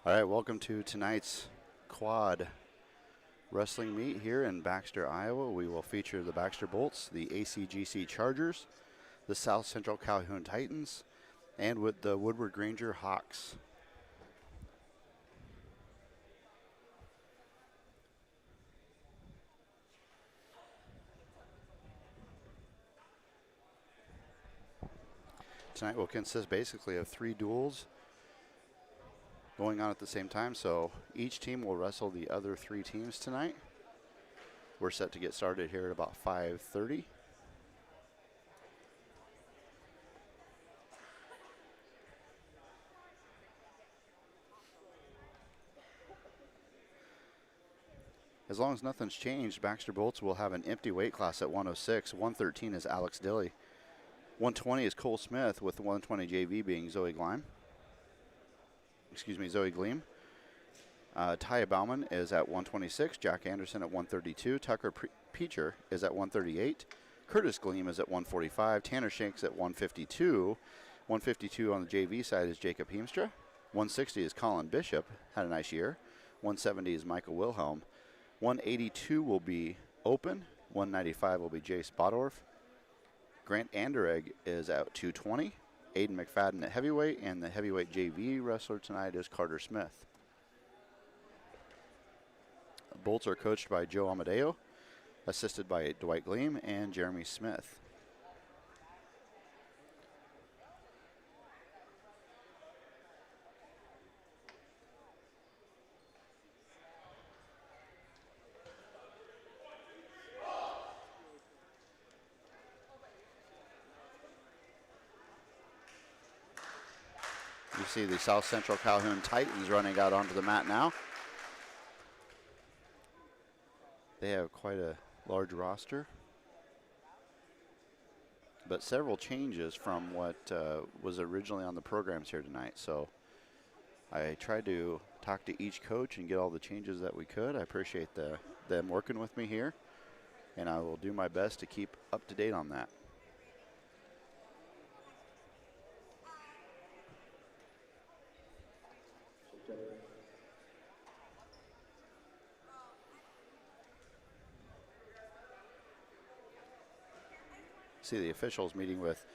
All right, welcome to tonight's quad wrestling meet here in Baxter, Iowa. We will feature the Baxter Bolts, the ACGC Chargers, the South Central Calhoun Titans, and with the Woodward-Granger Hawks. Tonight will consist basically of 3 duels going on at the same time, so each team will wrestle the other 3 teams tonight. We're set to get started here at about 5:30. As long as nothing's changed, Baxter Bolts will have an empty weight class at 106. 113 is Alex Dilly. 120 is Cole Smith, with the 120 JV being Zoe Gleam. Taya Bauman is at 126. Jack Anderson at 132. Tucker Peacher is at 138. Curtis Gleam is at 145. Tanner Shanks at 152. 152 on the JV side is Jacob Heemstra. 160 is Colin Bishop, had a nice year. 170 is Michael Wilhelm. 182 will be open. 195 will be Jace Bodorf. Grant Anderegg is at 220. Aiden McFadden at heavyweight, and the heavyweight JV wrestler tonight is Carter Smith. Bolts are coached by Joe Amadeo, assisted by Dwight Gleam and Jeremy Smith. You see the South Central Calhoun Titans running out onto the mat now. They have quite a large roster, but several changes from what was originally on the programs here tonight. So I tried to talk to each coach and get all the changes that we could. I appreciate them working with me here, and I will do my best to keep up to date on that. See the officials meeting with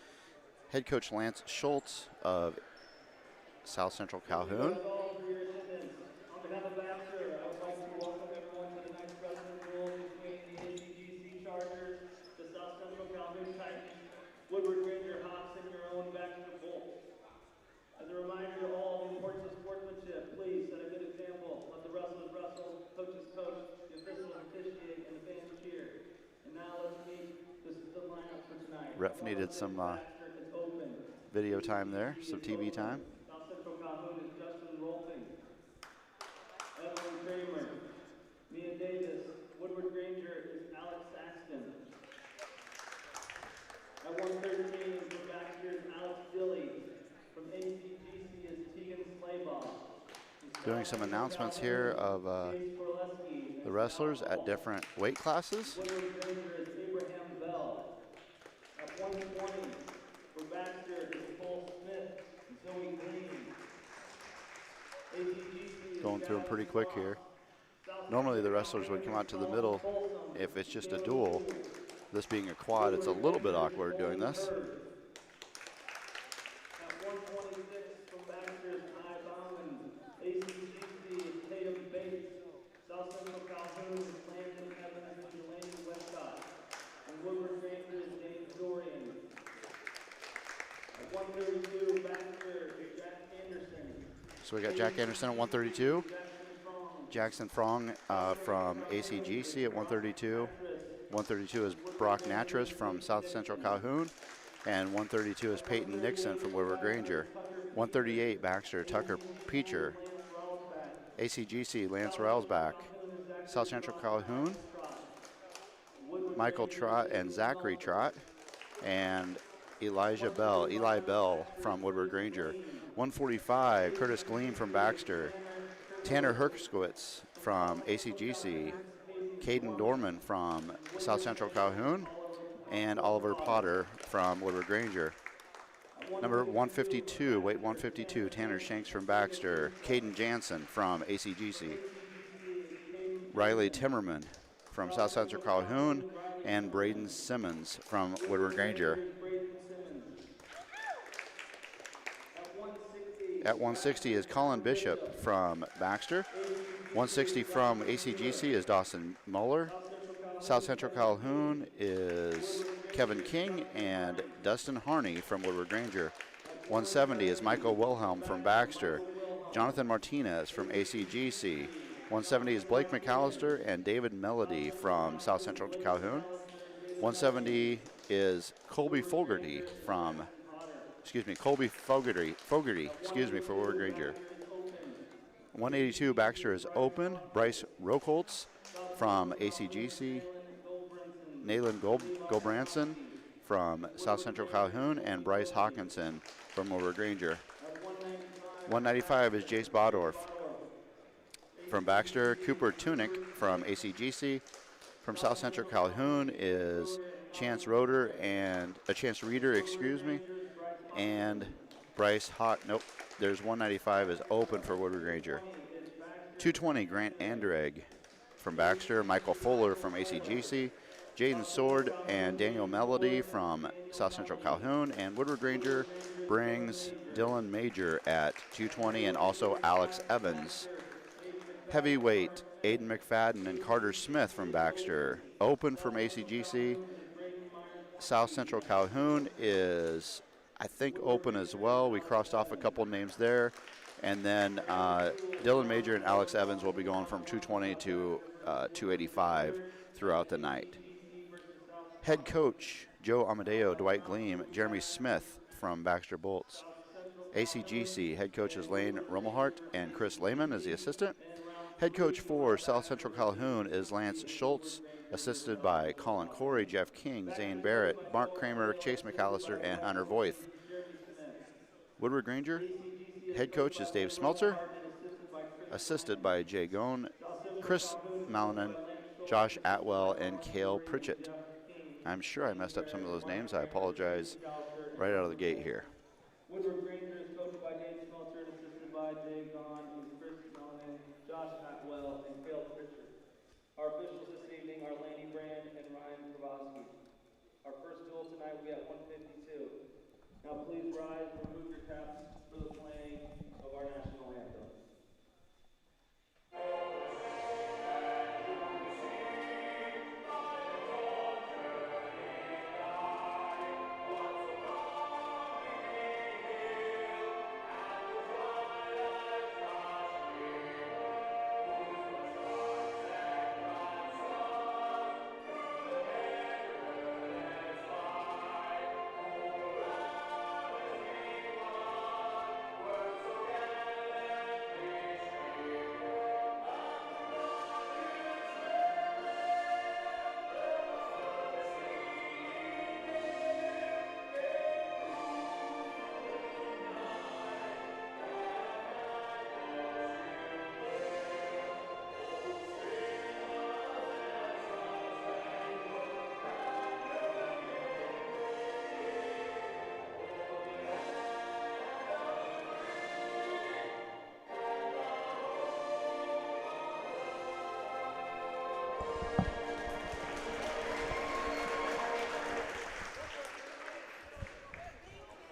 head coach Lance Schultz of South Central Calhoun. On behalf of Baxter, I would like to welcome everyone to tonight's wrestling duel between the ACGC Chargers, the South Central Calhoun Titans, Woodward-Granger Hawks, and your own Baxter Bolts. As a reminder to all the importance of sportsmanship, please set a good example. Let the wrestlers wrestle, coaches coach, the officials officiate, and the fans cheer. And now let's meet. This is the lineup for tonight. Ref needed some video time there, some TV time. South Central Calhoun is Justin Rolfing, Evelyn Kramer, Mia Davis. Woodward-Granger is Alex Saxton. At 113 from Baxter is Alex Dilly. From ACGC is Tegan Slaybaugh. Doing some announcements here of the wrestlers at different weight classes. Woodward-Granger is Abraham Bell. At 120 for Baxter is Cole Smith and Zoe Green. Going through them pretty quick here. Normally the wrestlers would come out to the middle if it's just a duel. This being a quad, it's a little bit awkward doing this. At 126 from Baxter is Taya Bauman. ACGC is Tatum Bates. South Central Calhoun is Landon Evans and Delaney Westcott. And Woodward-Granger is James Dorian. At 132, Baxter is Jack Anderson. So we got Jack Anderson at 132. Jackson Frong from ACGC at 132. 132 is Brock Natras from South Central Calhoun. And 132 is Peyton Nixon from Woodward-Granger. 138, Baxter, Tucker Peacher. ACGC, Lance Railsback. South Central Calhoun, Michael Trott and Zachary Trott. And Eli Bell from Woodward-Granger. 145, Curtis Gleam from Baxter. Tanner Herskowitz from ACGC. Caden Dorman from South Central Calhoun. And Oliver Potter from Woodward-Granger. Number 152, weight 152, Tanner Shanks from Baxter. Caden Jansen from ACGC. Riley Timmerman from South Central Calhoun. And Braden Simmons from Woodward-Granger. At 160 is Colin Bishop from Baxter. 160 from ACGC is Dawson Muller. South Central Calhoun is Kevin King and Dustin Harney from Woodward-Granger. 170 is Michael Wilhelm from Baxter. Jonathan Martinez from ACGC. 170 is Blake McAllister and David Melody from South Central Calhoun. 170 is Colby Fogarty from, Colby Fogarty, for Woodward-Granger. 182 Baxter is open. Bryce Rokoltz from ACGC. Nayland Gobranson from South Central Calhoun, and Bryce Hawkinson from Woodward-Granger. 195 is Jace Bodorf from Baxter. Cooper Tunick from ACGC. From South Central Calhoun is Chance Reader, and Bryce there's 195 is open for Woodward-Granger. 220 Grant Anderegg from Baxter. Michael Fuller from ACGC. Jaden Sword and Daniel Melody from South Central Calhoun, and Woodward-Granger brings Dylan Major at 220 and also Alex Evans. Heavyweight Aiden McFadden and Carter Smith from Baxter, open from ACGC. South Central Calhoun is, I think, open as well. We crossed off a couple names there. And then Dylan Major and Alex Evans will be going from 220 to 285 throughout the night. Head coach Joe Amadeo, Dwight Gleam, Jeremy Smith from Baxter Bolts. ACGC head coaches Lane Rummelhart and Chris Lehman as the assistant. Head coach for South Central Calhoun is Lance Schultz, assisted by Colin Corey, Jeff King, Zane Barrett, Mark Kramer, Chase McAllister, and Hunter Voith. Woodward-Granger head coach is Dave Smeltzer, assisted by Jay Gone, Chris Malinan, Josh Atwell, and Cale Pritchett. I'm sure I messed up some of those names. I apologize right out of the gate here. Woodward-Granger is coached by Dave Smeltzer and assisted by Jay Gone and Chris Malinan, Josh Atwell, and Cale Pritchett. Our officials this evening are Laney Brand and Ryan Kravosky. Our first duel tonight will be at 152. Now please rise and remove your caps for the playing of our national anthem.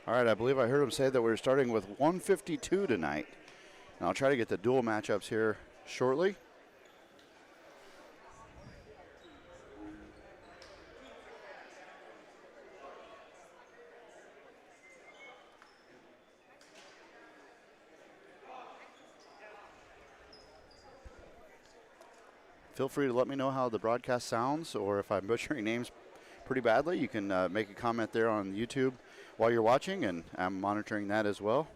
All right, I believe I heard him say that we're starting with 152 tonight. And I'll try to get the dual matchups here shortly. Feel free to let me know how the broadcast sounds, or if I'm butchering names pretty badly, you can make a comment there on YouTube while you're watching, and I'm monitoring that as well.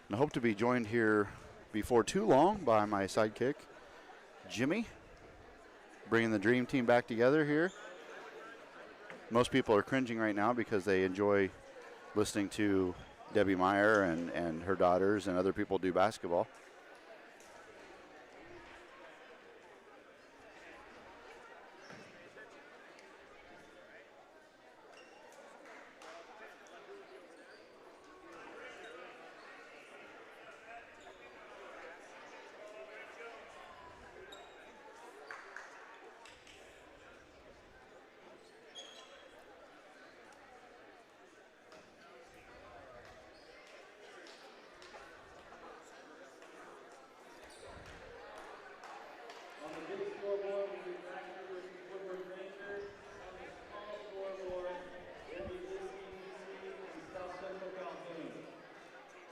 And I hope to be joined here before too long by my sidekick, Jimmy, bringing the dream team back together here. Most people are cringing right now because they enjoy listening to Debbie Meyer and her daughters and other people do basketball.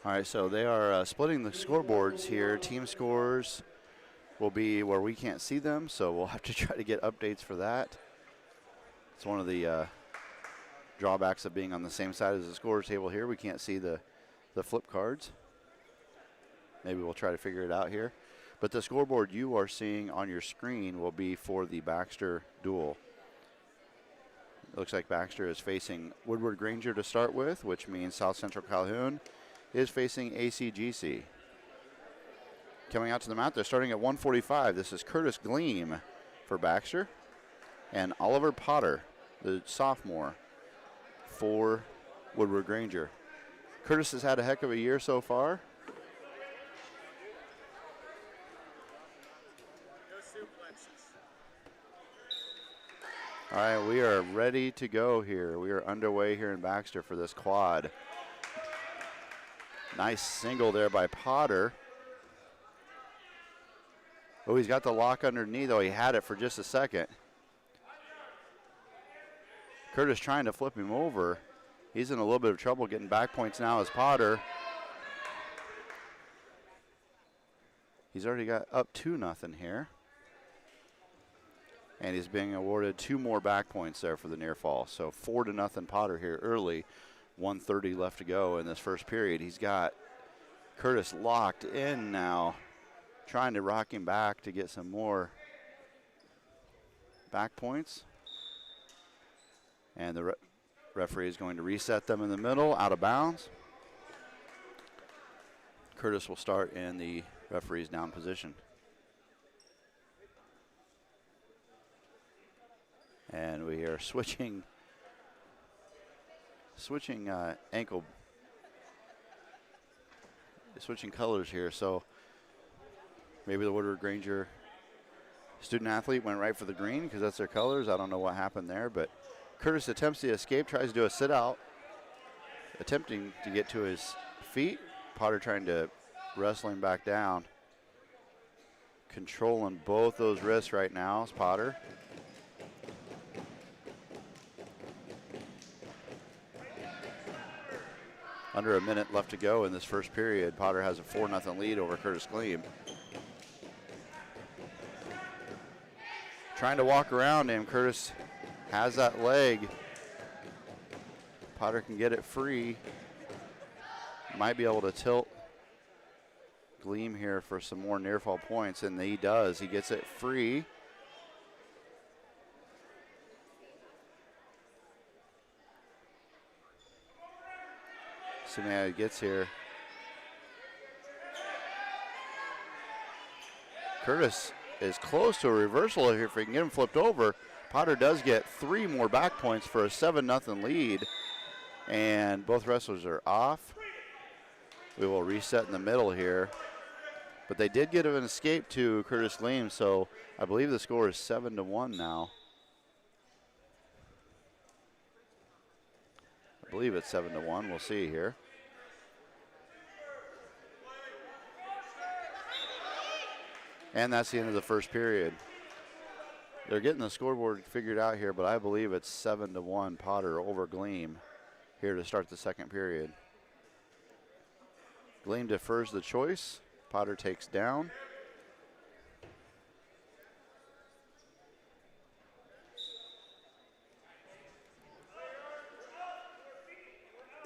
All right, so they are splitting the scoreboards here. Team scores will be where we can't see them, so we'll have to try to get updates for that. It's one of the drawbacks of being on the same side as the score table here. We can't see the flip cards. Maybe we'll try to figure it out here. But the scoreboard you are seeing on your screen will be for the Baxter duel. It looks like Baxter is facing Woodward-Granger to start with, which means South Central Calhoun is facing ACGC. Coming out to the mat, they're starting at 145. This is Curtis Gleam for Baxter and Oliver Potter, the sophomore, for Woodward-Granger. Curtis has had a heck of a year so far. All right, we are ready to go here. We are underway here in Baxter for this quad. Nice single there by Potter. Oh, he's got the lock underneath, though. He had it for just a second. Curtis trying to flip him over. He's in a little bit of trouble getting back points now as Potter. He's already got up 2-0 here. And he's being awarded 2 more back points there for the near fall. So 4-0 Potter here early. 1:30 left to go in this first period. He's got Curtis locked in now, trying to rock him back to get some more back points. And the referee is going to reset them in the middle, out of bounds. Curtis will start in the referee's down position. And we are switching colors here. So maybe the Woodward-Granger student athlete went right for the green because that's their colors. I don't know what happened there, but Curtis attempts the escape, tries to do a sit out, attempting to get to his feet. Potter trying to wrestle him back down. Controlling both those wrists right now is Potter. Under a minute left to go in this first period. Potter has a 4-0 lead over Curtis Gleam. Trying to walk around him. Curtis has that leg. Potter can get it free. Might be able to tilt Gleam here for some more near fall points, and he does. He gets it free. See how he gets here. Curtis is close to a reversal here if he can get him flipped over. Potter does get 3 more back points for a 7-0 lead. And both wrestlers are off. We will reset in the middle here. But they did get an escape to Curtis Gleam, so I believe the score is 7-1 now. I believe it's 7-1. We'll see here. And that's the end of the first period. They're getting the scoreboard figured out here, but I believe it's 7-1 Potter over Gleam here to start the second period. Gleam defers the choice. Potter takes down.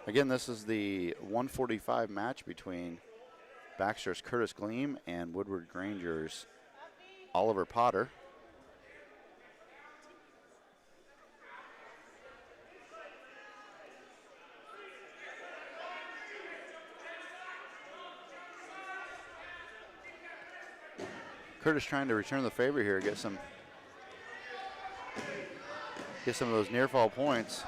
Again, this is the 145 match between Baxter's Curtis Gleam and Woodward-Granger's Oliver Potter. Curtis trying to return the favor here, get some of those near fall points.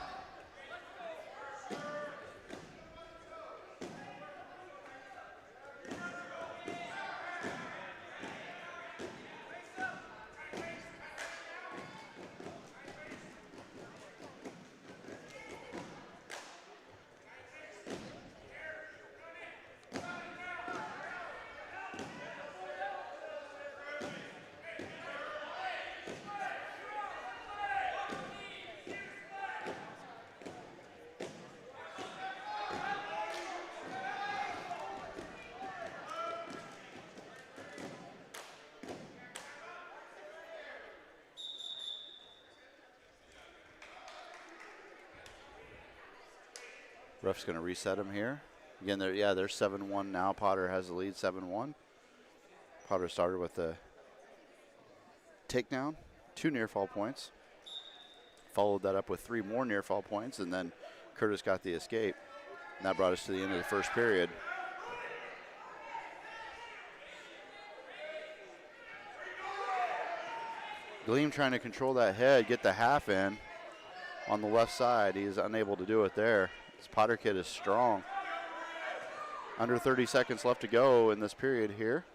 Ref's going to reset him here. Again, they're 7-1 now. Potter has the lead, 7-1. Potter started with the takedown, 2 near fall points. Followed that up with 3 more near fall points, and then Curtis got the escape. And that brought us to the end of the first period. Gleam trying to control that head, get the half in on the left side. He is unable to do it there. This Potter kid is strong. Under 30 seconds left to go in this period here.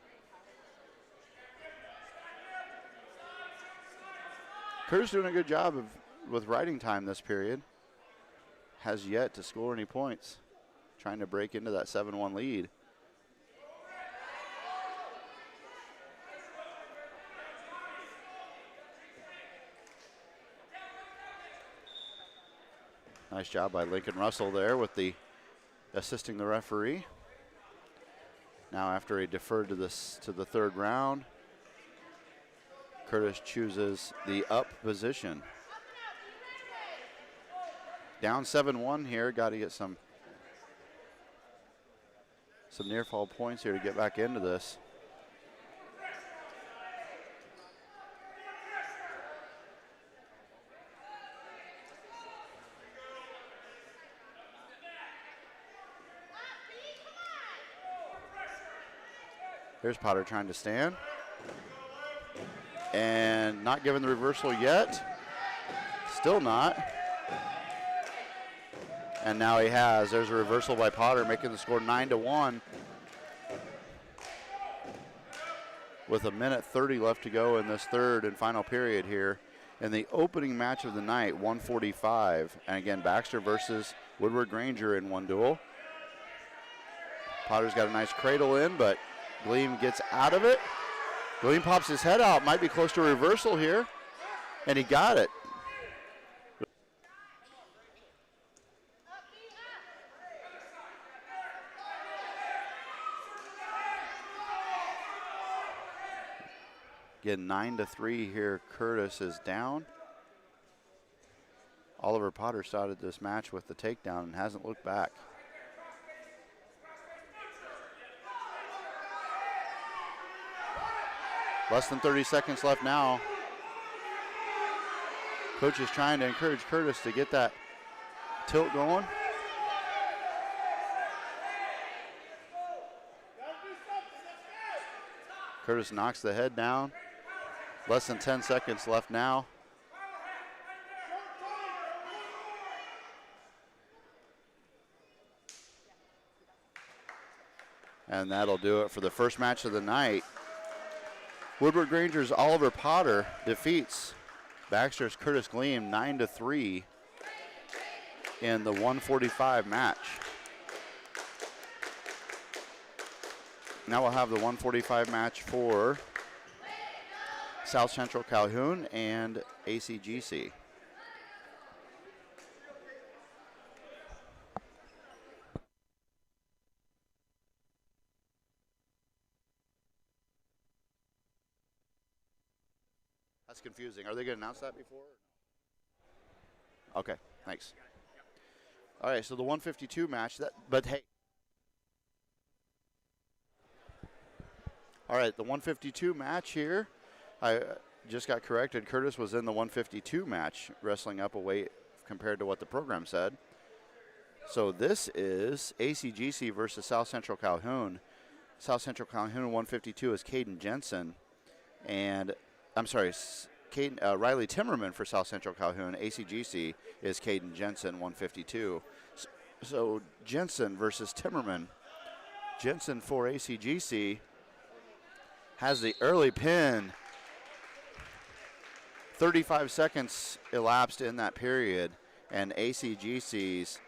Curtis doing a good job with riding time this period. Has yet to score any points. Trying to break into that 7-1 lead. Nice job by Lincoln Russell there with the assisting the referee. Now after he deferred to the third round, Curtis chooses the up position. Down 7-1 here, got to get some near fall points here to get back into this. Here's Potter trying to stand. And not given the reversal yet. Still not. And now he has. There's a reversal by Potter, making the score 9-1. With 1:30 left to go in this third and final period here. In the opening match of the night, 145. And again, Baxter versus Woodward-Granger in one duel. Potter's got a nice cradle in, but Gleam gets out of it. Gleam pops his head out, might be close to a reversal here, and he got it. Again, 9-3 here. Curtis is down. Oliver Potter started this match with the takedown and hasn't looked back. Less than 30 seconds left now. Coach is trying to encourage Curtis to get that tilt going. Curtis knocks the head down. Less than 10 seconds left now. And that'll do it for the first match of the night. Woodward-Granger's Oliver Potter defeats Baxter's Curtis Gleam 9-3 in the 145 match. Now we'll have the 145 match for South Central Calhoun and ACGC. That's confusing. Are they going to announce that before? Okay, thanks. All right, so the 152 match, but hey. All right, the 152 match here, I just got corrected. Curtis was in the 152 match, wrestling up a weight compared to what the program said. So this is ACGC versus South Central Calhoun. South Central Calhoun 152 is Caden Jensen, and I'm sorry, Riley Timmerman for South Central Calhoun. ACGC is Caden Jensen, 152. So Jensen versus Timmerman. Jensen for ACGC has the early pin. 35 seconds elapsed in that period, and ACGC's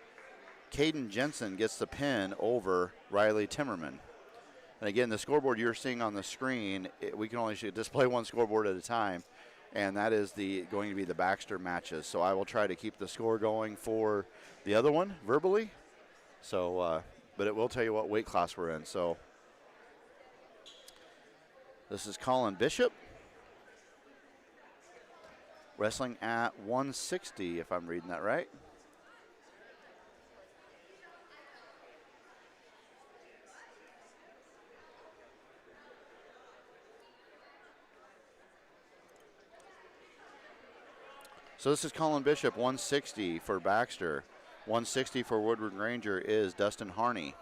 Caden Jensen gets the pin over Riley Timmerman. And again, the scoreboard you're seeing on the screen, we can only display one scoreboard at a time, and that is going to be the Baxter matches. So I will try to keep the score going for the other one verbally. So, but it will tell you what weight class we're in. So this is Colin Bishop, wrestling at 160, if I'm reading that right. So this is Colin Bishop, 160 for Baxter. 160 for Woodward-Granger is Dustin Harney.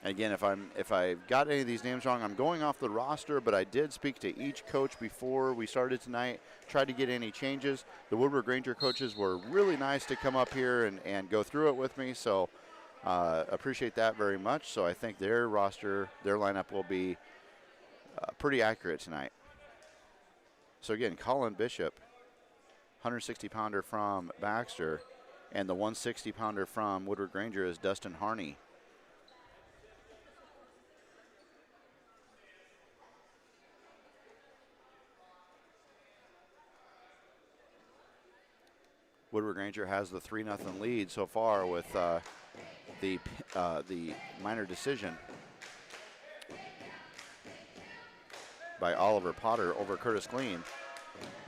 Again, if I got any of these names wrong, I'm going off the roster, but I did speak to each coach before we started tonight, tried to get any changes. The Woodward-Granger coaches were really nice to come up here and go through it with me, so appreciate that very much. So I think their roster, their lineup will be pretty accurate tonight. So again, Colin Bishop, 160-pounder from Baxter, and the 160-pounder from Woodward-Granger is Dustin Harney. Woodward-Granger has the 3-0 lead so far with the minor decision by Oliver Potter over Curtis Gleam.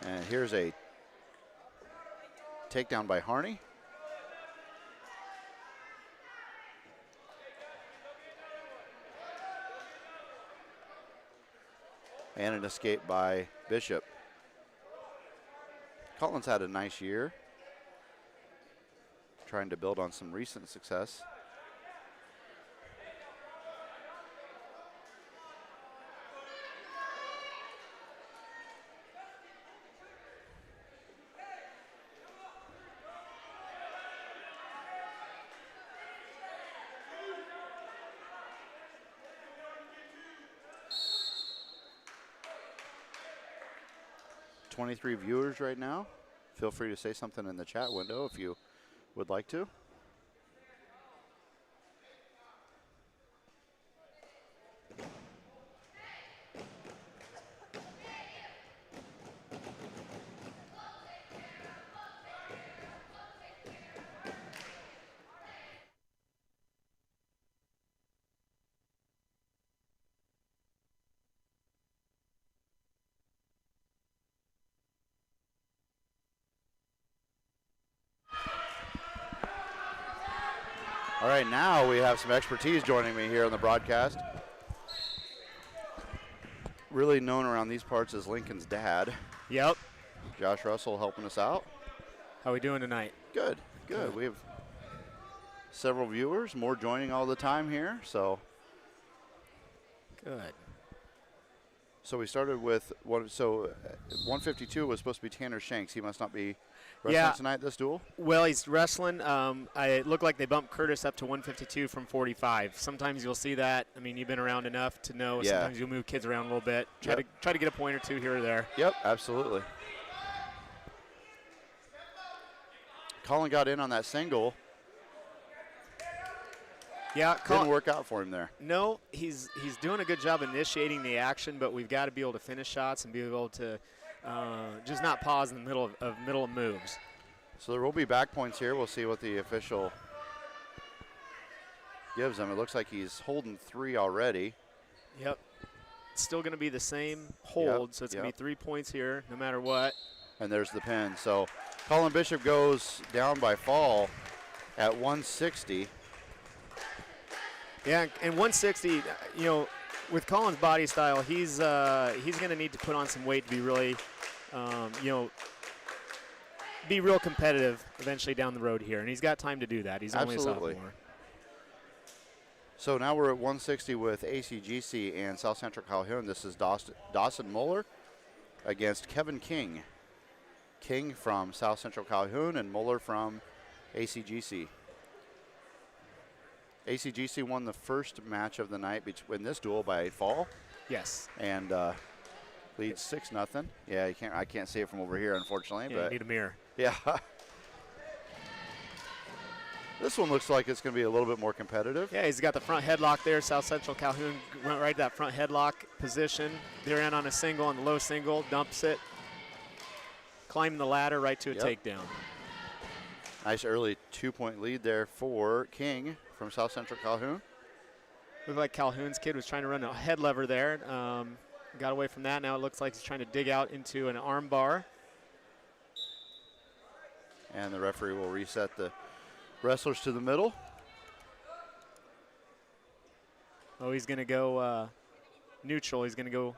And here's a takedown by Harney. And an escape by Bishop. Colin's had a nice year, trying to build on some recent success. $23 viewers right now. Feel free to say something in the chat window if you would like to. All right, now we have some expertise joining me here on the broadcast. Really known around these parts as Lincoln's dad. Yep. Josh Russell helping us out. How we doing tonight? Good, good. We have several viewers, more joining all the time here, so. Good. So we started with, 152 was supposed to be Tanner Shanks. He must not be wrestling Yeah. tonight, this duel? Well, he's wrestling. It looked like they bumped Curtis up to 152 from 45. Sometimes you'll see that. I mean, you've been around enough to know. Yeah. Sometimes you'll move kids around a little bit. Try to get a point or two here or there. Yep, absolutely. Colin got in on that single. Yeah, Didn't work out for him there. No, he's doing a good job initiating the action, but we've got to be able to finish shots and be able to just not pause in the middle of moves. So there will be back points here. We'll see what the official gives him. It looks like he's holding 3 already. Yep. It's still going to be the same hold, so it's going to be 3 points here no matter what. And there's the pin. So Colin Bishop goes down by fall at 160. Yeah, and 160, with Colin's body style, he's going to need to put on some weight to be really, be real competitive eventually down the road here. And he's got time to do that. He's only a sophomore. So now we're at 160 with ACGC and South Central Calhoun. This is Dawson Muller against Kevin King. King from South Central Calhoun and Muller from ACGC. ACGC won the first match of the night in this duel by fall. Yes. And leads 6-0. Yeah, I can't see it from over here, unfortunately. Yeah, but you need a mirror. Yeah. This one looks like it's going to be a little bit more competitive. Yeah, he's got the front headlock there. South Central Calhoun went right to that front headlock position. They're in on a single, on the low single, dumps it. Climbing the ladder right to a takedown. Nice early 2-point lead there for King from South Central Calhoun. Looked like Calhoun's kid was trying to run a head lever there. Got away from that. Now it looks like he's trying to dig out into an arm bar. And the referee will reset the wrestlers to the middle. Oh, he's going to go neutral. He's going to go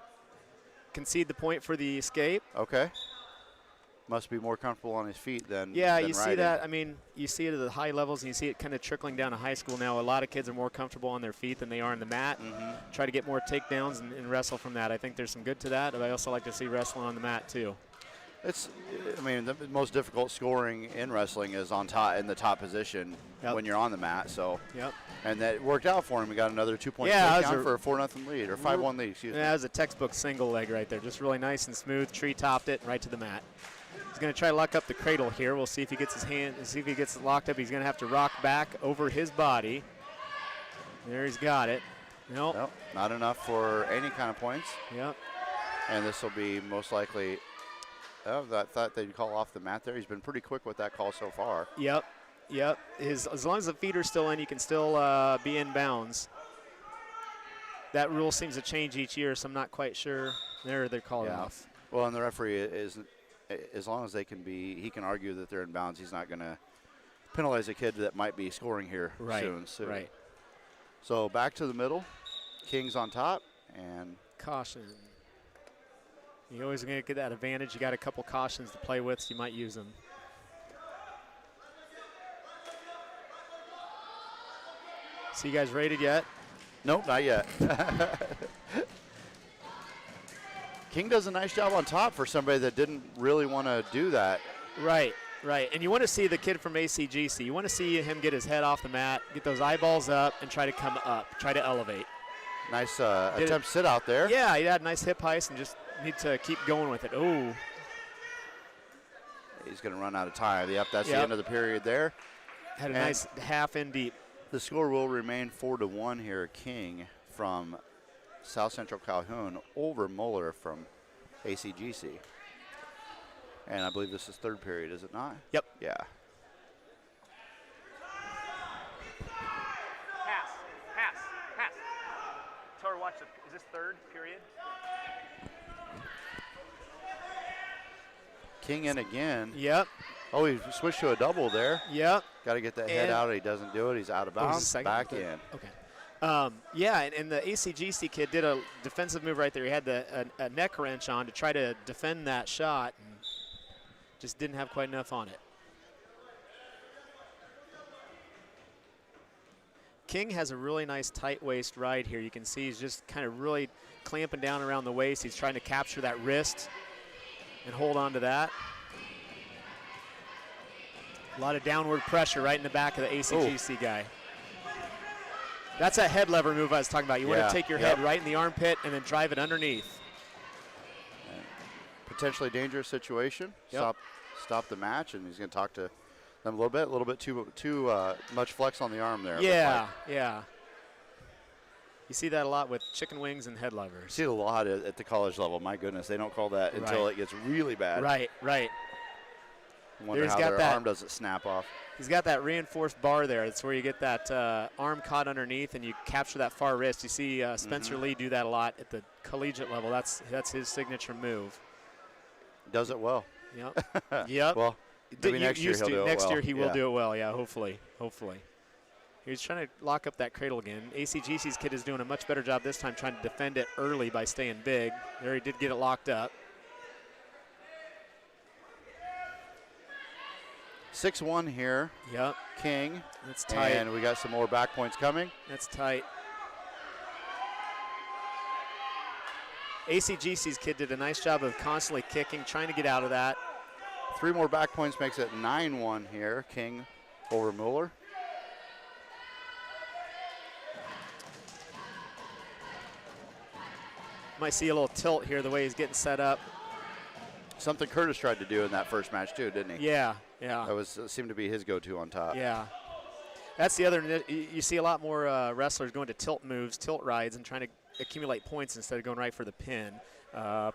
concede the point for the escape. Okay. must be more comfortable on his feet than Yeah, than you see riding. that. I mean, you see it at the high levels, and you see it kind of trickling down to high school now. A lot of kids are more comfortable on their feet than they are on the mat. Try to get more takedowns and wrestle from that. I think there's some good to that, but I also like to see wrestling on the mat too. I mean, the most difficult scoring in wrestling is on top in the top position when you're on the mat. So, and that worked out for him. He got another 2-point takedown for a 4-0 lead or 5-1 lead. Excuse me. That was a textbook single leg right there, just really nice and smooth. Tree topped it right to the mat. He's going to try to lock up the cradle here. We'll see if he gets his hand. See if he gets it locked up. He's going to have to rock back over his body. There, he's got it. Nope, not enough for any kind of points. Yep. And this will be most likely. Oh, I thought they'd call off the mat there. He's been pretty quick with that call so far. Yep. As long as the feet are still in, you can still be in bounds. That rule seems to change each year, so I'm not quite sure. There, they're calling off. Well, and the referee is, as long as they can be, he can argue that they're in bounds. He's not going to penalize a kid that might be scoring here soon. Right. So back to the middle. King's on top and caution. You're always going to get that advantage. You got a couple cautions to play with, so you might use them. So you guys rated yet? Nope, not yet. King does a nice job on top for somebody that didn't really want to do that. Right. And you want to see the kid from ACGC. You want to see him get his head off the mat, get those eyeballs up, and try to come up, try to elevate. Nice attempt sit out there. Yeah, he had a nice hip heist and just need to keep going with it. Oh. He's going to run out of time. Yep, that's the end of the period there. Had a nice half in deep. The score will remain 4-1 here. King from South Central Calhoun over Muller from ACGC. And I believe this is third period, is it not? Yep. Yeah. Pass. Tell her watch. Is this third period? King in again. Yep. Oh, he switched to a double there. Yep. Got to get that head out. He doesn't do it. He's out of bounds. Back in. Okay. And the ACGC kid did a defensive move right there. He had a neck wrench on to try to defend that shot and just didn't have quite enough on it. King has a really nice tight waist ride here. You can see he's just kind of really clamping down around the waist. He's trying to capture that wrist and hold on to that. A lot of downward pressure right in the back of the ACGC guy. That's that head lever move I was talking about. You want to take your head right in the armpit and then drive it underneath. Potentially dangerous situation. Stop the match, and he's going to talk to them a little bit too much flex on the arm there. Yeah. You see that a lot with chicken wings and head levers. See it a lot at the college level. My goodness, they don't call that until it gets really bad. Right. Wonder how their arm doesn't snap off. He's got that reinforced bar there. It's where you get that arm caught underneath and you capture that far wrist. You see Spencer Lee do that a lot at the collegiate level. That's his signature move. Does it well. Yep. Well, maybe next year he'll do it well. Next year he will do it well, hopefully. He's trying to lock up that cradle again. ACGC's kid is doing a much better job this time trying to defend it early by staying big. There he did get it locked up. 6-1 here. Yep. King. That's tight. And we got some more back points coming. That's tight. ACGC's kid did a nice job of constantly kicking, trying to get out of that. 3 more back points makes it 9-1 here. King over Mueller. Might see a little tilt here the way he's getting set up. Something Curtis tried to do in that first match too, didn't he? Yeah. That seemed to be his go-to on top. Yeah. That's the other. You see a lot more wrestlers going to tilt moves, tilt rides, and trying to accumulate points instead of going right for the pin.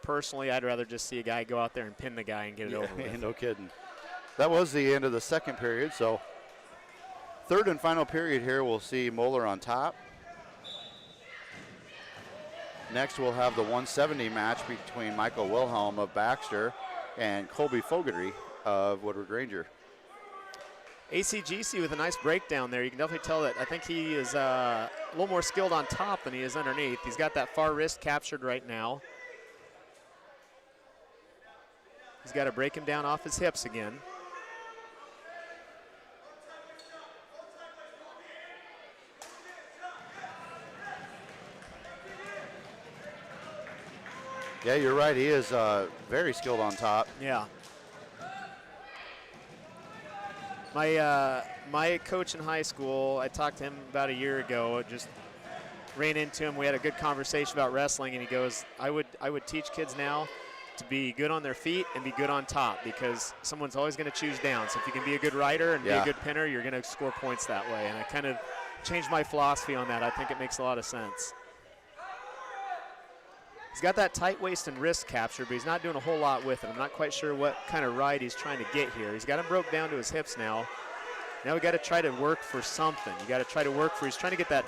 Personally, I'd rather just see a guy go out there and pin the guy and get it over with. No kidding. That was the end of the second period. So third and final period here, we'll see Moeller on top. Next, we'll have the 170 match between Michael Wilhelm of Baxter and Colby Fogarty of Woodward-Granger. ACGC with a nice breakdown there. You can definitely tell that I think he is a little more skilled on top than he is underneath. He's got that far wrist captured right now. He's got to break him down off his hips again. Yeah, you're right. He is very skilled on top. Yeah. My coach in high school, I talked to him about a year ago, just ran into him. We had a good conversation about wrestling, and he goes, I would teach kids now to be good on their feet and be good on top, because someone's always going to choose down. So if you can be a good rider and be a good pinner, you're going to score points that way. And I kind of changed my philosophy on that. I think it makes a lot of sense. He's got that tight waist and wrist capture, but he's not doing a whole lot with it. I'm not quite sure what kind of ride he's trying to get here. He's got him broke down to his hips now. Now we got to try to work for something. You got to try to work for, he's trying to get that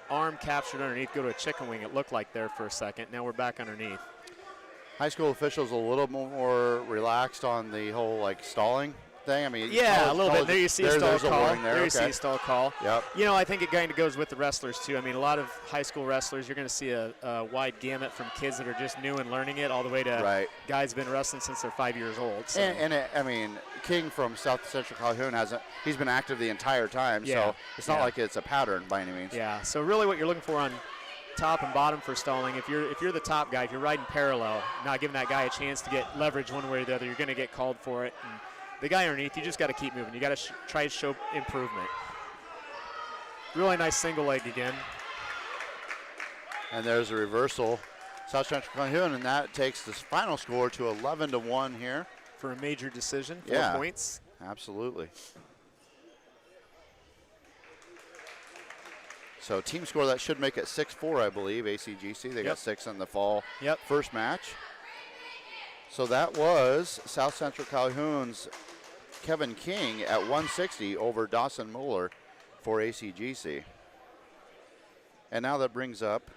arm captured underneath, go to a chicken wing, it looked like there for a second. Now we're back underneath. High school officials a little more relaxed on the whole like stalling thing. I mean, yeah, a little bit. There you see a stall call. There you see a stall call. Yep. You know, I think it kind of goes with the wrestlers too. I mean, a lot of high school wrestlers, you're going to see a wide gamut from kids that are just new and learning it, all the way to guys who've been wrestling since they're 5 years old. So. I mean, King from South Central Calhoun he's been active the entire time, so it's not like it's a pattern by any means. Yeah. So really, what you're looking for on top and bottom for stalling, if you're the top guy, if you're riding parallel, not giving that guy a chance to get leverage one way or the other, you're going to get called for it. And the guy underneath, you just got to keep moving. You got to try to show improvement. Really nice single leg again. And there's a reversal. South Central Calhoun, and that takes the final score to 11-1 here. For a major decision, 4 points. Absolutely. So team score, that should make it 6-4, I believe, ACGC. They got 6 in the fall first match. So that was South Central Calhoun's Kevin King at 160 over Dawson Mueller for ACGC. And now that brings up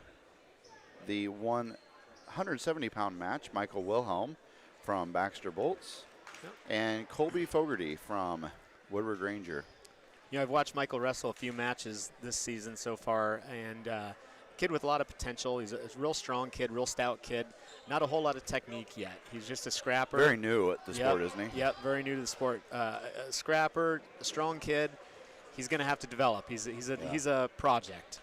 the 170-pound match, Michael Wilhelm from Baxter Bolts and Colby Fogarty from Woodward-Granger. You know, I've watched Michael wrestle a few matches this season so far, and kid with a lot of potential. He's a real strong kid, real stout kid. Not a whole lot of technique yet. He's just a scrapper. Very new at the sport, isn't he? Yep, very new to the sport. A scrapper, a strong kid. He's going to have to develop. He's a project.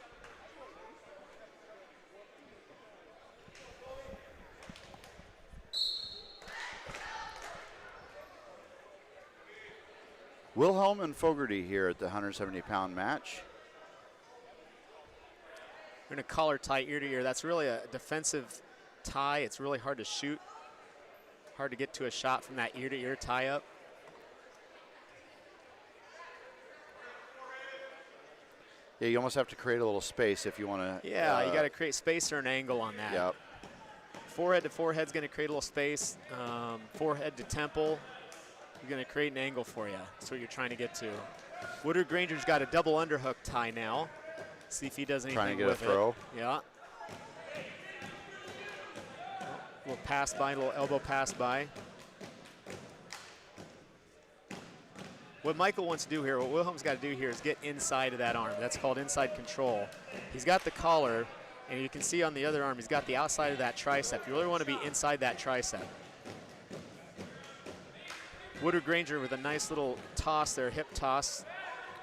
Wilhelm and Fogarty here at the 170-pound match. We're going to collar tie ear to ear. That's really a defensive tie. It's really hard to shoot. Hard to get to a shot from that ear to ear tie up. Yeah, you almost have to create a little space if you want to. Yeah, you got to create space or an angle on that. Yep. Forehead to forehead's going to create a little space. Forehead to temple, you're going to create an angle for you. That's what you're trying to get to. Woodward-Granger's got a double underhook tie now. See if he does anything trying to get with a throw. It. Yeah. A little pass by, a little elbow pass by. What Michael wants to do here, what Wilhelm's got to do here is get inside of that arm. That's called inside control. He's got the collar, and you can see on the other arm, he's got the outside of that tricep. You really want to be inside that tricep. Woodward-Granger with a nice little toss there, hip toss.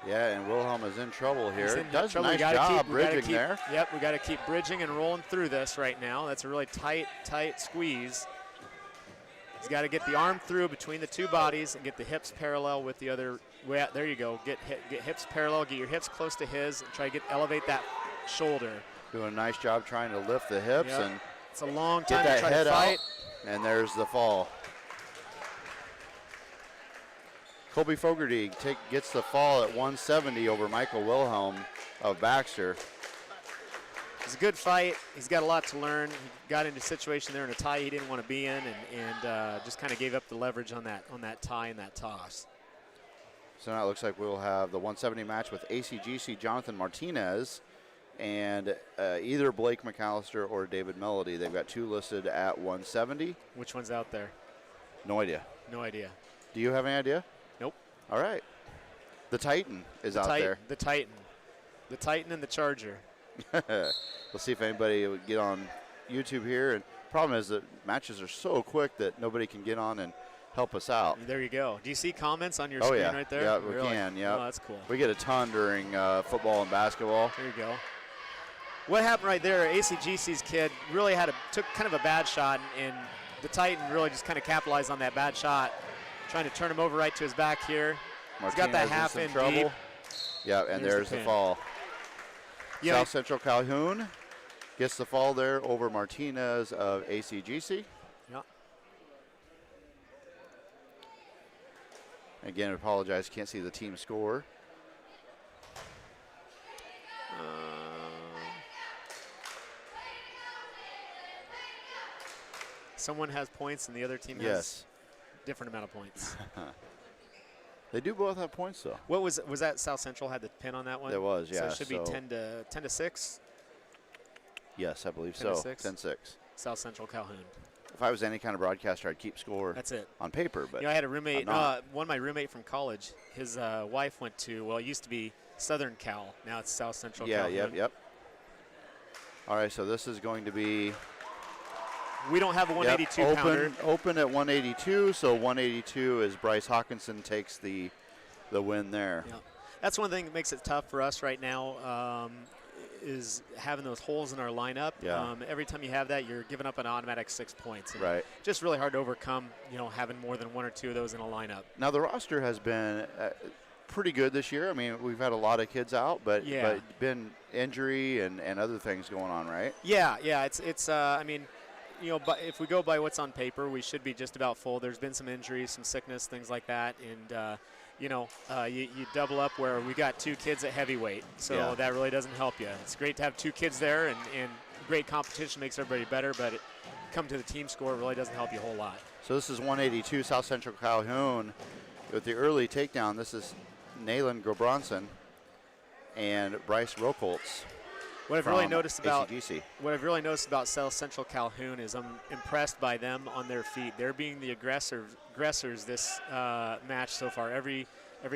Yeah, and Wilhelm is in trouble here. Does a trouble. nice job bridging there. Yep, we got to keep bridging and rolling through this right now. That's a really tight squeeze. He's got to get the arm through between the two bodies and get the hips parallel with the other. Well, there you go. Get hips parallel. Get your hips close to his and try to elevate that shoulder. Doing a nice job trying to lift the hips and it's a long time get that to try head to fight. Out. And there's the fall. Colby Fogarty gets the fall at 170 over Michael Wilhelm of Baxter. It's a good fight. He's got a lot to learn. He got into a situation there in a tie he didn't want to be in, and just kind of gave up the leverage on that tie and that toss. So now it looks like we'll have the 170 match with ACGC Jonathan Martinez and either Blake McAllister or David Melody. They've got two listed at 170. Which one's out there? No idea. No idea. Do you have any idea? Nope. All right. The Titan is out there. The Titan. The Titan and the Charger. We'll see if anybody would get on YouTube here. And problem is that matches are so quick that nobody can get on and help us out. There you go. Do you see comments on your Oh, screen yeah. right there? Yeah, we Really? can, yeah. Oh, that's cool. We get a ton during football and basketball. There you go. What happened right there, ACGC's kid really took kind of a bad shot, and the Titan really just kind of capitalized on that bad shot, trying to turn him over right to his back here. He's got that half in deep. Yeah, and there's the fall. Yeah. South Central Calhoun gets the fall there over Martinez of ACGC. Yeah. Again, I apologize, can't see the team score. Someone has points and the other team has different amount of points. They do both have points, though. What was that? South Central had the pin on that one. It was, yeah. So it should be 10 to 6. Yes, I believe 10 to so. 6? 10-6. South Central Calhoun. If I was any kind of broadcaster, I'd keep score. That's it. On paper, but I had a roommate. I'm not. One of my roommate from college. His wife went to, well, it used to be Southern Cal. Now it's South Central Calhoun. Yep. All right, so this is going to be. We don't have a 182 pounder. Open at 182, so 182 is Bryce Hawkinson takes the win there. Yeah. That's one thing that makes it tough for us right now, is having those holes in our lineup. Yeah. Every time you have that, you're giving up an automatic 6 points. And Right. just really hard to overcome, having more than one or two of those in a lineup. Now the roster has been pretty good this year. I mean, we've had a lot of kids out, but been injury and other things going on, right? Yeah. It's I mean, but if we go by what's on paper, we should be just about full. There's been some injuries, some sickness, things like that, and you double up where we got 2 kids at heavyweight, so that really doesn't help you. It's great to have 2 kids there, and great competition makes everybody better, but come to the team score, it really doesn't help you a whole lot. So this is 182 South Central Calhoun with the early takedown. This is Nayland Gobronson and Bryce Rokoltz. What I've really noticed about ACGC. South Central Calhoun is I'm impressed by them on their feet. They're being the aggressors this match so far. Every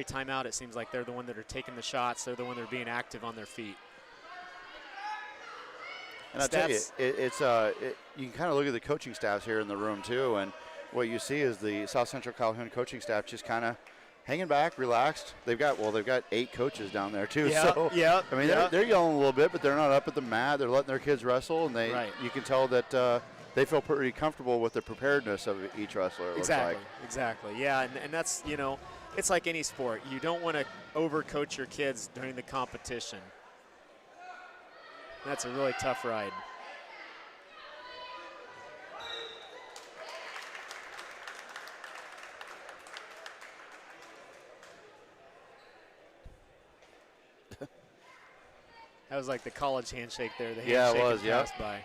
time out, it seems like they're the one that are taking the shots. They're the one that are being active on their feet. And I'll tell you, you can kind of look at the coaching staffs here in the room too, and what you see is the South Central Calhoun coaching staff just kind of hanging back, relaxed. They've got 8 coaches down there too. I mean, they're yelling a little bit, but they're not up at the mat. They're letting their kids wrestle, and you can tell that they feel pretty comfortable with the preparedness of each wrestler. Exactly. Yeah, and that's it's like any sport. You don't want to overcoach your kids during the competition. That's a really tough ride. That was like the college handshake there. The handshake it was. passed by.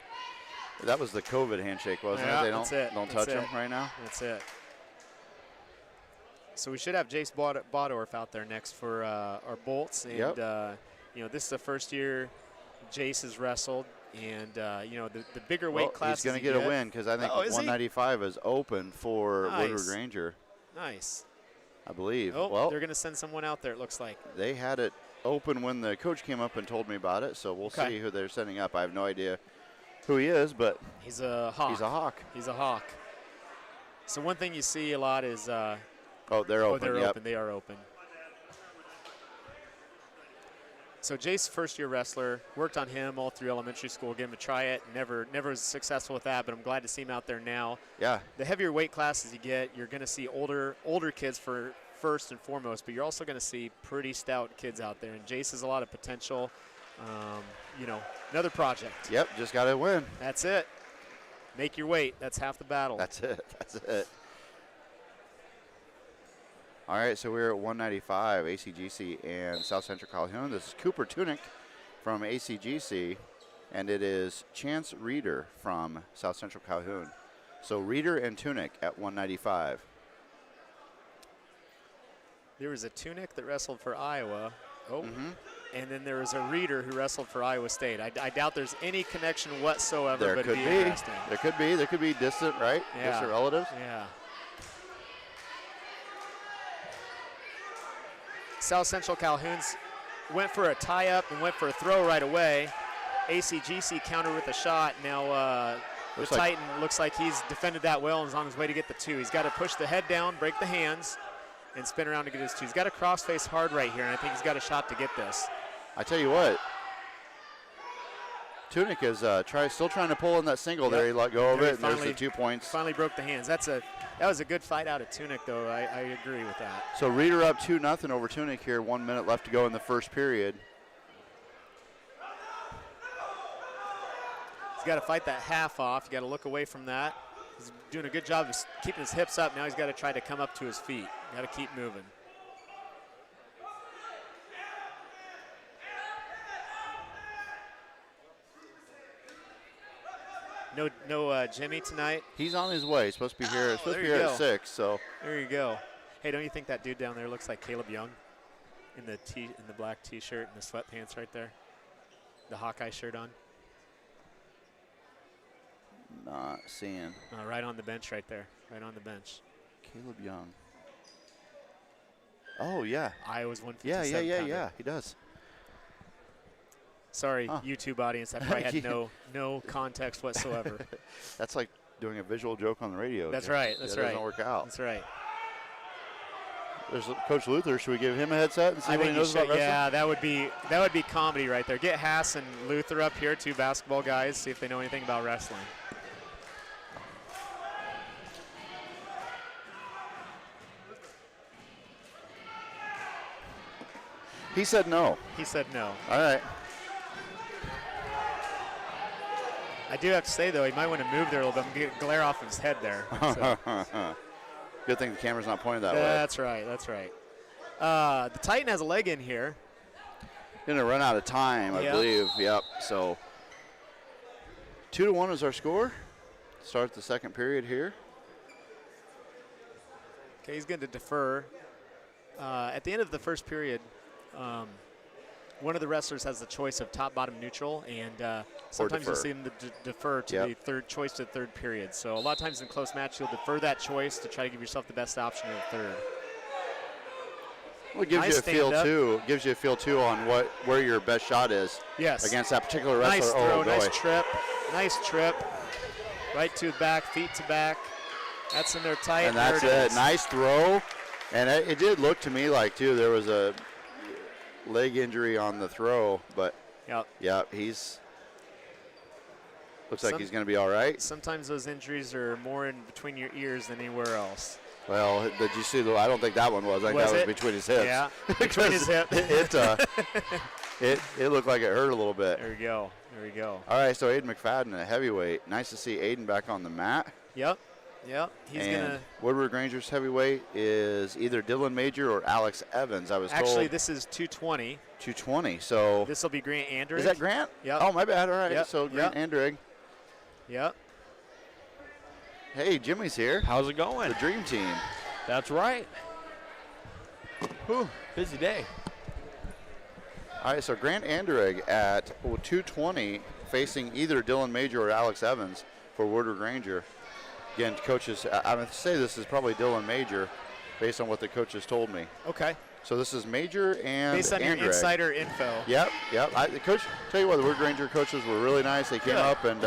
That was the COVID handshake, wasn't it? They don't touch them right now. That's it. So we should have Jace Bodorf out there next for our bolts, and this is the first year Jace has wrestled, and the bigger weight class. He's going to get a win because I think 195 is open for Woodward-Granger. Nice. I believe. Oh, well, they're going to send someone out there. It looks like they had it open when the coach came up and told me about it, so we'll see who they're sending up. I have no idea who he is, but he's a hawk. He's a hawk. So one thing you see a lot is they're open. They're open. They are open. So Jace, first-year wrestler, worked on him all through elementary school, gave him a try it. Never was successful with that, but I'm glad to see him out there now. Yeah. The heavier weight classes you get, you're going to see older kids for first and foremost, but you're also going to see pretty stout kids out there. And Jace has a lot of potential. Another project. Yep, just got to win. That's it. Make your weight. That's half the battle. That's it. All right, so we're at 195, ACGC and South Central Calhoun. This is Cooper Tunick from ACGC, and it is Chance Reeder from South Central Calhoun. So Reeder and Tunick at 195. There was a Tunick that wrestled for Iowa. And then there was a Reeder who wrestled for Iowa State. I doubt there's any connection whatsoever. There could be. There could be distant, right? Yeah. Distant relatives. Yeah. South Central Calhoun's went for a tie-up and went for a throw right away. ACGC countered with a shot. Now The Titan looks like he's defended that well and is on his way to get the 2. He's got to push the head down, break the hands, and spin around to get his 2. He's got to cross-face hard right here, and I think he's got a shot to get this. I tell you what, Tunic is still trying to pull in that single there. He let go of it, and there's the 2 points. Finally broke the hands. That was a good fight out of Tunic, though. I agree with that. So Reeder up 2-0 over Tunic here. 1 minute left to go in the first period. He's got to fight that half off. You got to look away from that. He's doing a good job of keeping his hips up. Now he's got to try to come up to his feet. Got to keep moving. No Jimmy tonight. He's on his way. He's supposed to be here. It's supposed to be here at 6. So there you go. Hey, don't you think that dude down there looks like Caleb Young in the black T-shirt and the sweatpants right there, the Hawkeye shirt on? Not seeing. Right on the bench right there. Right on the bench. Caleb Young. Oh, yeah. Iowa's 157 Yeah. He does. Sorry, YouTube audience. That probably had no context whatsoever. That's like doing a visual joke on the radio. That's right. That doesn't work out. That's right. There's Coach Luther. Should we give him a headset and see what he knows about wrestling? Yeah, that would be comedy right there. Get Haas and Luther up here, 2 basketball guys. See if they know anything about wrestling. He said no. He said no. All right. I do have to say, though, he might want to move there a little bit and get glare off his head there. So. Good thing the camera's not pointed that way. That's right. That's right. The Titan has a leg in here. Going to run out of time, I believe. Yep. So 2-1 is our score. Start the second period here. Okay, he's going to defer. At the end of the first period, one of the wrestlers has the choice of top, bottom, neutral, and sometimes you'll see them defer to the third choice to the third period. So a lot of times in close match, you'll defer that choice to try to give yourself the best option in the third. Well, it gives you a feel too. Gives you a feel too on where your best shot is. Yes. Against that particular wrestler. Nice throw, Oh, nice trip. Right to the back, feet to back. That's in there tight. And that's it. Nice throw. And it did look to me like too there was a leg injury on the throw, but he's looks like he's going to be all right. Sometimes those injuries are more in between your ears than anywhere else. Well, did you see I don't think that one was. I think that was between his hips. Yeah, between his hips. It looked like it hurt a little bit. There we go. There we go. All right, so Aiden McFadden, a heavyweight. Nice to see Aiden back on the mat. Yep. He's gonna. Woodward-Granger's heavyweight is either Dylan Major or Alex Evans. I was told. Actually, this is 220. 220. So this will be Grant Andrew. Is that Grant? Yep. Oh, my bad. All right. Yep. So Grant Andrew. Yep. Hey, Jimmy's here. How's it going? The dream team. That's right. Whew. Busy day. All right, so Grant Anderegg at 220 facing either Dylan Major or Alex Evans for Woodward-Granger. Again, coaches, I would say this is probably Dylan Major based on what the coaches told me. Okay. So this is Major and based on Anderegg. Your insider info. Yep. The coach, tell you what, the Woodward-Granger coaches were really nice. They came up and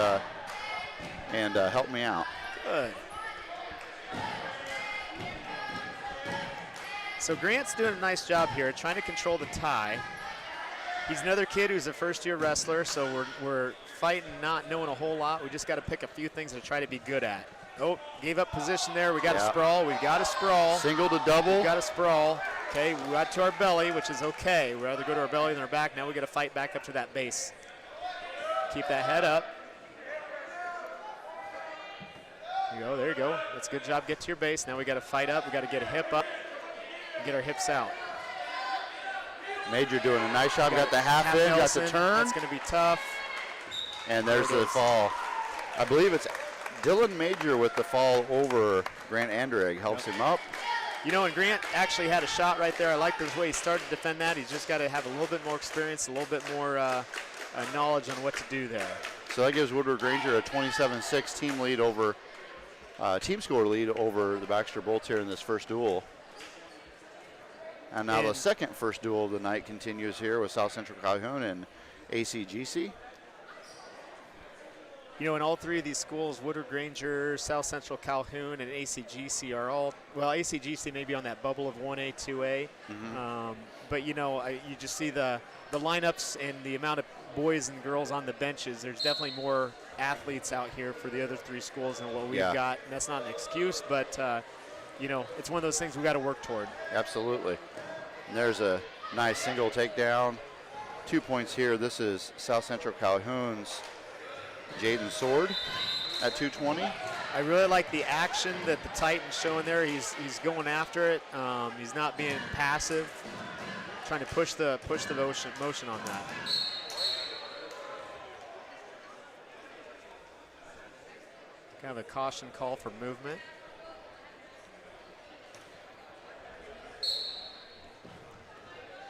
helped me out. Good. So Grant's doing a nice job here, trying to control the tie. He's another kid who's a first-year wrestler, so we're fighting not knowing a whole lot. We just got to pick a few things to try to be good at. Oh, gave up position there. We got a sprawl. We got a sprawl. Single to double. We got a sprawl. Okay, we got to our belly, which is okay. We'd rather go to our belly than our back. Now we got to fight back up to that base. Keep that head up. There you go. That's a good job. Get to your base. Now we got to fight up. We got to get a hip up and get our hips out. Major doing a nice job. Got the half in, got the turn. That's going to be tough. And there's the fall. I believe it's Dylan Major with the fall over Grant Anderegg. Helps him up. And Grant actually had a shot right there. I like the way he started to defend that. He's just got to have a little bit more experience, a little bit more knowledge on what to do there. So that gives Woodward-Granger a 27-6 team lead over, team score lead over the Baxter Bolts here in this first duel. And now the second first duel of the night continues here with South Central Calhoun and ACGC. in all three of these schools, Woodward-Granger, South Central Calhoun, and ACGC are all, well, ACGC may be on that bubble of 1A, 2A. But, you just see the lineups and the amount of boys and girls on the benches. There's definitely more athletes out here for the other three schools than what we've got. And that's not an excuse, but, it's one of those things we got to work toward. Absolutely. And there's a nice single takedown. 2 points here. This is South Central Calhoun's Jaden Sword at 220. I really like the action that the Titan's showing there. He's going after it. He's not being passive, trying to push the motion on that. Kind of a caution call for movement.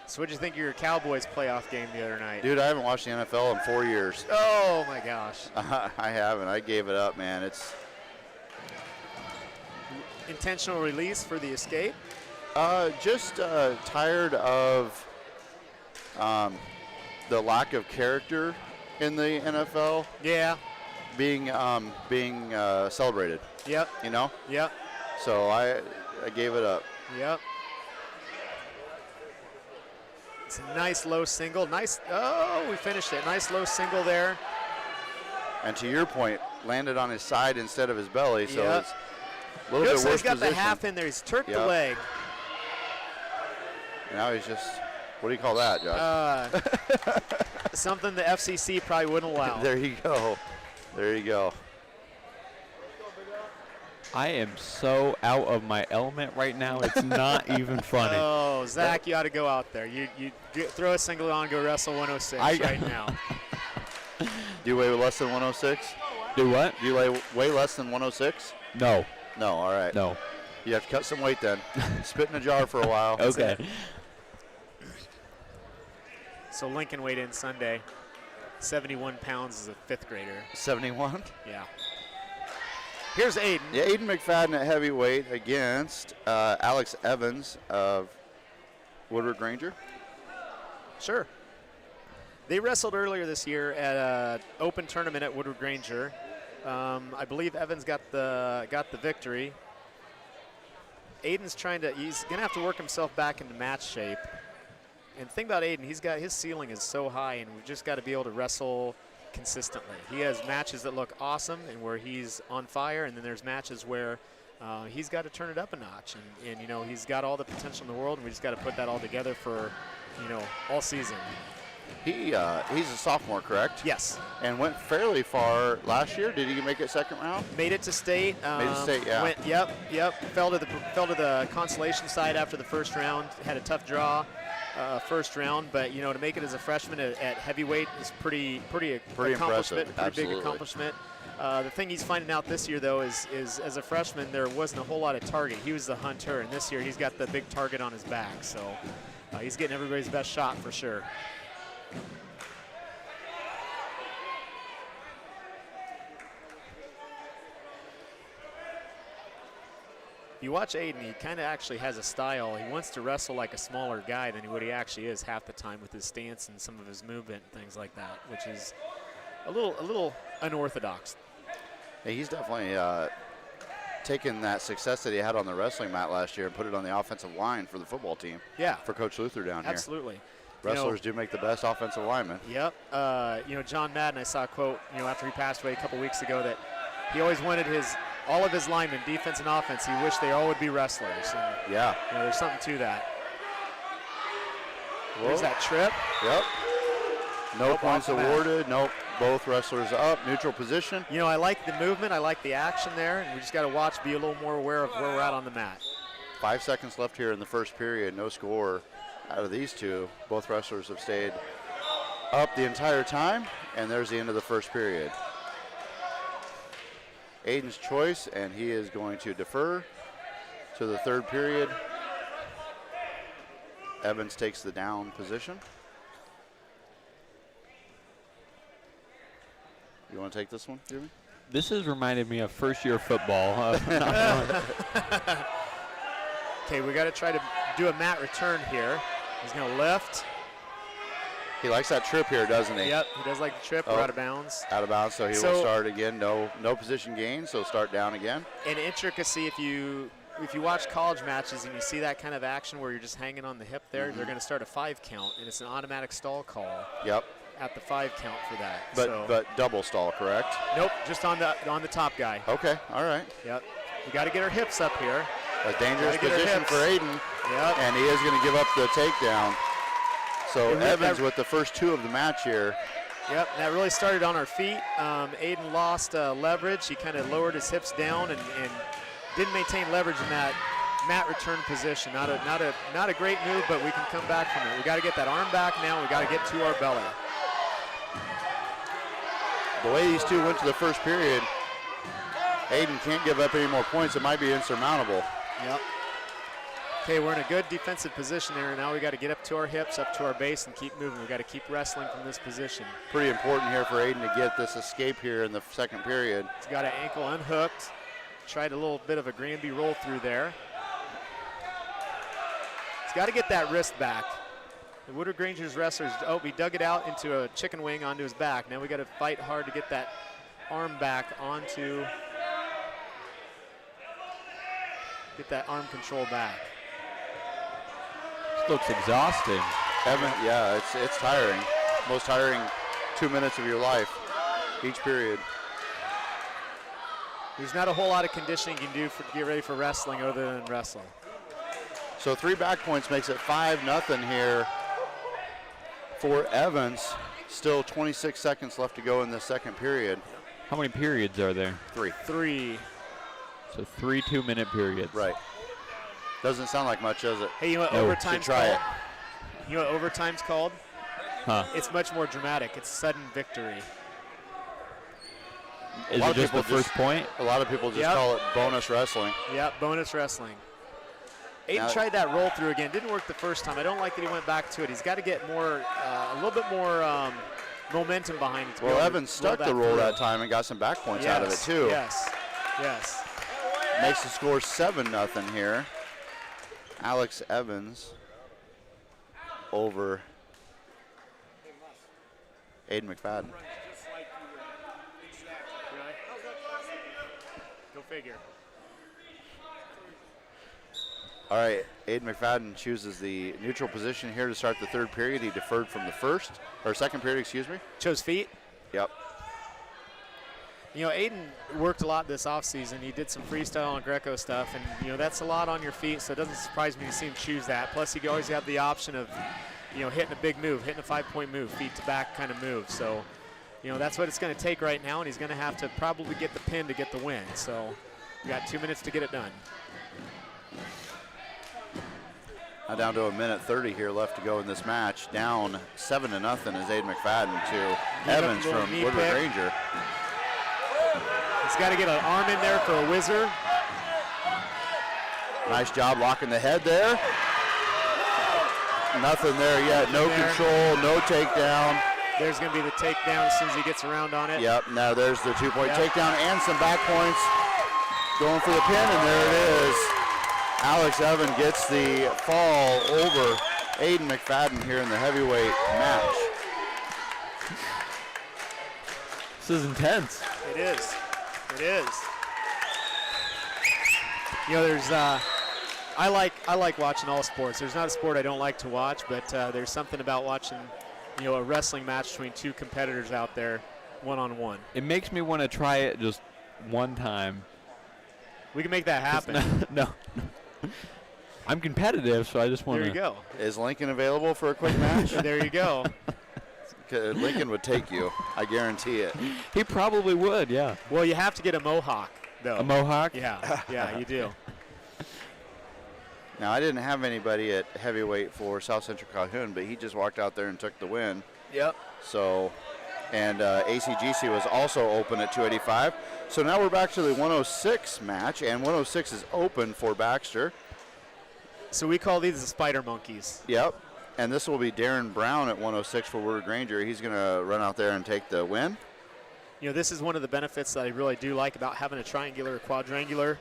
So what'd you think of your Cowboys playoff game the other night? Dude, I haven't watched the NFL in 4 years. Oh my gosh. I haven't. I gave it up, man. It's intentional release for the escape. just tired of the lack of character in the NFL. Yeah. Being celebrated. Yep. Yep. So I gave it up. Yep. It's a nice low single. Nice. Oh, we finished it. Nice low single there. And to your point, landed on his side instead of his belly. So it's a little bit worse He's got position. the half in there. He's turked the leg. Now he's just, what do you call that, Josh? Something the FCC probably wouldn't allow. There you go. There you go. I am so out of my element right now. It's not even funny. Oh, Zach, you ought to go out there. You throw a single on, go wrestle 106 right now. Do you weigh less than 106? Do what? Do you weigh less than 106? No. No, all right. No. You have to cut some weight then. Spit in a jar for a while. Okay. So Lincoln weighed in Sunday. 71 pounds as a fifth grader. 71? Yeah. Here's Aiden. Yeah, Aiden McFadden at heavyweight against Alex Evans of Woodward-Granger. Sure. They wrestled earlier this year at an open tournament at Woodward-Granger. I believe Evans got the victory. Aiden's he's gonna have to work himself back into match shape. And the thing about Aiden, his ceiling is so high, and we've just got to be able to wrestle consistently. He has matches that look awesome and where he's on fire, and then there's matches where he's got to turn it up a notch. And he's got all the potential in the world, and we just got to put that all together for, all season. He's a sophomore, correct? Yes. And went fairly far last year. Did he make it second round? Made it to state. Made it to state, yeah. Yep. Fell to the consolation side after the first round. Had a tough draw. First round, but to make it as a freshman at heavyweight is pretty accomplishment, impressive. Pretty big accomplishment. The thing he's finding out this year, though, is as a freshman there wasn't a whole lot of target. He was the hunter, and this year he's got the big target on his back. So he's getting everybody's best shot for sure. You watch Aiden, he kind of actually has a style. He wants to wrestle like a smaller guy than what he actually is half the time with his stance and some of his movement and things like that, which is a little unorthodox. Yeah, he's definitely taken that success that he had on the wrestling mat last year and put it on the offensive line for the football team. Yeah. For Coach Luther down here. Absolutely. Wrestlers do make the best offensive linemen. Yep. John Madden, I saw a quote, after he passed away a couple weeks ago, that he always wanted all of his linemen, defense and offense, he wished they all would be wrestlers. And, yeah. There's something to that. Whoa. There's that trip. Yep. No points awarded. Nope. Both wrestlers up. Neutral position. I like the movement. I like the action there. And we just got to watch, be a little more aware of where we're at on the mat. 5 seconds left here in the first period. No score out of these two. Both wrestlers have stayed up the entire time. And there's the end of the first period. Aiden's choice, and he is going to defer to the third period. Evans takes the down position. You want to take this one, Jimmy? This has reminded me of first year football. Okay, we got to try to do a mat return here. He's going to lift. He likes that trip here, doesn't he? Yep, he does like the trip. Oh. We're out of bounds. Out of bounds, so he So- will start again. No position gain, so start down again. An intricacy, if you watch college matches and you see that kind of action where you're just hanging on the hip there, they're going to start a 5 count, and it's an automatic stall call Yep, at the 5 count for that. but double stall, correct? Nope, just on the top guy. Okay, all right. Yep. We got to get our hips up here. A dangerous Gotta get our position hips. for Aiden, Yep. and he is going to give up the takedown. So Yeah, Evans that- with the first 2 of the match here. Yep, that really started on our feet. Aiden lost leverage. He kind of lowered his hips down and didn't maintain leverage in that mat return position. Not a great move, but we can come back from it. We got to get that arm back now. We got to get to our belly. The way these two went to the first period, Aiden can't give up any more points. It might be insurmountable. Yep. Okay, we're in a good defensive position there. Now we got to get up to our hips, up to our base, and keep moving. We got to keep wrestling from this position. Pretty important here for Aiden to get this escape here in the second period. He's got an ankle unhooked. Tried a little bit of a Granby roll through there. He's got to get that wrist back. The Woodward-Granger's wrestlers, he dug it out into a chicken wing onto his back. Now we got to fight hard to get that arm back onto, get that arm control back. This looks exhausting. Evan, yeah, it's tiring. Most tiring 2 minutes of your life, each period. There's not a whole lot of conditioning you can do to get ready for wrestling other than wrestling. So 3 back points makes it 5-0 here for Evans. Still 26 seconds left to go in the second period. How many periods are there? 3. 3. So 3 2-minute periods. Right. Doesn't sound like much, does it? Hey, you know what No, overtime's should try called? it. You know what overtime's called? Huh. It's much more dramatic. It's sudden victory. Is lot it of just the people first point? A lot of people just Yep. call it bonus wrestling. Yep, bonus wrestling. Aiden Now- tried that roll through again. Didn't work the first time. I don't like that he went back to it. He's got to get more, a little bit more momentum behind it. to be Well, able to Evans stuck the roll through. that time and got some back points out of it, too. Yes, yes. Makes the score 7-0 here. Alex Evans over Aiden McFadden. Go figure. All right, Aiden McFadden chooses the neutral position here to start the third period. He deferred from the second period, excuse me. Chose feet. Yep. You know, Aiden worked a lot this offseason. He did some freestyle and Greco stuff, and, you know, that's a lot on your feet, so it doesn't surprise me to see him choose that. Plus, you always have the option of, you know, hitting a big move, hitting a 5-point move, feet to back kind of move. So, you know, that's what it's going to take right now, and he's going to have to probably get the pin to get the win. So, we got 2 minutes to get it done. Now down to 1:30 here left to go in this match. Down 7-0 is Aiden McFadden to Evans little from knee Woodward-Granger. He's got to get an arm in there for a whizzer. Nice job locking the head there. Nothing there yet. No There. control, no takedown. There's going to be the takedown as soon as he gets around on it. Yep, now there's the 2-point Yep. takedown and some back points. Going for the pin, and there it is. Alex Evans gets the fall over Aiden McFadden here in the heavyweight match. This is intense. It is. It is. You know, there's I like watching all sports. There's not a sport I don't like to watch, but there's something about watching, you know, a wrestling match between two competitors out there, one-on-one. It makes me want to try it just one time. We can make that happen. No. I'm competitive, so I just want There to. you go. Is Lincoln available for a quick match? There you go. Lincoln would take you. I guarantee it. He probably would, yeah. Well, you have to get a mohawk, though. A mohawk? Yeah, you do. Now, I didn't have anybody at heavyweight for South Central Calhoun, but he just walked out there and took the win. Yep. So, and ACGC was also open at 285. So now we're back to the 106 match, and 106 is open for Baxter. So we call these the spider monkeys. Yep. And this will be Darren Brown at 106 for Woodward-Granger. He's going to run out there and take the win. You know, this is one of the benefits that I really do like about having a triangular or quadrangular,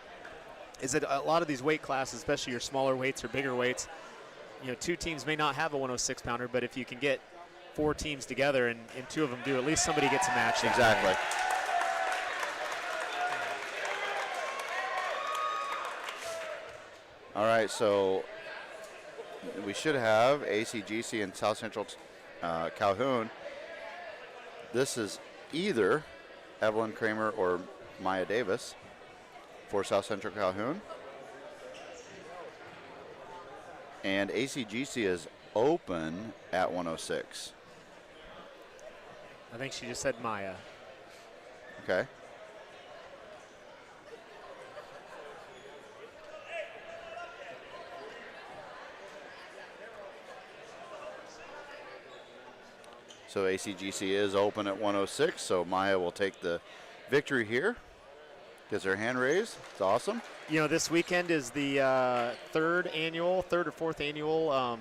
is that a lot of these weight classes, especially your smaller weights or bigger weights, you know, two teams may not have a 106 pounder, but if you can get 4 teams together, and 2 of them do, at least somebody gets a match. Exactly. All right, so we should have ACGC and South Central Calhoun. This is either Evelyn Kramer or Maya Davis for South Central Calhoun. And ACGC is open at 106. I think she just said Maya. Okay. So ACGC is open at 106, so Maya will take the victory here. Gets her hand raised. It's awesome. You know, this weekend is the third or fourth annual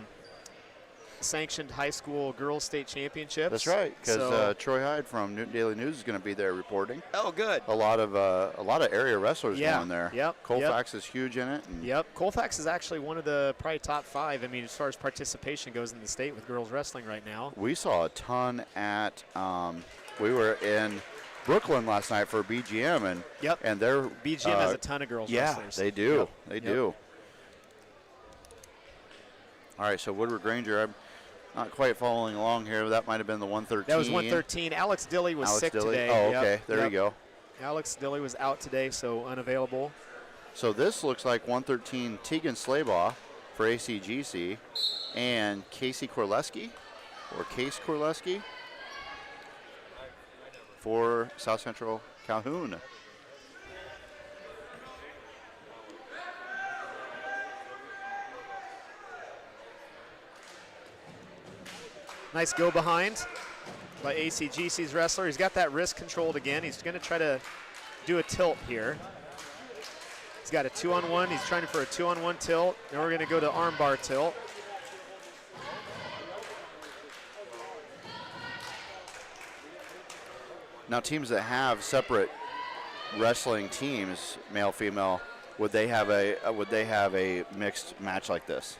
sanctioned high school girls state championships. That's right, because Troy Hyde from Newton Daily News is going to be there reporting. Oh, good. A lot of area wrestlers going there. Yep. Colfax is huge in it. Yep. Colfax is actually one of the probably top 5. I mean, as far as participation goes in the state with girls wrestling right now. We saw a ton at. We were in Brooklyn last night for BGM, and and their BGM has a ton of girls wrestlers. Yeah, they do. Yep. They do. All right, so Woodward-Granger, I'm not quite following along here. That might have been the 113. That was 113. Alex Dilley was sick today. Oh, okay. There you go. Alex Dilley was out today, so unavailable. So this looks like 113 Tegan Slaybaugh for ACGC and Casey Korleski, or Case Korleski, for South Central Calhoun. Nice go behind by ACGC's wrestler. He's got that wrist controlled again. He's going to try to do a tilt here. He's got a 2-on-1. He's trying for a 2-on-1 tilt. Now we're going to go to armbar tilt. Now teams that have separate wrestling teams, male, female, would they have a mixed match like this?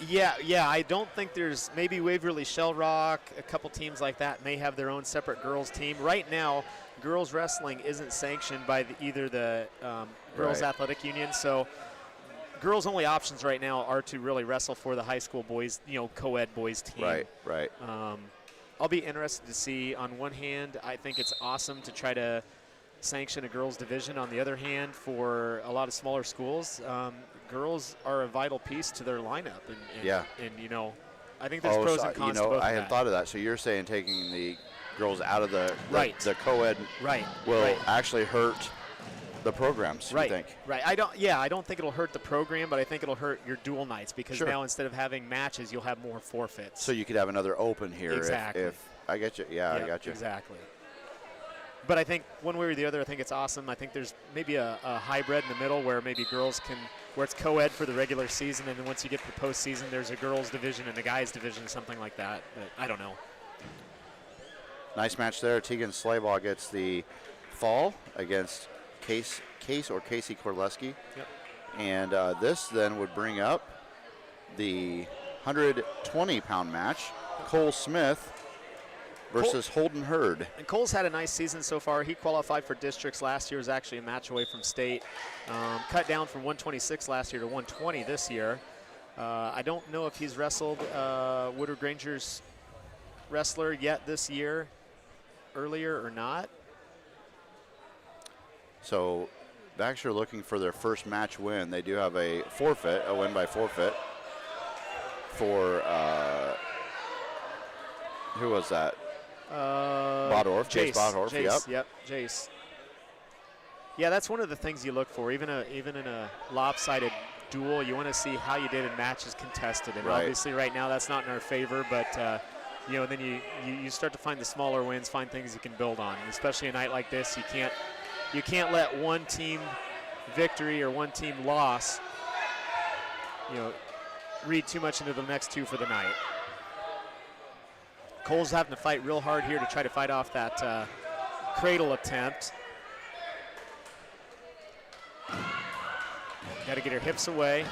Yeah. I don't think there's, maybe Waverly Shell Rock, a couple teams like that may have their own separate girls team. Right now, girls wrestling isn't sanctioned by either the Girls Athletic Union, so girls' only options right now are to really wrestle for the high school boys, co-ed boys team. Right. I'll be interested to see. On one hand, I think it's awesome to try to sanction a girls division. On the other hand, for a lot of smaller schools, girls are a vital piece to their lineup. And I think there's pros and cons to both. I had thought of that. So you're saying taking the girls out of the co-ed will actually hurt the programs, you think? Right. I don't think it'll hurt the program, but I think it'll hurt your dual nights, because now instead of having matches, you'll have more forfeits. So you could have another open here. Exactly. If I get you. Yeah, I got you. Exactly. But I think one way or the other, I think it's awesome. I think there's maybe a hybrid in the middle where maybe girls can, where it's co-ed for the regular season, and then once you get to the postseason, there's a girls division and a guys division, something like that. But I don't know. Nice match there. Tegan Slaybaugh gets the fall against Case or Casey Korleski. Yep. And this then would bring up the 120-pound match, Cole Smith versus Holden Hurd. And Cole's had a nice season so far. He qualified for districts last year, was actually a match away from state. Cut down from 126 last year to 120 this year. I don't know if he's wrestled Woodward-Granger's wrestler yet this year, earlier or not. So Baxter looking for their first match win. They do have a win by forfeit for, who was that? Bodorf, Jace Bodorf, yep, Jace. Yeah, that's one of the things you look for. Even in a lopsided duel, you want to see how you did in matches contested. And obviously right now that's not in our favor, but then you start to find the smaller wins, find things you can build on. And especially a night like this, you can't let one team victory or one team loss, read too much into the next two for the night. Cole's having to fight real hard here to try to fight off that cradle attempt. Got to get her hips away.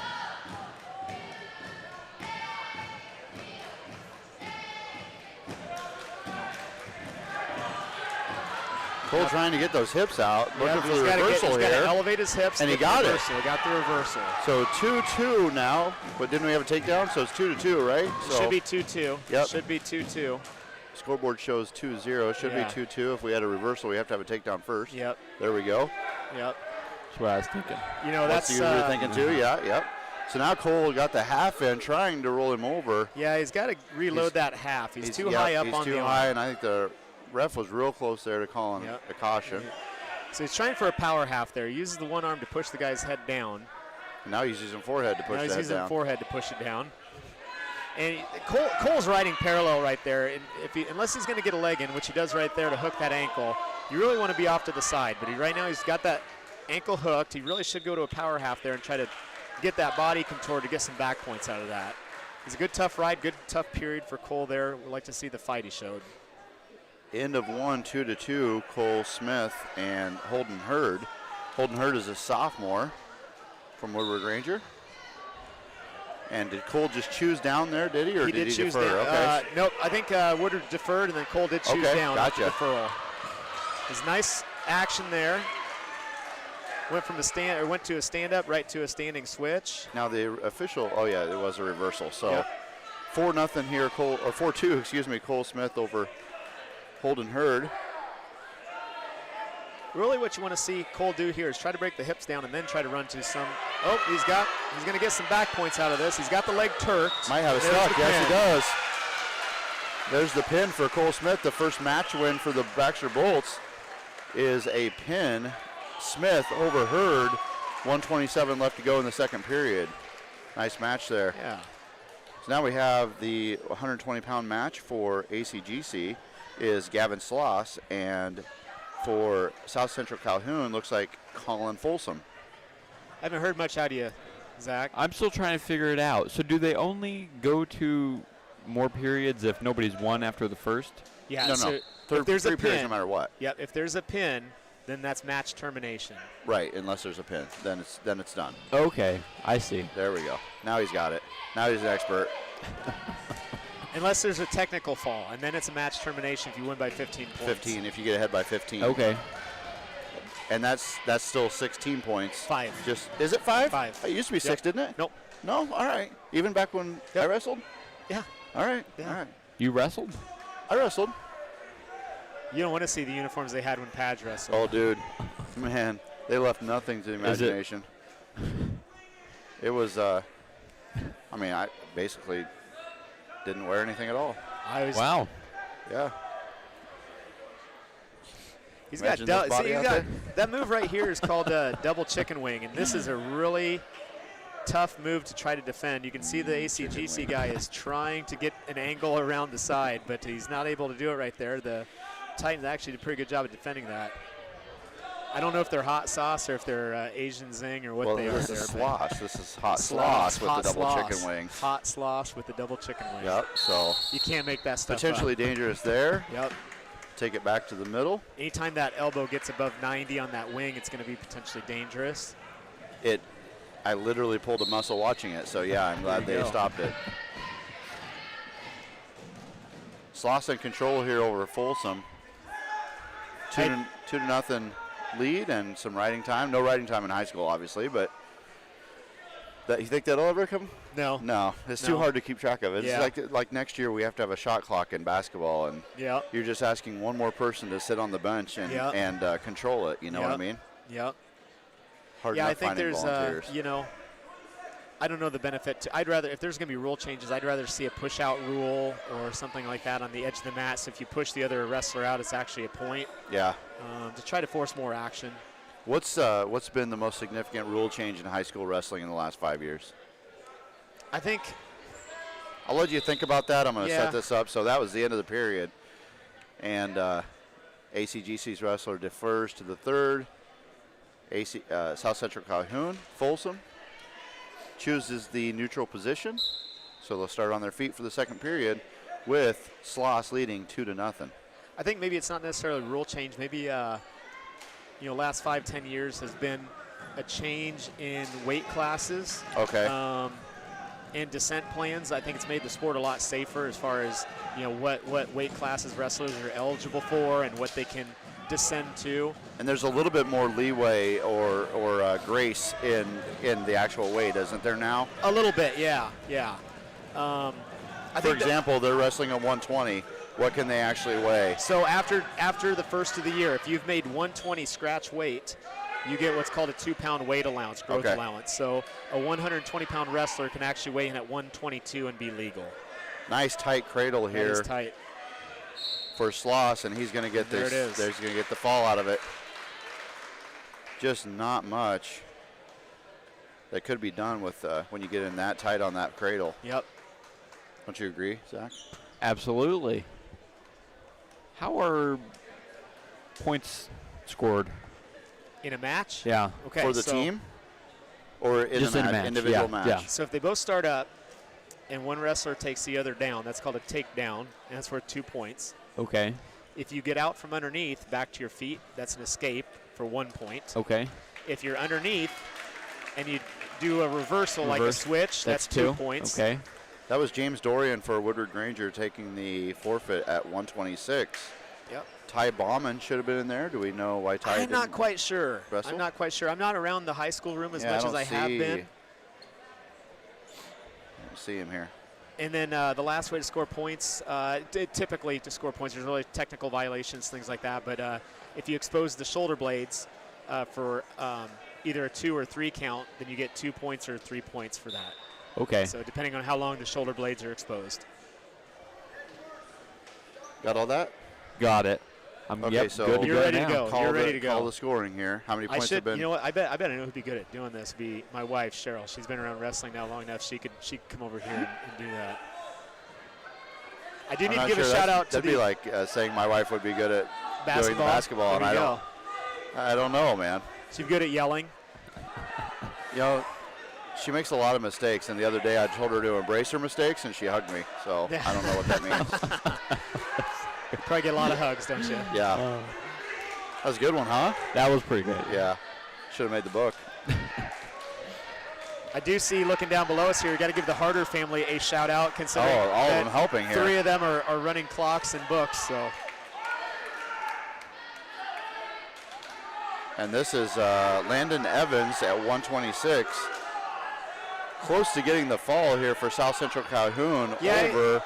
Cole trying to get those hips out, looking for the reversal he's here. got to elevate his hips. And he get the got it. reversal. He got the reversal. So 2-2 now, but didn't we have a takedown? So it's 2-2, right? It So should be 2-2. Yep. Should be 2-2. scoreboard shows 2-0. Should Yeah. be 2-2. If we had a reversal, we have to have a takedown first. Yep. There we go. Yep. That's what I was thinking. You know, That's that's what you were thinking too. Yeah, yep. So now Cole got the half in, trying to roll him over. Yeah, he's got to reload that half. He's too yep, high up he's on too the high, arm. and I think the ref was real close there to call him Yep. a caution. So he's trying for a power half there. He uses the one arm to push the guy's head down. And now he's using forehead to push Now he's the head using down. forehead to push it down. And Cole's riding parallel right there. And unless he's going to get a leg in, which he does right there to hook that ankle, you really want to be off to the side. But right now he's got that ankle hooked. He really should go to a power half there and try to get that body contour to get some back points out of that. It's a good, tough ride, good, tough period for Cole there. We'd like to see the fight he showed. End of one, 2-2, Cole Smith and Holden Hurd. Holden Hurd is a sophomore from Woodward-Granger. And did Cole just choose down there, did he, or He did he choose defer? down. Okay. Nope, I think Woodward deferred, and then Cole did choose Okay, down gotcha. after deferral. There's nice action there. Went from went to a stand-up right to a standing switch. Now the official, oh yeah, it was a reversal. So Yep. 4-0 here, 4-2, excuse me, Cole Smith over Holden Hurd. Really what you want to see Cole do here is try to break the hips down and then try to run to some, he's going to get some back points out of this. He's got the leg turked. Might have a There's stock, the yes pin. he does. There's the pin for Cole Smith. The first match win for the Baxter Bolts is a pin. Smith over Hurd, 1:27 left to go in the second period. Nice match there. Yeah. So now we have the 120-pound match for ACGC is Gavin Sloss, and for South Central Calhoun looks like Colin Folsom. I haven't heard much out of you, Zach. I'm still trying to figure it out. So do they only go to more periods if nobody's won after the first? Yeah, No, so no. if there's Three a periods pin, no matter what. yep, if there's a pin, then that's match termination. Right, unless there's a pin, then it's done. Okay, I see. There we go. Now he's got it. Now he's an expert. Unless there's a technical fall, and then it's a match termination if you win by 15 points. 15 if you get ahead by 15. Okay. And that's still 16 points. 5. Just is it 5? 5. It used to be 6, didn't it? Nope. No. All right. Even back when I wrestled. Yeah. All right. Yeah. All right. You wrestled? I wrestled. You don't want to see the uniforms they had when Padge wrestled. Oh, dude, man, they left nothing to the Is it- imagination. It was. I basically didn't wear anything at all. Wow. Yeah. He's Imagine got, this body out there. that move right here is called double chicken wing, and this is a really tough move to try to defend. You can see the ACGC guy is trying to get an angle around the side, but he's not able to do it right there. The Titans actually did a pretty good job of defending that. I don't know if they're hot sauce or if they're Asian zing or what Well, they are this there. is but slosh. This is hot Slosh, slosh with hot the double slosh. chicken wing. Hot slosh with the double chicken wing. Yep. So You can't make that stuff potentially up. dangerous there. Yep. Take it back to the middle. Anytime that elbow gets above 90 on that wing, it's going to be potentially dangerous. I literally pulled a muscle watching it. So yeah, I'm glad There you they go. stopped it. Sloss in control here over Folsom. 2-0 lead and some riding time. No riding time in high school, obviously, but you think that'll ever come? No. No, it's too No. hard to keep track of. It's Yeah. like next year we have to have a shot clock in basketball, and Yep. you're just asking one more person to sit on the bench and Yep. control it. You know what I Yep. mean? Yep. Hard Yeah, I enough think finding there's, volunteers. I don't know the benefit. I'd rather, if there's going to be rule changes, I'd rather see a push-out rule or something like that on the edge of the mat. So if you push the other wrestler out, it's actually a point Yeah. to try to force more action. What's been the most significant rule change in high school wrestling in the last 5 years? I think, I'll let you think about that. I'm going to Yeah. set this up. So that was the end of the period. And ACGC's wrestler defers to the third. South Central Calhoun, Folsom, chooses the neutral position. So they'll start on their feet for the second period with Sloss leading 2-0. I think maybe it's not necessarily a rule change. Maybe, last 5-10 years has been a change in weight classes. Okay. And descent plans. I think it's made the sport a lot safer as far as what weight classes wrestlers are eligible for and what they can descend to. And there's a little bit more leeway or grace in the actual weight, isn't there now? A little bit, yeah. I For think example, they're wrestling at 120. What can they actually weigh? so after the first of the year, if you've made 120 scratch weight, you get what's called a 2-pound weight allowance, growth Okay. allowance. So a 120-pound wrestler can actually weigh in at 122 and be legal. Nice tight cradle That here is tight. for Sloss, and he's going to get There this. it is. There's going to get the fall out of it. Just not much that could be done with when you get in that tight on that cradle. Yep. Don't you agree, Zach? Absolutely. How are points scored? In a match? Yeah. Okay. For the so, team, or in Just a in a match, match, individual yeah, match? yeah. So if they both start up and one wrestler takes the other down, that's called a takedown, and that's worth 2 points. Okay. If you get out from underneath back to your feet, that's an escape for 1 point. Okay. If you're underneath and you do a reversal like a Reverse, switch, that's 2 points. Okay. That was James Dorian for Woodward-Granger taking the forfeit at 126. Yep. Ty Bauman should have been in there. Do we know why Ty I'm didn't not quite sure. wrestle? I'm not quite sure. I'm not around the high school room as Yeah, much I as I don't have see- been. I don't see him here. And then the last way to score points, typically to score points, there's really technical violations, things like that. But if you expose the shoulder blades for either a 2 or 3 count, then you get 2 points or 3 points for that. Okay. So depending on how long the shoulder blades are exposed. Got all that? Got it. I'm Okay, yep, so good to You're go ready to now. go. Call You're the, ready to go. Call the scoring here. How many I points should, have been? you know what? I bet I know who'd be good at doing this. Be my wife Cheryl. She's been around wrestling now long enough. She could come over here and do that. I do I'm need to not give sure a shout out to that'd the be like saying my wife would be good at doing basketball. basketball, and There we I don't know, man. She's good at yelling. You know, she makes a lot of mistakes, and the other day I told her to embrace her mistakes, and she hugged me. So I don't know what that means. Probably get a lot of hugs, don't you? Yeah, that was a good one, huh? That was pretty good. Yeah, should have made the book. I do see looking down below us here. You got to give the Harder family a shout out, considering Oh, all of that them helping here. 3 of them are running clocks and books. So And this is Landon Evans at 126. Close to getting the fall here for South Central Calhoun over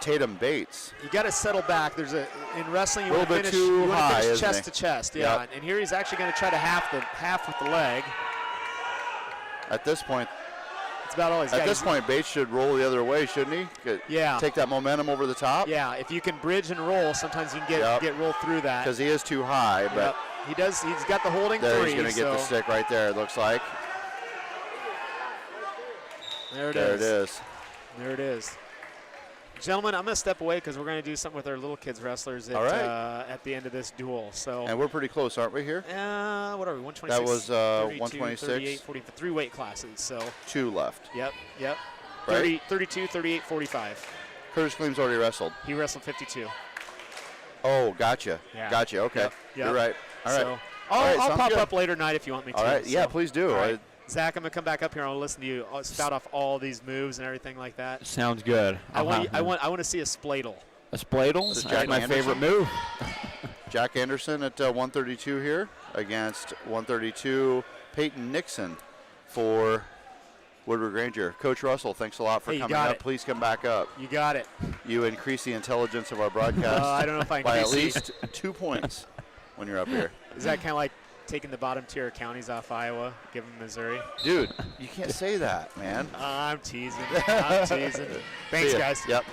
Tatum Bates. you got to settle back. There's in wrestling you Little want to bit finish, too you wanna high, finish isn't chest he? to chest. Yeah, Yep. and here he's actually going to try to half with the leg. At this point, That's about all he's got. At this He's- point, Bates should roll the other way, shouldn't he? Yeah. Take that momentum over the top. Yeah, if you can bridge and roll, sometimes you can Yep. get rolled through that. Because he is too high, but Yep. He does. He's got the holding there 3. he's going to get the so stick right there, it looks like. There it There is. it is. There it is. Gentlemen, I'm going to step away because we're going to do something with our little kids wrestlers at, All right. at the end of this duel. So, And we're pretty close, aren't we here? what are we, 126? That was 32, 126. 38, 40, 3 weight classes. So, 2 left. yep. Right. 32, 38, 45. Curtis Gleam's already wrestled. He wrestled 52. Oh, gotcha. Yeah. Gotcha. Okay. Yep. You're right. All right. So, All right, I'll sounds pop good. up later tonight if you want me to. All right. Yeah, so. please do. All right. Zach, I'm going to come back up here and I'll listen to you spout off all these moves and everything like that. Sounds good. I want to see a spladle. a spladle. This is That's Jack my Anderson. favorite move. Jack Anderson at 132 here against 132 Peyton Nixon for Woodward-Granger. Coach Russell, thanks a lot for Hey, you coming got up. it. Please come back up. You got it. You increase the intelligence of our broadcast I don't know if I can by at increase least 2 points when you're up here. Is that kind of like taking the bottom tier counties off Iowa, give them Missouri? Dude, you can't say that, man. I'm teasing. I'm teasing. Thanks, See ya. guys. Yep.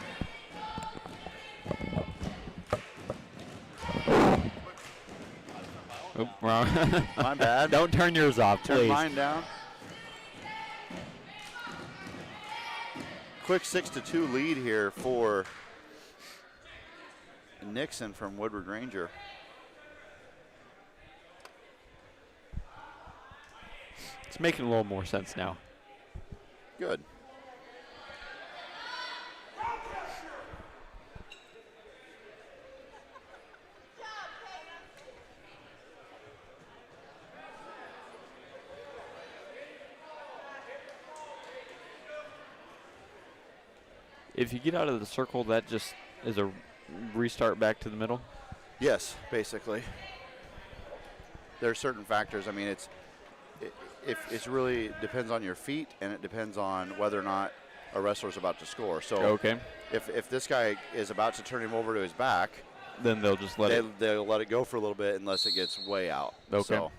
Oop, wrong. My bad. Don't turn yours off, Turn please. mine down. Quick 6-2 lead here for Nixon from Woodward-Granger. It's making a little more sense now. Good. If you get out of the circle, that just is a restart back to the middle. Yes, basically. There are certain factors. I mean, it's really depends on your feet, and it depends on whether or not a wrestler's about to score. So Okay. if this guy is about to turn him over to his back, Then they'll just let it. they'll let it go for a little bit unless it gets way out. Okay. So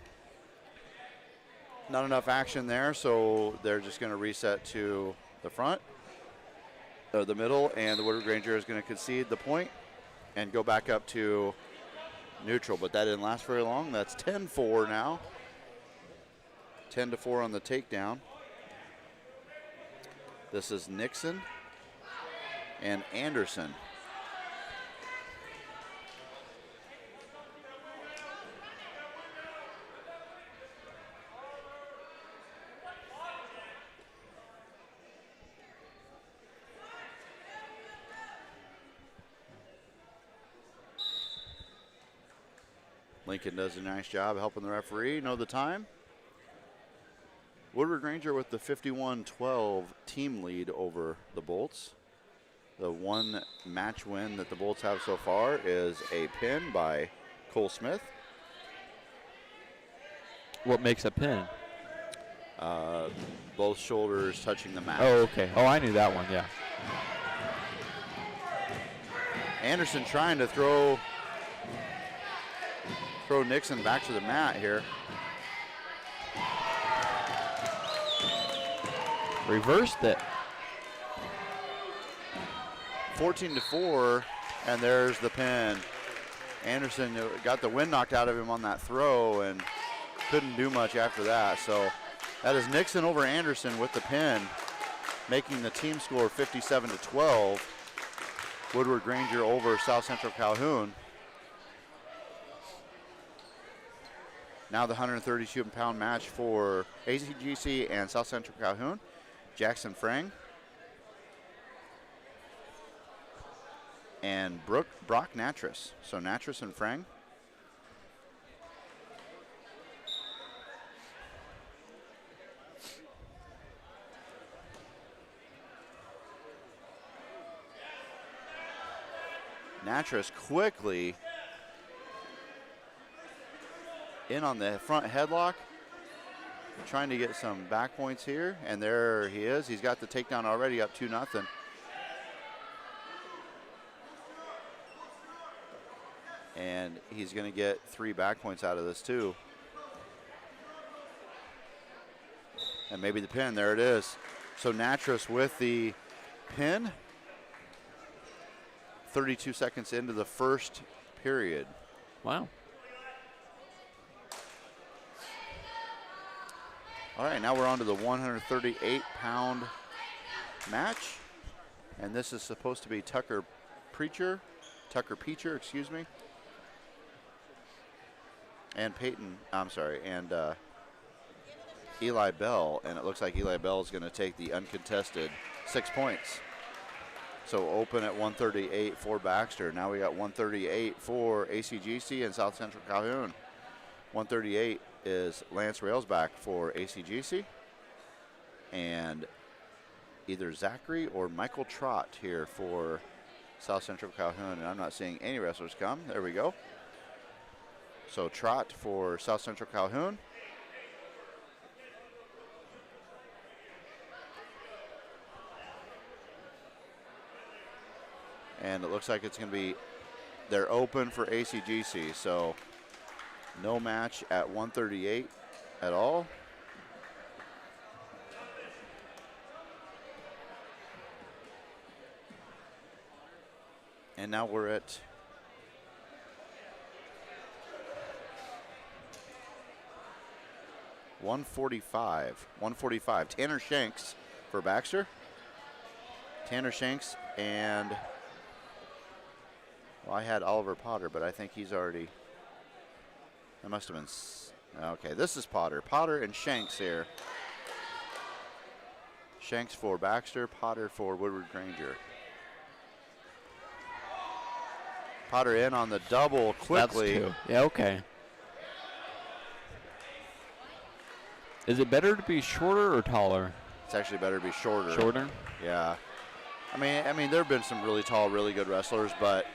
not enough action there, so they're just going to reset to the front, or the middle, and the Woodward-Granger is going to concede the point and go back up to neutral. But that didn't last very long. That's 10-4 now. 10-4 on the takedown. This is Nixon and Anderson. Lincoln does a nice job helping the referee know the time. Woodward-Granger with the 51-12 team lead over the Bolts. The one match win that the Bolts have so far is a pin by Cole Smith. What makes a pin? Both shoulders touching the mat. Oh, okay. Oh, I knew that one, yeah. Anderson trying to throw Nixon back to the mat here. Reversed it. 14-4, and there's the pin. Anderson got the wind knocked out of him on that throw and couldn't do much after that. So that is Nixon over Anderson with the pin, making the team score 57-12. Woodward-Granger over South Central Calhoun. Now the 132-pound match for ACGC and South Central Calhoun. Jackson Frang and Brock Natras. So Natras and Frang. Natras quickly in on the front headlock, trying to get some back points here, and there he is. He's got the takedown already, up 2-0. And he's going to get 3 back points out of this too. And maybe the pin, there it is. So Natras with the pin, 32 seconds into the first period. Wow. All right, now we're on to the 138-pound match. And this is supposed to be Tucker Peacher, excuse me. And Eli Bell. And it looks like Eli Bell is going to take the uncontested 6 points. So open at 138 for Baxter. Now we got 138 for ACGC and South Central Calhoun. 138 is Lance Railsback for ACGC, and either Zachary or Michael Trott here for South Central Calhoun, and I'm not seeing any wrestlers come. There we go. So Trott for South Central Calhoun. And it looks like it's going to be, they're open for ACGC, so no match at 138 at all. And now we're at $145. Tanner Shanks for Baxter. Tanner Shanks and, well, I had Oliver Potter, but I think he's already, that must have been, okay, this is Potter. Potter and Shanks here. Shanks for Baxter, Potter for Woodward-Granger. Potter in on the double quickly. That's 2. Yeah, okay. Is it better to be shorter or taller? It's actually better to be shorter. Shorter? Yeah. I mean, there have been some really tall, really good wrestlers, but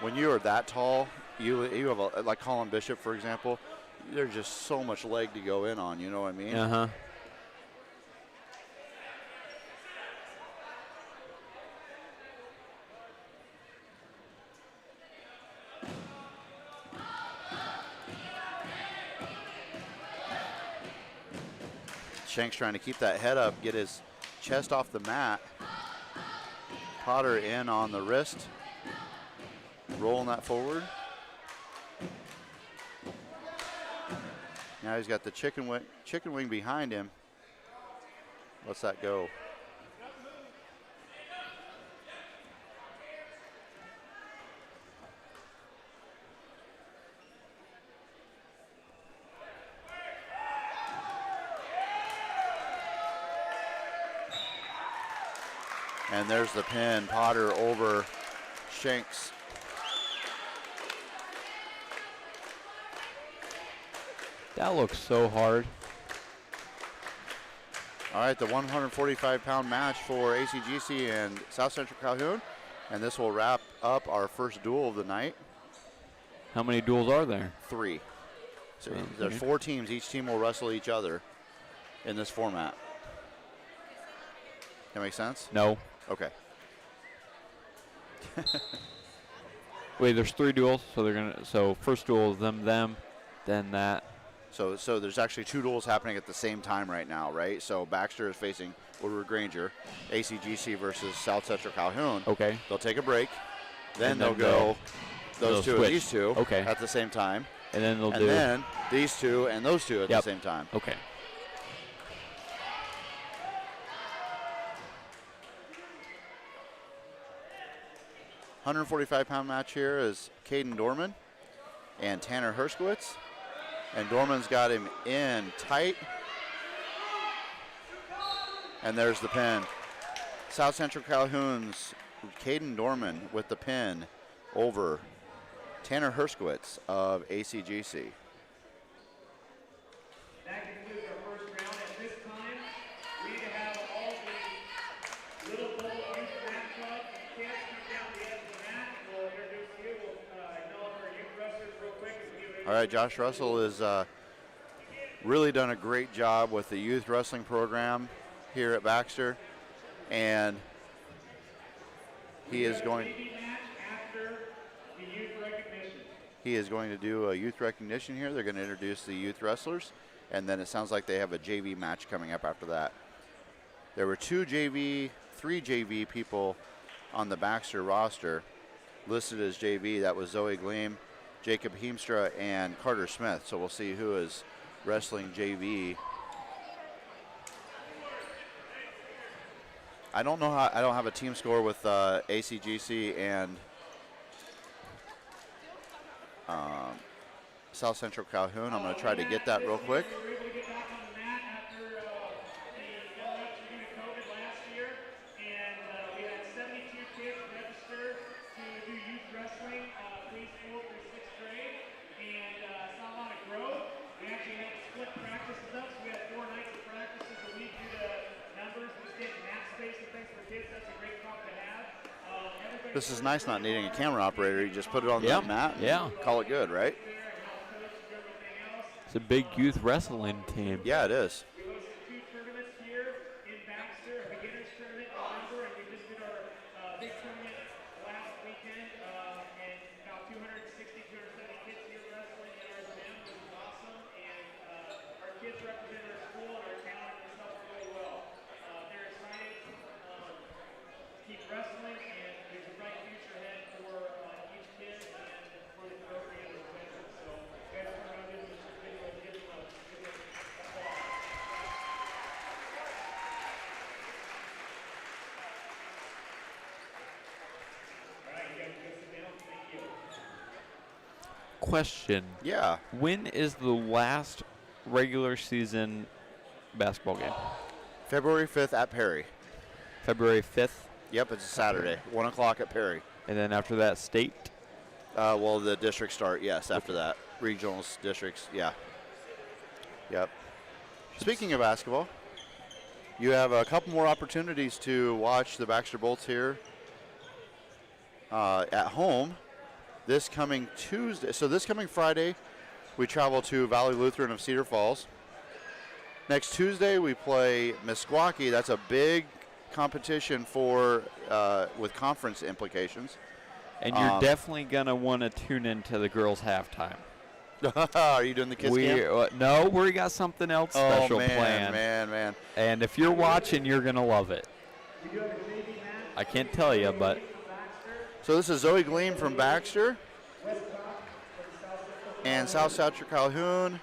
when you are that tall you have like Colin Bishop, for example. There's just so much leg to go in on. You know what I mean? Uh-huh. Shanks trying to keep that head up, get his chest off the mat. Potter in on the wrist, rolling that forward. Now he's got the chicken wing behind him. Let's that go. And there's the pin, Potter over Shanks. That looks so hard. All right, the 145-pound match for ACGC and South Central Calhoun. And this will wrap up our first duel of the night. How many duels are there? 3. So Okay. there's 4 teams. Each team will wrestle each other in this format. That make sense? No. Okay. Wait, there's 3 duels, so first duel is them, then that. So there's actually 2 duels happening at the same time right now, right? So Baxter is facing Woodward-Granger, ACGC versus South Central Calhoun. Okay. They'll take a break. Then And they'll then go those they'll 2 and switch. these 2 Okay. at the same time. And then they'll And do. then these 2 and those 2 at Yep. the same time. Okay. £145 match here is Caden Dorman and Tanner Herskowitz. And Dorman's got him in tight. And there's the pin. South Central Calhoun's Caden Dorman with the pin over Tanner Herskowitz of ACGC. That concludes our first round. At this time, we need to have all the Little Bowl Youth Mat Club kids come down the edge of the mat, and we'll introduce you. We'll acknowledge our youth wrestlers real quick. All right, Josh Russell has really done a great job with the youth wrestling program here at Baxter. And he is going to do a youth recognition here. They're going to introduce the youth wrestlers, and then it sounds like they have a JV match coming up after that. There were 3 JV people on the Baxter roster listed as JV. That was Zoe Gleam, Jacob Heemstra, and Carter Smith. So we'll see who is wrestling JV. I don't have a team score with ACGC and South Central Calhoun. I'm going to try to get that real quick. We were able to get back on the mat after the interruption due to COVID last year, and we had 72 kids register to do youth wrestling preschool through 6th grade, and saw a lot of growth. We actually had to split practices up, so we had 4 nights of practices a week due to numbers. We just getting mat space and things for kids. That's a great problem to have. This is nice not needing a camera operator. You just put it on the mat and call it good, right? It's a big youth wrestling team. Yeah, it is. We hosted 2 tournaments here in Baxter, a beginners tournament in November, and we just did our big tournament last weekend, and about 260, 270 kids here wrestling in our gym, which was awesome, and our kids represented our school and our talent and themselves really well. They're excited to keep wrestling, and there's a bright future ahead for each kid and for the program as well. So, guys, we're going to do this video and give them a applause. All right, you guys can sit down. Thank you. Question. Yeah. When is the last regular season basketball game? February 5th at Perry. February 5th? Yep, it's a Saturday, 1 o'clock at Perry. And then after that, state? Well, the districts start, yes, after that. Regionals, districts, yeah. Yep. Speaking of basketball, you have a couple more opportunities to watch the Baxter Bolts here at home. this coming Tuesday. So this coming Friday, we travel to Valley Lutheran of Cedar Falls. Next Tuesday, we play Meskwaki. That's a big competition for with conference implications. And you're definitely going to want to tune into the girls' halftime. Are you doing the kids camp? No, we got something else special planned. Man. And if you're watching, you're going to love it. I can't tell you, but. So this is Zoe Gleam from Baxter and South Central Calhoun.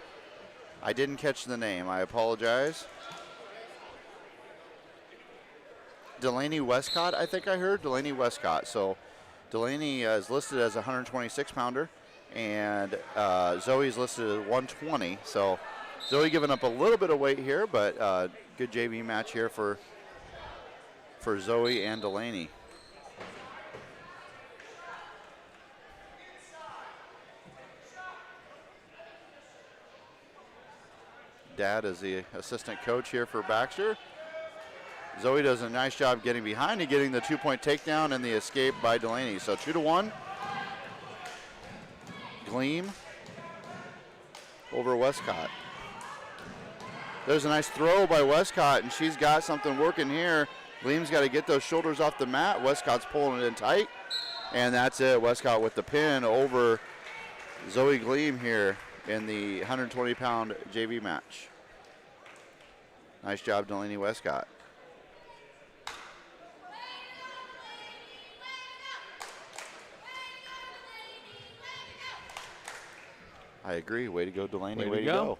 I didn't catch the name. I apologize. Delaney Westcott, I think I heard. Delaney Westcott. So Delaney is listed as a 126-pounder, and Zoe's listed as 120. So Zoe giving up a little bit of weight here, but good JV match here for Zoe and Delaney. Dad is the assistant coach here for Baxter. Zoe does a nice job getting behind and getting the 2-point takedown and the escape by Delaney. So 2-1. Gleam over Westcott. There's a nice throw by Westcott, and she's got something working here. Gleam's got to get those shoulders off the mat. Westcott's pulling it in tight, and that's it. Westcott with the pin over Zoe Gleam here in the 120-pound JV match. Nice job, Delaney Westcott. I agree. Way to go, Delaney. Way to go.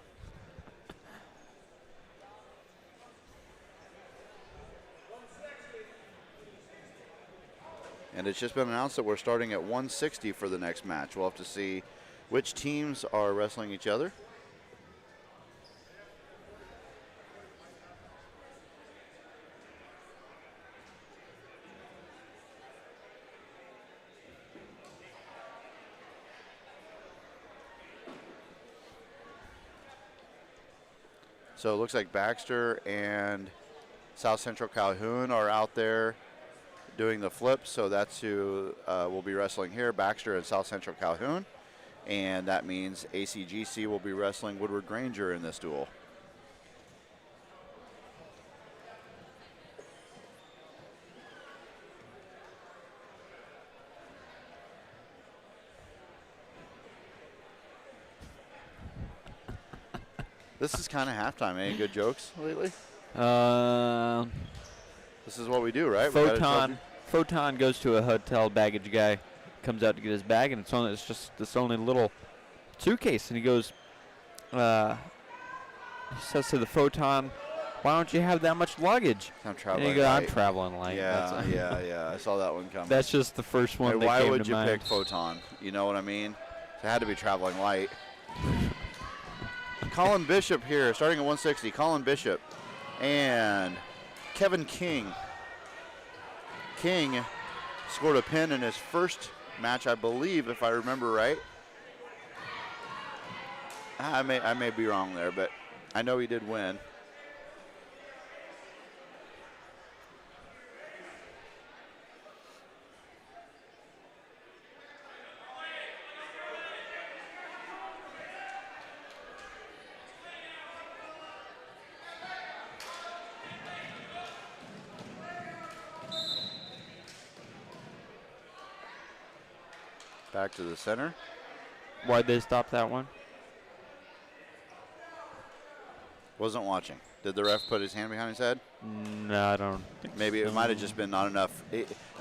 And it's just been announced that we're starting at 160 for the next match. We'll have to see which teams are wrestling each other. So it looks like Baxter and South Central Calhoun are out there doing the flips. So that's who will be wrestling here, Baxter and South Central Calhoun. And that means ACGC will be wrestling Woodward-Granger in this duel. This is kind of halftime. Any good jokes lately? This is what we do, right? Photon goes to a hotel baggage guy, comes out to get his bag, and it's just this only little suitcase, and he goes, he says to the Photon, "Why don't you have that much luggage?" I'm traveling and he goes, light. "I'm traveling light." Yeah. I saw that one coming. That's just the first one Hey, that why came would to you mind. pick Photon? You know what I mean? It had to be traveling light. Colin Bishop here, starting at 160. Colin Bishop and Kevin King. King scored a pin in his first match, I believe, if I remember right. I may be wrong there, but I know he did win. Back to the center. Why'd they stop that one? Wasn't watching. Did the ref put his hand behind his head? No, I don't think Maybe so. it might have just been not enough.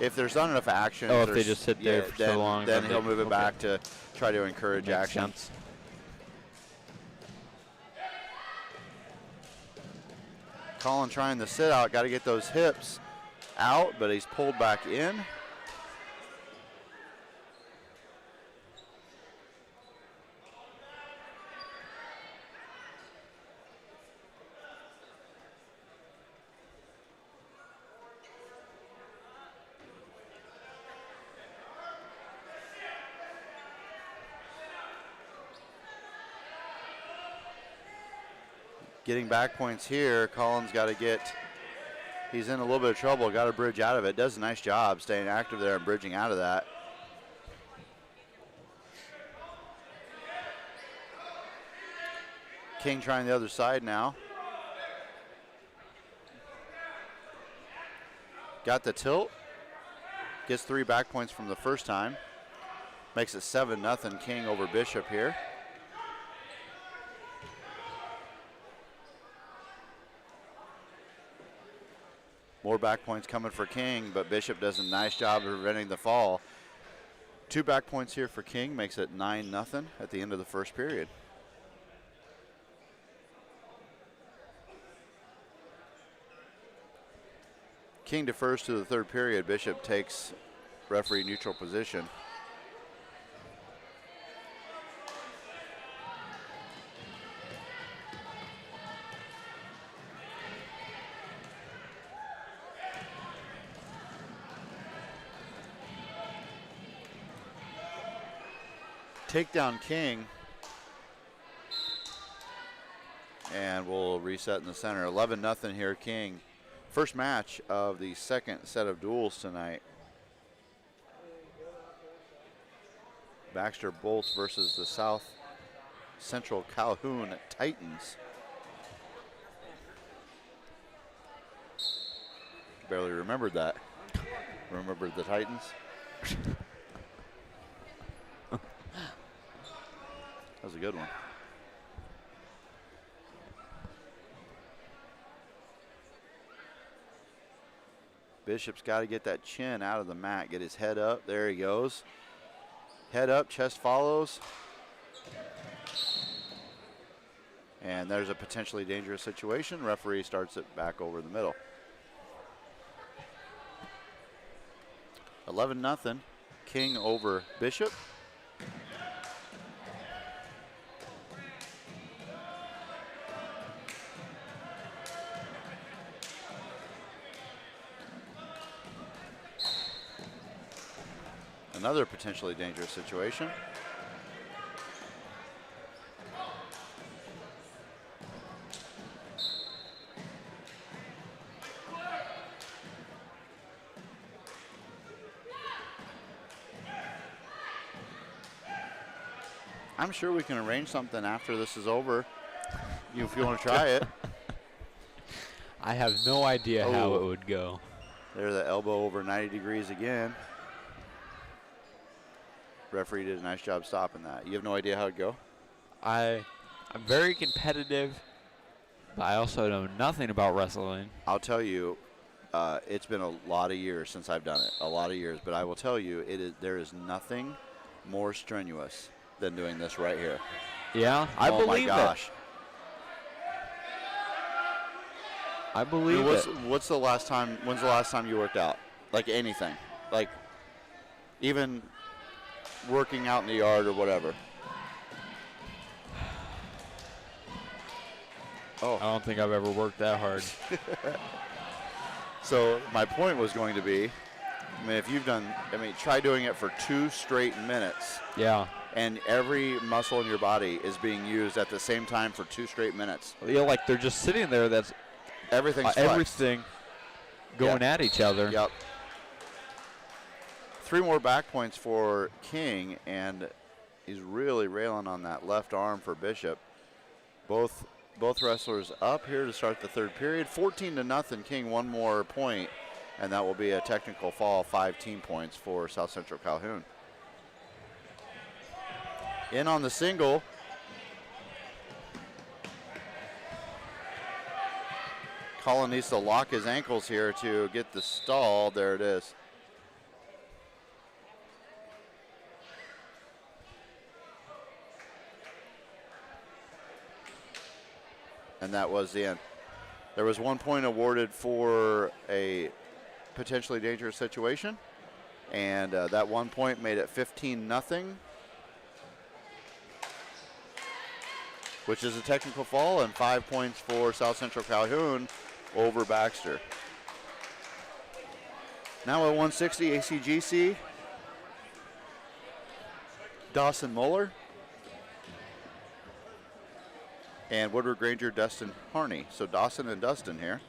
If there's not enough action, Oh, if they just sit there for so long. then he'll move it back to try to encourage Makes action. sense. Colin trying to sit out, got to get those hips out, but he's pulled back in. Getting back points here. Colin's got to get, he's in a little bit of trouble, got to bridge out of it. Does a nice job staying active there and bridging out of that. King trying the other side now. Got the tilt. Gets 3 back points from the first time. Makes it 7-0 King over Bishop here. More back points coming for King, but Bishop does a nice job of preventing the fall. 2 back points here for King makes it 9-0 at the end of the first period. King defers to the third period. Bishop takes referee neutral position. Takedown King. And we'll reset in the center. 11-0 here, King. First match of the second set of duels tonight. Baxter Bolts versus the South Central Calhoun Titans. Barely remembered that. Remembered the Titans. That was a good one. Bishop's got to get that chin out of the mat, get his head up. There he goes. Head up, chest follows. And there's a potentially dangerous situation. Referee starts it back over the middle. 11-0, King over Bishop. Another potentially dangerous situation. I'm sure we can arrange something after this is over, if you want to try it. I have no idea how it would go. There's the elbow over 90 degrees again. Referee did a nice job stopping that. You have no idea how it'd go? I'm very competitive, but I also know nothing about wrestling. I'll tell you, it's been a lot of years since I've done it, a lot of years. But I will tell you, there is nothing more strenuous than doing this right here. Yeah, I believe it. Oh my gosh. I believe it. When's the last time you worked out? Like anything. Like even working out in the yard or whatever. I don't think I've ever worked that hard. So my point was going to be, try doing it for 2 straight minutes. Yeah. And every muscle in your body is being used at the same time for 2 straight minutes. Yeah, like they're just sitting there. That's everything's flexed. everything going at each other. Yep. 3 more back points for King, and he's really railing on that left arm for Bishop. Both wrestlers up here to start the third period. 14-0 King, 1 more point, and that will be a technical fall, 5 team points for South Central Calhoun. In on the single. Colin needs to lock his ankles here to get the stall. There it is. And that was the end. There was 1 point awarded for a potentially dangerous situation, and that 1 point made it 15-0, which is a technical fall, and 5 points for South Central Calhoun over Baxter. Now at 160 ACGC, Dawson Muller. And Woodward-Granger, Dustin Harney. So Dawson and Dustin here.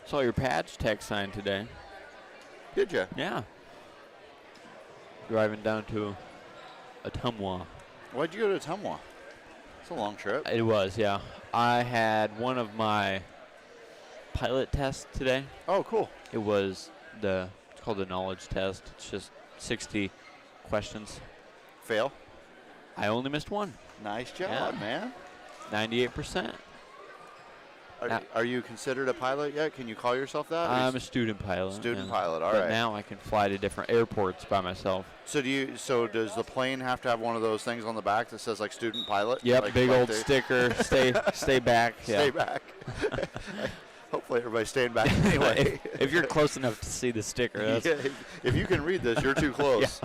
Saw your Patch Tech sign today. Did you? Yeah. Driving down to Ottumwa. Why'd you go to Ottumwa? It's a long trip. It was, yeah. I had one of my pilot tests today. Oh, cool. It was it's called the knowledge test. It's just 60 questions. Fail. I only missed one. Nice job, Yeah. man. 98%. Are you considered a pilot yet? Can you call yourself that? I'm a student pilot. Student yeah. pilot, all but right. now I can fly to different airports by myself. So does the plane have to have one of those things on the back that says like student pilot? Yep, like, big like old they- sticker. Stay back. Stay Yeah. back. Hopefully everybody's staying back anyway. if you're close enough to see the sticker, that's, Yeah, if you can read this, you're too close.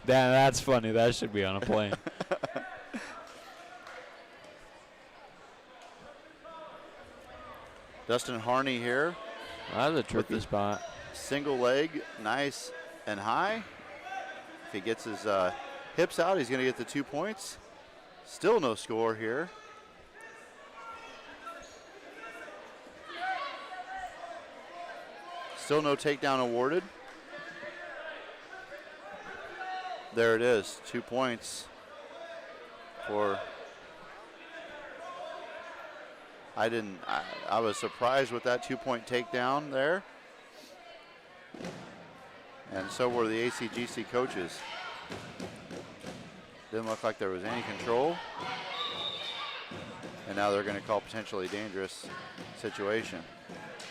that's funny. That should be on a plane. Dustin Harney here. That's a tricky the- spot. Single leg, nice and high. If he gets his hips out, he's going to get the 2 points. Still no score here. Still no takedown awarded. There it is, 2 points for. I was surprised with that 2-point takedown there. And so were the ACGC coaches. Didn't look like there was any control. And now they're going to call potentially dangerous situation.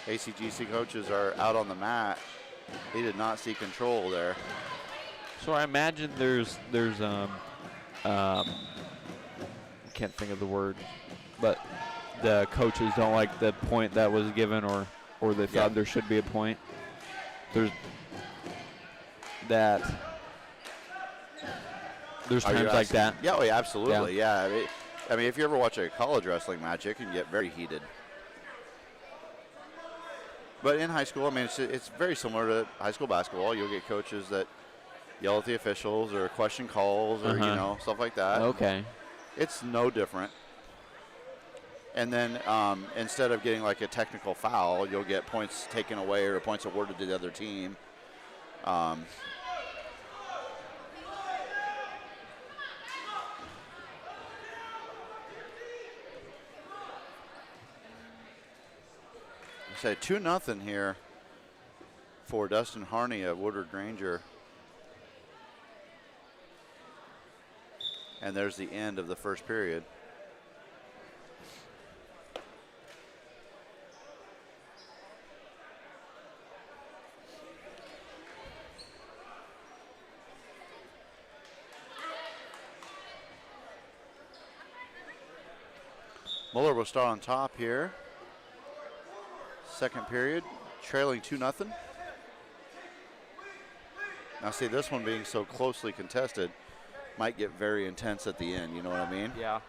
ACGC coaches are out on the mat. They did not see control there. So I imagine there's I can't think of the word, but the coaches don't like the point that was given, or they thought there should be a point. There's times like that. Yeah, oh yeah, absolutely. Yeah. I mean, if you ever watch a college wrestling match, it can get very heated. But in high school, I mean, it's very similar to high school basketball. You'll get coaches that yell at the officials or question calls or, stuff like that. Okay. It's no different. And then instead of getting like a technical foul, you'll get points taken away or points awarded to the other team. Say 2-0 here for Dustin Harney at Woodward-Granger. And there's the end of the first period. Muller will start on top here. Second period, trailing 2-0. Now see, this one being so closely contested might get very intense at the end, you know what I mean? Yeah.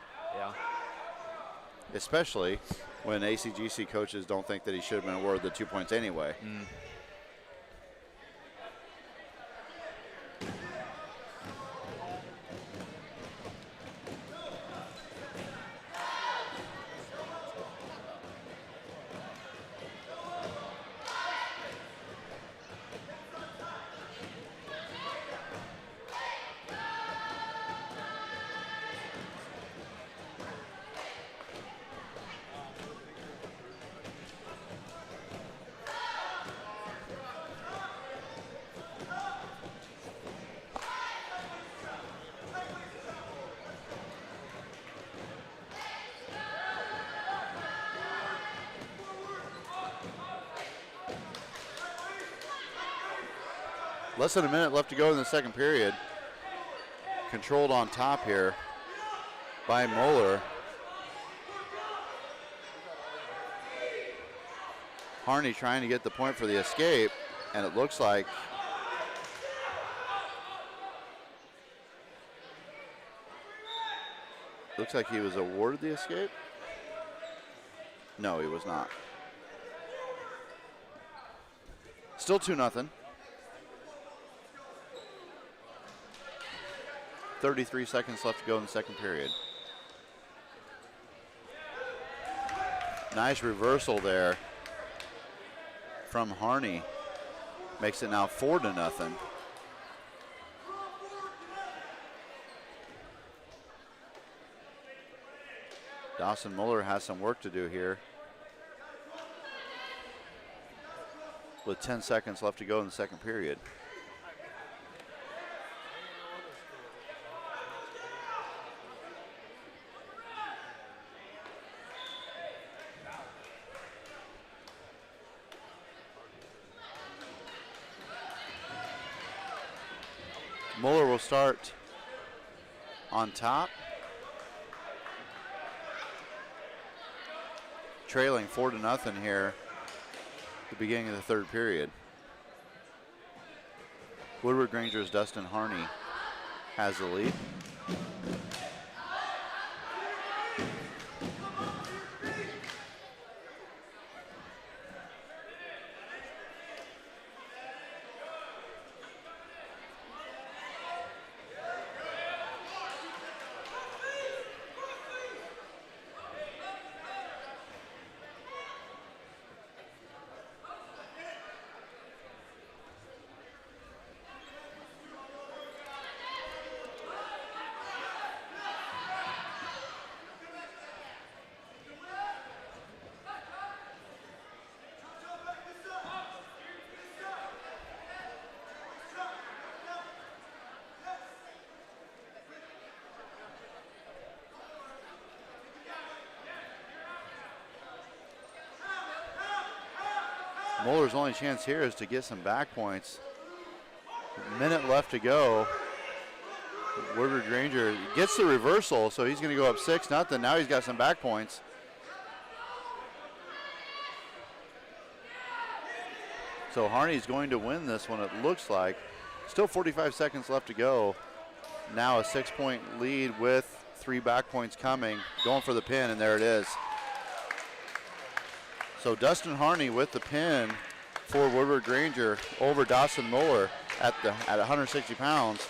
Especially when ACGC coaches don't think that he should have been awarded the 2 points anyway. Less than a minute left to go in the second period. Controlled on top here by Muller. Harney trying to get the point for the escape, and it looks like he was awarded the escape. No, he was not. Still 2-0. 33 seconds left to go in the second period. Nice reversal there from Harney makes it now 4-0. Dawson Muller has some work to do here. With 10 seconds left to go in the second period. Muller will start on top. Trailing 4-0 here at the beginning of the third period. Woodward-Granger's Dustin Harney has the lead. Muller's only chance here is to get some back points. A minute left to go. Woodward-Granger gets the reversal, so he's going to go up 6-0. Now he's got some back points. So Harney's going to win this one, it looks like. Still 45 seconds left to go. Now a 6-point lead with 3 back points coming. Going for the pin, and there it is. So Dustin Harney with the pin for Woodward-Granger over Dawson Muller at 160 pounds.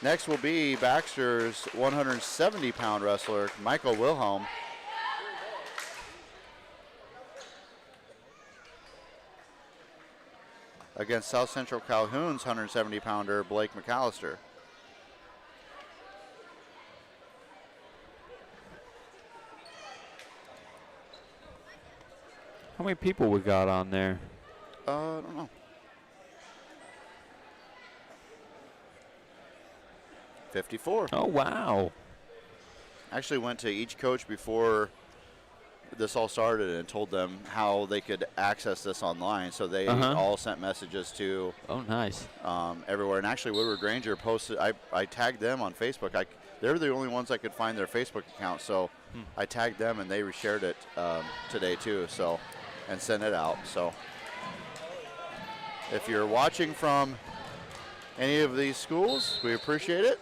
Next will be Baxter's 170-pound wrestler, Michael Wilhelm. Against South Central Calhoun's 170-pounder, Blake McAllister. How many people we got on there? I don't know. 54. Oh, wow. Actually went to each coach before this all started and told them how they could access this online. So they all sent messages to nice. Everywhere. And actually Woodward-Granger posted, I tagged them on Facebook. They're the only ones I could find their Facebook account. So I tagged them and they reshared it today too. So, and sent it out. So if you're watching from any of these schools, we appreciate it.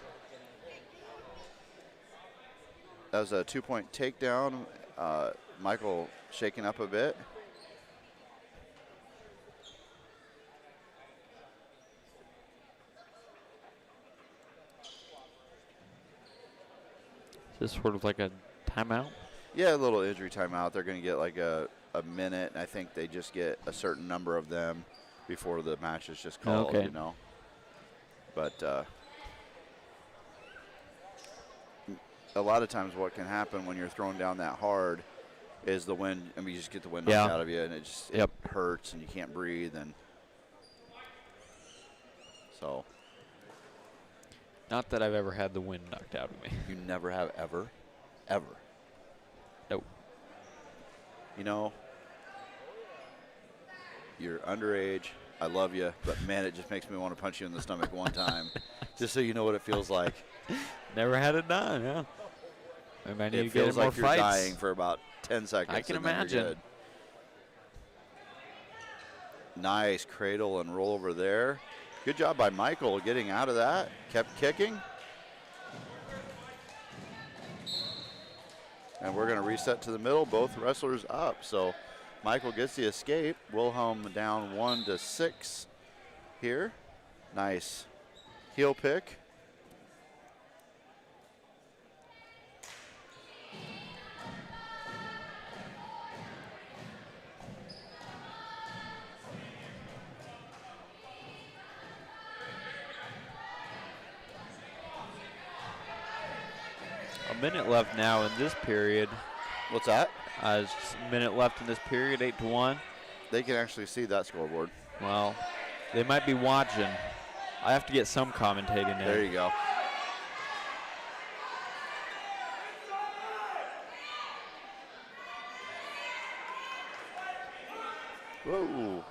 That was a 2-point takedown. Michael shaking up a bit. Is this sort of like a timeout? Yeah, a little injury timeout. They're going to get like a minute, and I think they just get a certain number of them before the match is just called, you know. But a lot of times what can happen when you're thrown down that hard is the wind. I mean, you just get the wind knocked out of you, and it just it hurts, and you can't breathe, and so. Not that I've ever had the wind knocked out of me. You never have ever? Ever? Nope. You know, you're underage. I love you, but man, it just makes me want to punch you in the stomach one time, just so you know what it feels like. Never had it done, yeah. I need It to get feels more like you're fights. dying for about 10 seconds. I can and then you're imagine. good. Nice cradle and roll over there. Good job by Michael getting out of that. Kept kicking. And we're going to reset to the middle. Both wrestlers up. So Michael gets the escape. Wilhelm down 1-6 here. Nice heel pick. minute left now in this period. What's that? Just a minute left in this period, 8-1. They can actually see that scoreboard. Well, they might be watching. I have to get some commentating there. There you go. Whoa.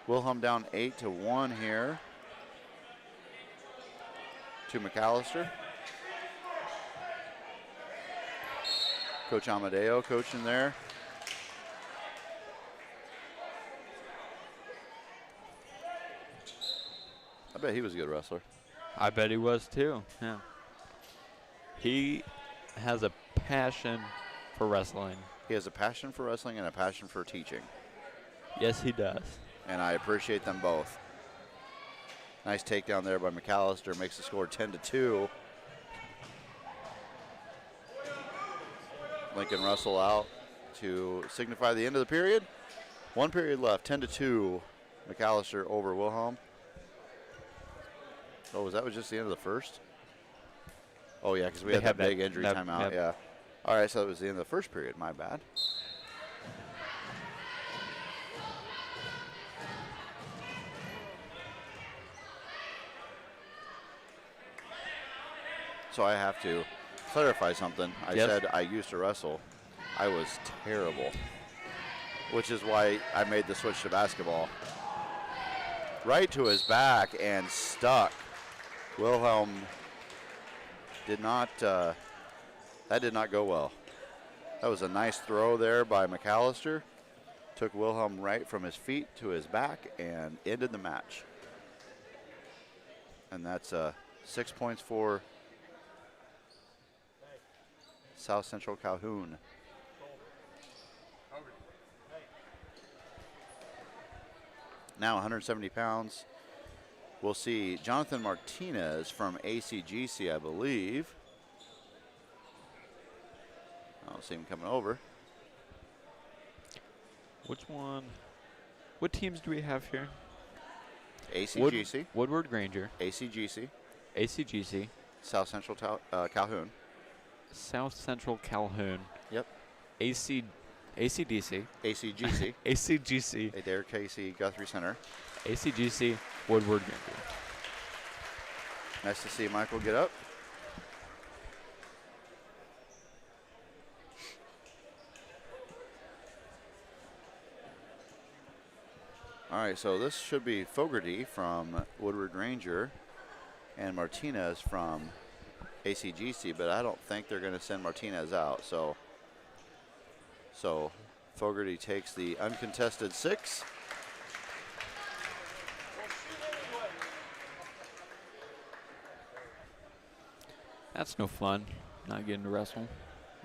Wilhelm down 8-1 here to McAllister. Coach Amadeo coaching there. I bet he was a good wrestler. I bet he was too. Yeah. He has a passion for wrestling. He has a passion for wrestling and a passion for teaching. Yes, he does. And I appreciate them both. Nice takedown there by McAllister. Makes the score 10-2. Lincoln Russell out to signify the end of the period. One period left, 10-2. McAllister over Wilhelm. Oh, was just the end of the first? Oh, yeah, because we had that big injury timeout. Yeah. All right, so it was the end of the first period. My bad. So I have to clarify something. I said I used to wrestle. I was terrible, which is why I made the switch to basketball. Right to his back and stuck. Wilhelm did not, that did not go well. That was a nice throw there by McAllister. Took Wilhelm right from his feet to his back and ended the match. And that's 6 points for South Central Calhoun. Now 170 pounds. We'll see Jonathan Martinez from ACGC, I believe. I don't see him coming over. Which one? What teams do we have here? ACGC. Woodward-Granger. ACGC. ACGC. South Central Calhoun. South Central Calhoun. Yep. ACDC. ACGC. ACGC. Adair Casey Guthrie Center. ACGC. Woodward-Granger. Nice to see Michael get up. All right, so this should be Fogarty from Woodward-Granger and Martinez from ACGC, but I don't think they're going to send Martinez out. So Fogarty takes the uncontested 6. That's no fun, not getting to wrestle.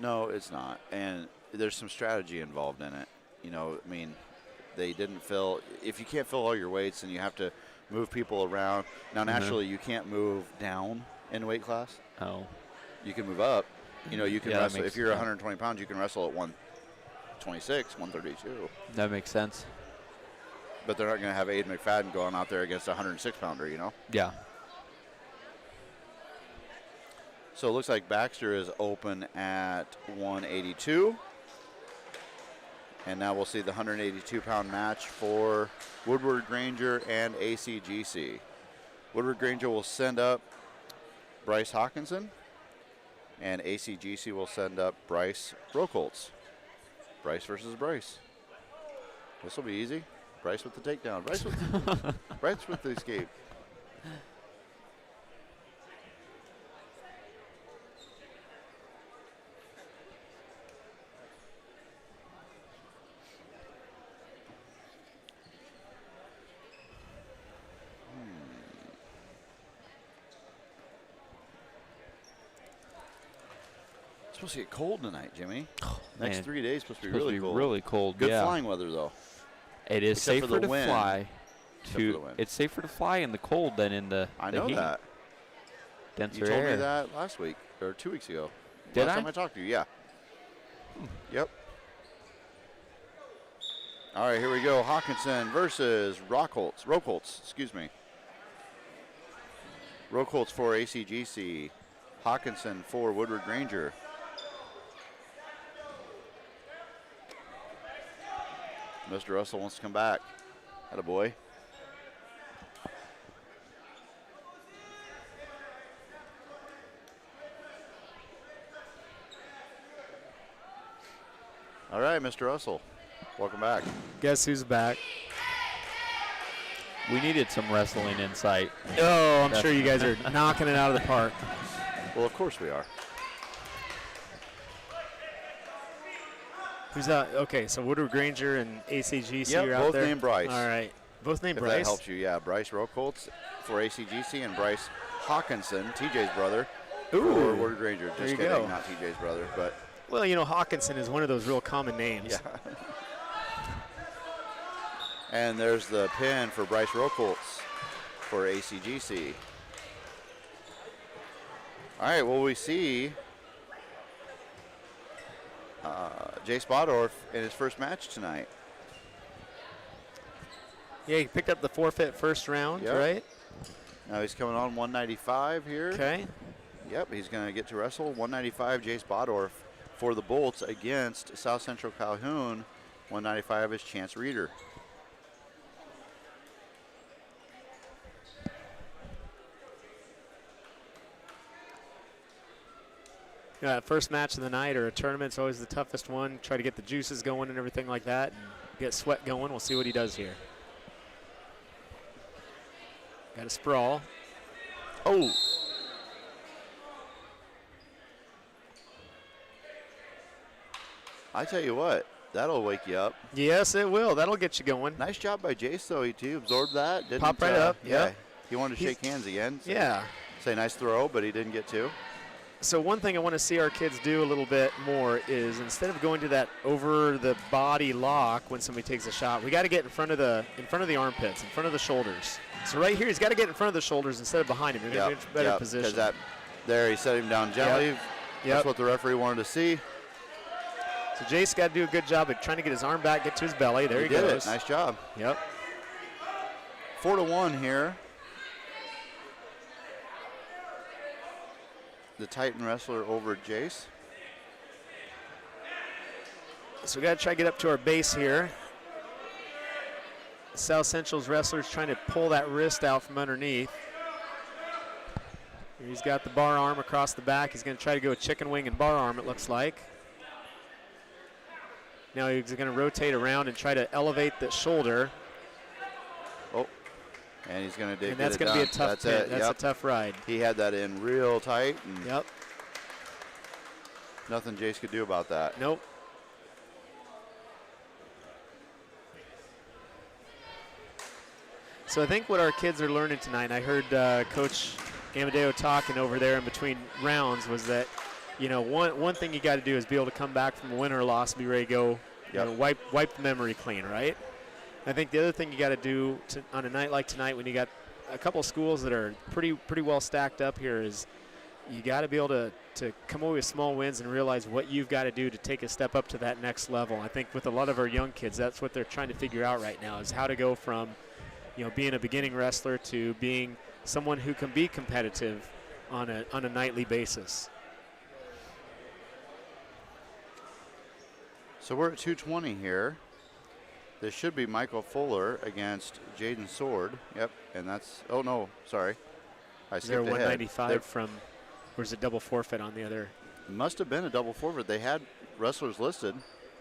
No, it's not. And there's some strategy involved in it. You know, I mean, they didn't fill. If you can't fill all your weights, then you have to move people around. Now, naturally, you can't move down in weight class. Oh. You can move up. You know, you can wrestle. If you're sense. 120 pounds, you can wrestle at 126, 132. That makes sense. But they're not going to have Aiden McFadden going out there against a 106-pounder, you know? Yeah. So it looks like Baxter is open at 182. And now we'll see the 182-pound match for Woodward-Granger and ACGC. Woodward-Granger will send up Bryce Hawkinson, and ACGC will send up Bryce Rokoltz. Bryce versus Bryce. This will be easy. Bryce with the takedown. Bryce with the escape. It's supposed to get cold tonight, Jimmy. Next 3 days supposed to be really cold. Really cold. Good flying weather though. It is Except for safer the to wind. fly. Except for the wind. It's safer to fly in the cold than in the I the know heat. that. Denser You told air. me that last week or 2 weeks ago. Did last I? time I talked to you, yeah. Yep. All right, here we go. Hawkinson versus Rockholtz, excuse me. Rockholtz for ACGC. Hawkinson for Woodward-Granger. Mr. Russell wants to come back. Attaboy. All right, Mr. Russell, welcome back. Guess who's back? We needed some wrestling insight. Oh, I'm sure you guys are knocking it out of the park. Well, of course we are. Who's that? Okay, so Woodward-Granger and ACGC Yep, are out both there. named Bryce. All right, both named If Bryce. that helps you, yeah. Bryce Rockholtz for ACGC and Bryce Hawkinson, TJ's brother, for Ooh, Woodward-Granger. there Just you kidding, go. not TJ's brother, but Well, you know, Hawkinson is one of those real common names. yeah. And there's the pin for Bryce Rockholtz for ACGC. All right, well, we see Jay Spadorf in his first match tonight. Yeah, he picked up the forfeit first round, Yep. right? Now he's coming on 195 here. Okay. Yep, he's going to get to wrestle 195 Jay Spadorf for the Bolts against South Central Calhoun. 195 is Chance Reeder. First match of the night or a tournament's always the toughest one. Try to get the juices going and everything like that and get sweat going. We'll see what he does here. Got a sprawl. Oh! I tell you what, that'll wake you up. Yes, it will. That'll get you going. Nice job by Jace, though. He absorbed that. Didn't, Pop right up, Yeah. yep. He wanted to shake hands again. So Yeah. Say nice throw, but he didn't get to. So one thing I want to see our kids do a little bit more is instead of going to that over the body lock when somebody takes a shot, we got to get in front of the armpits, in front of the shoulders. So right here, he's got to get in front of the shoulders instead of behind him. You're going to get in a better position. Because there he set him down gently. Yep. That's what the referee wanted to see. So Jace got to do a good job of trying to get his arm back, get to his belly. There he did goes. it. Nice job. Yep. 4-1 here. The Titan wrestler over Jace. So we got to try to get up to our base here. South Central's wrestler's trying to pull that wrist out from underneath. Here he's got the bar arm across the back. He's going to try to go a chicken wing and bar arm, it looks like. Now he's going to rotate around and try to elevate the shoulder. Oh, and he's going to dig it. And that's going to be a tough pin. That's a tough ride. He had that in real tight. And Yep. nothing Jace could do about that. Nope. So I think what our kids are learning tonight, and I heard Coach Amadeo talking over there in between rounds, was that, you know, one thing you got to do is be able to come back from a win or a loss, be ready to go, you know, wipe the memory clean, right? I think the other thing you got to do on a night like tonight, when you got a couple of schools that are pretty well stacked up here, is you got to be able to come away with small wins and realize what you've got to do to take a step up to that next level. I think with a lot of our young kids, that's what they're trying to figure out right now, is how to go from, you know, being a beginning wrestler to being someone who can be competitive on a nightly basis. So we're at 220 here. This should be Michael Fuller against Jaden Sword. Yep, and that's, oh no, sorry. I Is there skipped a ahead. 195 from, or is it double forfeit on the other? Must have been a double forfeit. They had wrestlers listed,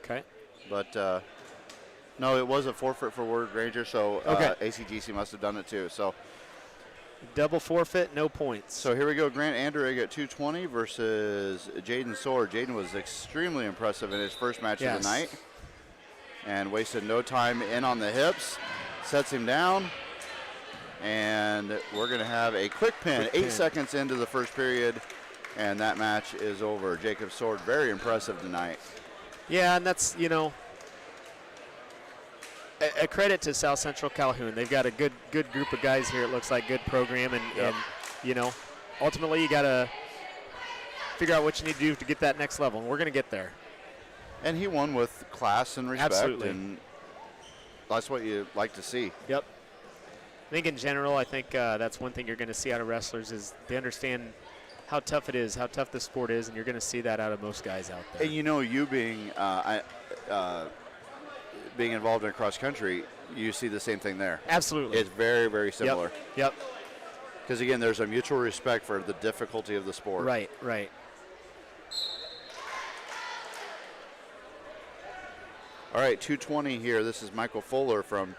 Okay. but no, it was a forfeit for Woodward-Granger, so Okay. ACGC must have done it too. So Double forfeit, no points. So here we go, Grant Anderegg at 220 versus Jaden Sword. Jaden was extremely impressive in his first match of the night and wasted no time in on the hips, sets him down, and we're going to have a quick pin, 8 seconds into the first period, and that match is over. Jacob Sword, very impressive tonight. Yeah, and that's, you know, a credit to South Central Calhoun. They've got a good group of guys here. It looks like good program, and you know, ultimately you got to figure out what you need to do to get that next level, and we're going to get there. And he won with class and respect. Absolutely. And that's what you like to see. Yep. I think in general, I think that's one thing you're going to see out of wrestlers is they understand how tough it is, how tough the sport is, and you're going to see that out of most guys out there. And you being being involved in cross country, you see the same thing there. Absolutely. It's very, very similar. Yep. Because again, there's a mutual respect for the difficulty of the sport. Right. All right, 220 here. This is Michael Fuller from,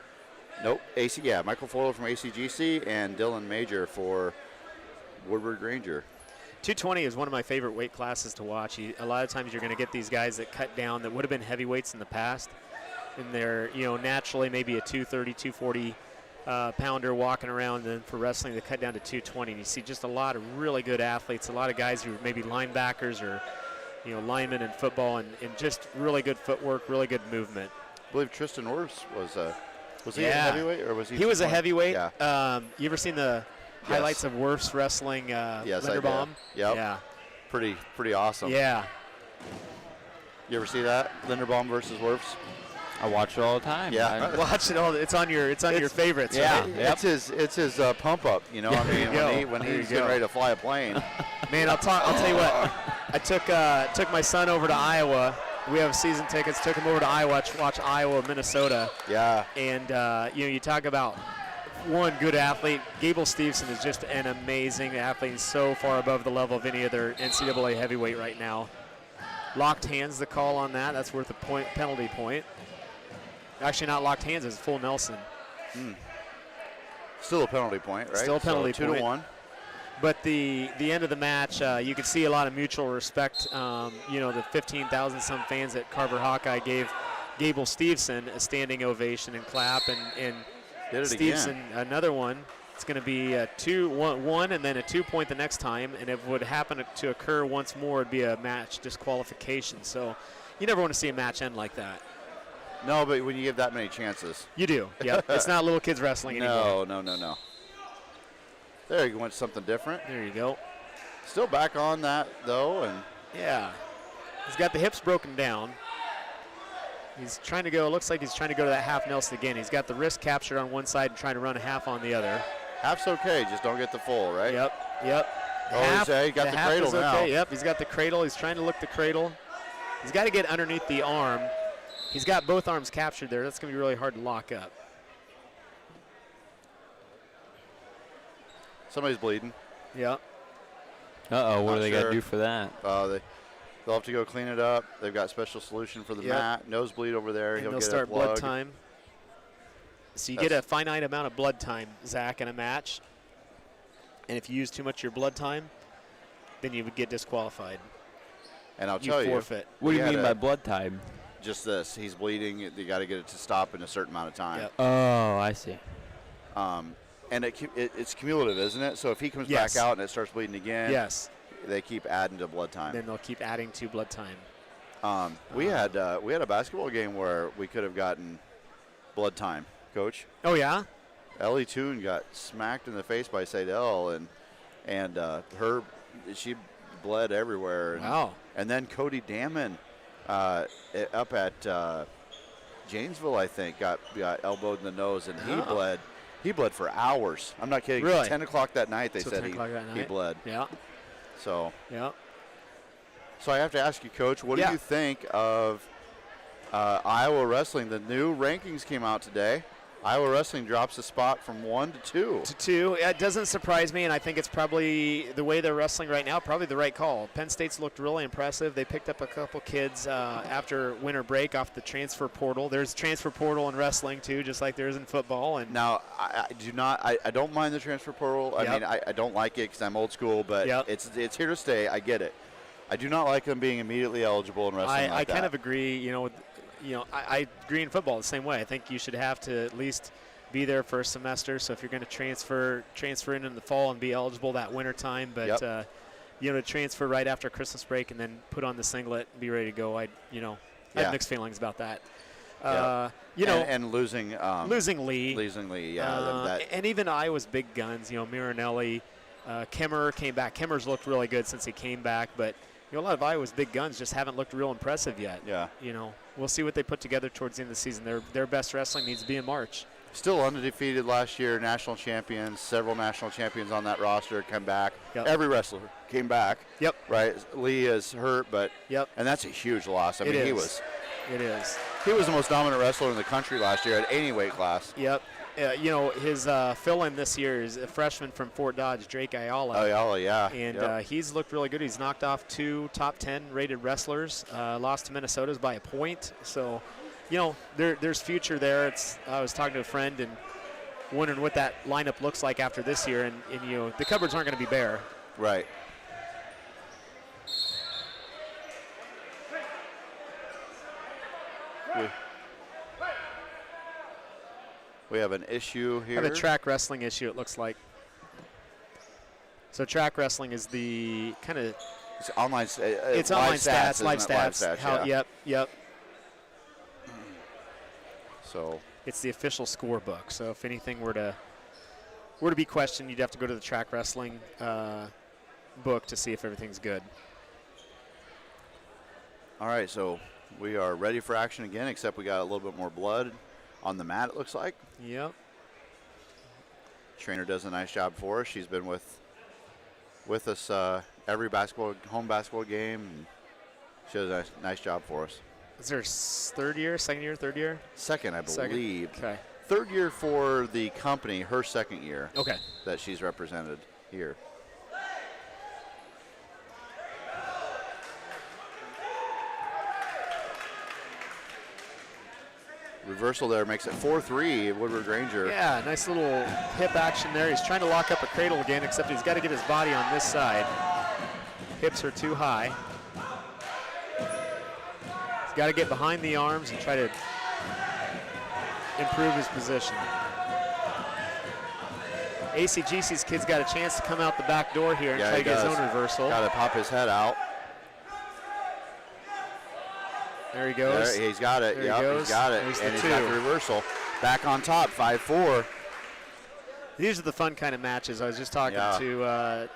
Michael Fuller from ACGC and Dylan Major for Woodward-Granger. 220 is one of my favorite weight classes to watch. A lot of times you're going to get these guys that cut down that would have been heavyweights in the past, and they're naturally maybe a 230, 240 pounder walking around, and then for wrestling they cut down to 220. And you see just a lot of really good athletes, a lot of guys who are maybe linebackers or linemen in football, and just really good footwork, really good movement. I believe Tristan Orves was he a heavyweight or was he? He was a heavyweight. Yeah. You ever seen the highlights of Werf's wrestling Yes, Linderbaum? Yep. Yeah. Pretty awesome. Yeah. You ever see that? Linderbaum versus Werfs? I watch it all the time. Yeah. Watch it all. It's on your favorites. Yeah. Right? Yep. It's his pump up. I mean, when he's getting ready to fly a plane. Man, I'll tell you what. I took my son over to Iowa. We have season tickets. Took him over to Iowa to watch Iowa, Minnesota. Yeah. And you talk about one good athlete. Gable Stevenson is just an amazing athlete. He's so far above the level of any other NCAA heavyweight right now. Locked hands, the call on that. That's worth a penalty point. Actually, not locked hands. It's full Nelson. Still a penalty point, right? Still a penalty so 2-1. But the end of the match, you could see a lot of mutual respect. The 15,000 some fans at Carver Hawkeye gave Gable Stevenson a standing ovation and clap, and Did it Stevenson again. another one. It's going to be a 2-1 and then a 2-point the next time, and if it would happen to occur once more, it'd be a match disqualification. So you never want to see a match end like that. No, but when you give that many chances. You do. Yep. It's not little kids wrestling anymore. No. There you went something different. There you go. Still back on that though, and Yeah. He's got the hips broken down. He's trying to go, looks like he's trying to go to that half Nelson again. He's got the wrist captured on one side and trying to run a half on the other. half's okay, just don't get the full, right? Yep. Oh, he got the cradle now. Okay. Yep, he's got the cradle. He's trying to look the cradle. He's got to get underneath the arm. He's got both arms captured there. That's going to be really hard to lock up. Somebody's bleeding. Yep. Uh-oh, what Not do they got sure. to do for that? They'll have to go clean it up. They've got special solution for the Yep. mat. Nosebleed over there. And He'll they'll get start a plug. blood time. So you get a finite amount of blood time, Zach, in a match. And if you use too much of your blood time, then you would get disqualified. And I'll You tell forfeit. What do you We mean had by a- blood time? just this. He's bleeding. You got to get it to stop in a certain amount of time. Yep. Oh, I see. And it's cumulative, isn't it? So if he comes Yes. back out and it starts bleeding again, Yes. they keep adding to blood time. Then they'll keep adding to blood time. We had a basketball game where we could have gotten blood time, Coach. Oh, yeah? Ellie Toon got smacked in the face by Seidel, and she bled everywhere. Wow. And then Cody Damon up at Janesville, I think, got elbowed in the nose, and he bled for hours. I'm not kidding. Really? 10 o'clock that night, they Till said 10 o'clock that he night? bled. Yeah. So Yeah. I have to ask you, Coach, what Yeah. do you think of Iowa wrestling? The new rankings came out today. Iowa wrestling drops a spot from 1 to 2. To 2. It doesn't surprise me, and I think it's probably the way they're wrestling right now, probably the right call. Penn State's looked really impressive. They picked up a couple kids after winter break off the transfer portal. There's transfer portal in wrestling, too, just like there is in football. And Now, I don't mind the transfer portal. I Yep. mean, I don't like it because I'm old school, but Yep. it's here to stay. I get it. I do not like them being immediately eligible in wrestling I like kind that. of agree. I agree in football the same way. I think you should have to at least be there for a semester. So if you're going to transfer in the fall and be eligible that winter time, but Yep. to transfer right after Christmas break and then put on the singlet and be ready to go, I have mixed feelings about that. And losing Losing Lee. Losing Lee, And even Iowa's big guns, Miranelli, Kemmerer came back. Kemmer's looked really good since he came back, but a lot of Iowa's big guns just haven't looked real impressive yet. Yeah. We'll see what they put together towards the end of the season. Their best wrestling needs to be in March. Still undefeated last year, national champions, several national champions on that roster come back. Yep. Every wrestler came back. Yep. Right. Lee is hurt, but Yep. and that's a huge loss. I mean, It he is. was the most dominant wrestler in the country last year at any weight class. Yep. His fill-in this year is a freshman from Fort Dodge, Drake Ayala. Oh, yeah. And Yep. he's looked really good. He's knocked off 2 top 10 rated wrestlers, lost to Minnesota's by a point. So, there's future there. I was talking to a friend and wondering what that lineup looks like after this year. And the cupboards aren't going to be bare. Right. We have an issue here. Have a track wrestling issue, it looks like. So track wrestling is the kind of It's online. it's live online stats, live isn't it? stats. Yeah. Yep. So It's the official scorebook. So if anything were to be questioned, you'd have to go to the track wrestling book to see if everything's good. all right, so we are ready for action again, except we got a little bit more blood on the mat, it looks like. Yep. Trainer does a nice job for us. She's been with us every home basketball game. And she does a nice job for us. Is there third year? Second, I believe. Okay. Third year for the company, her second year Okay. that she's represented here. Reversal there makes it 4-3, Woodward-Granger. Yeah, nice little hip action there. He's trying to lock up a cradle again, except he's got to get his body on this side. Hips are too high. He's got to get behind the arms and try to improve his position. ACGC's kid's got a chance to come out the back door here and Yeah, try he to get his does. own reversal. Got to pop his head out. There he goes. There, he's got it. There he Yep, goes. he's got it. There's the And he's got two. the reversal. Back on top, 5-4. These are the fun kind of matches. I was just talking to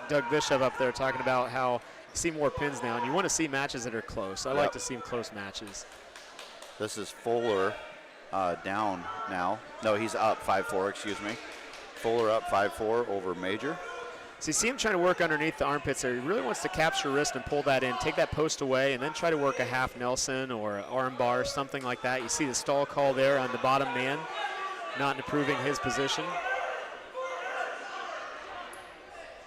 Doug Bishop up there talking about how you see more pins now, and you want to see matches that are close. I like to see close matches. This is Fuller down now. No, he's up 5-4, excuse me. Fuller up 5-4 over Major. So you see him trying to work underneath the armpits there. He really wants to capture wrist and pull that in, take that post away, and then try to work a half Nelson or an arm bar, something like that. You see the stall call there on the bottom man, not improving his position.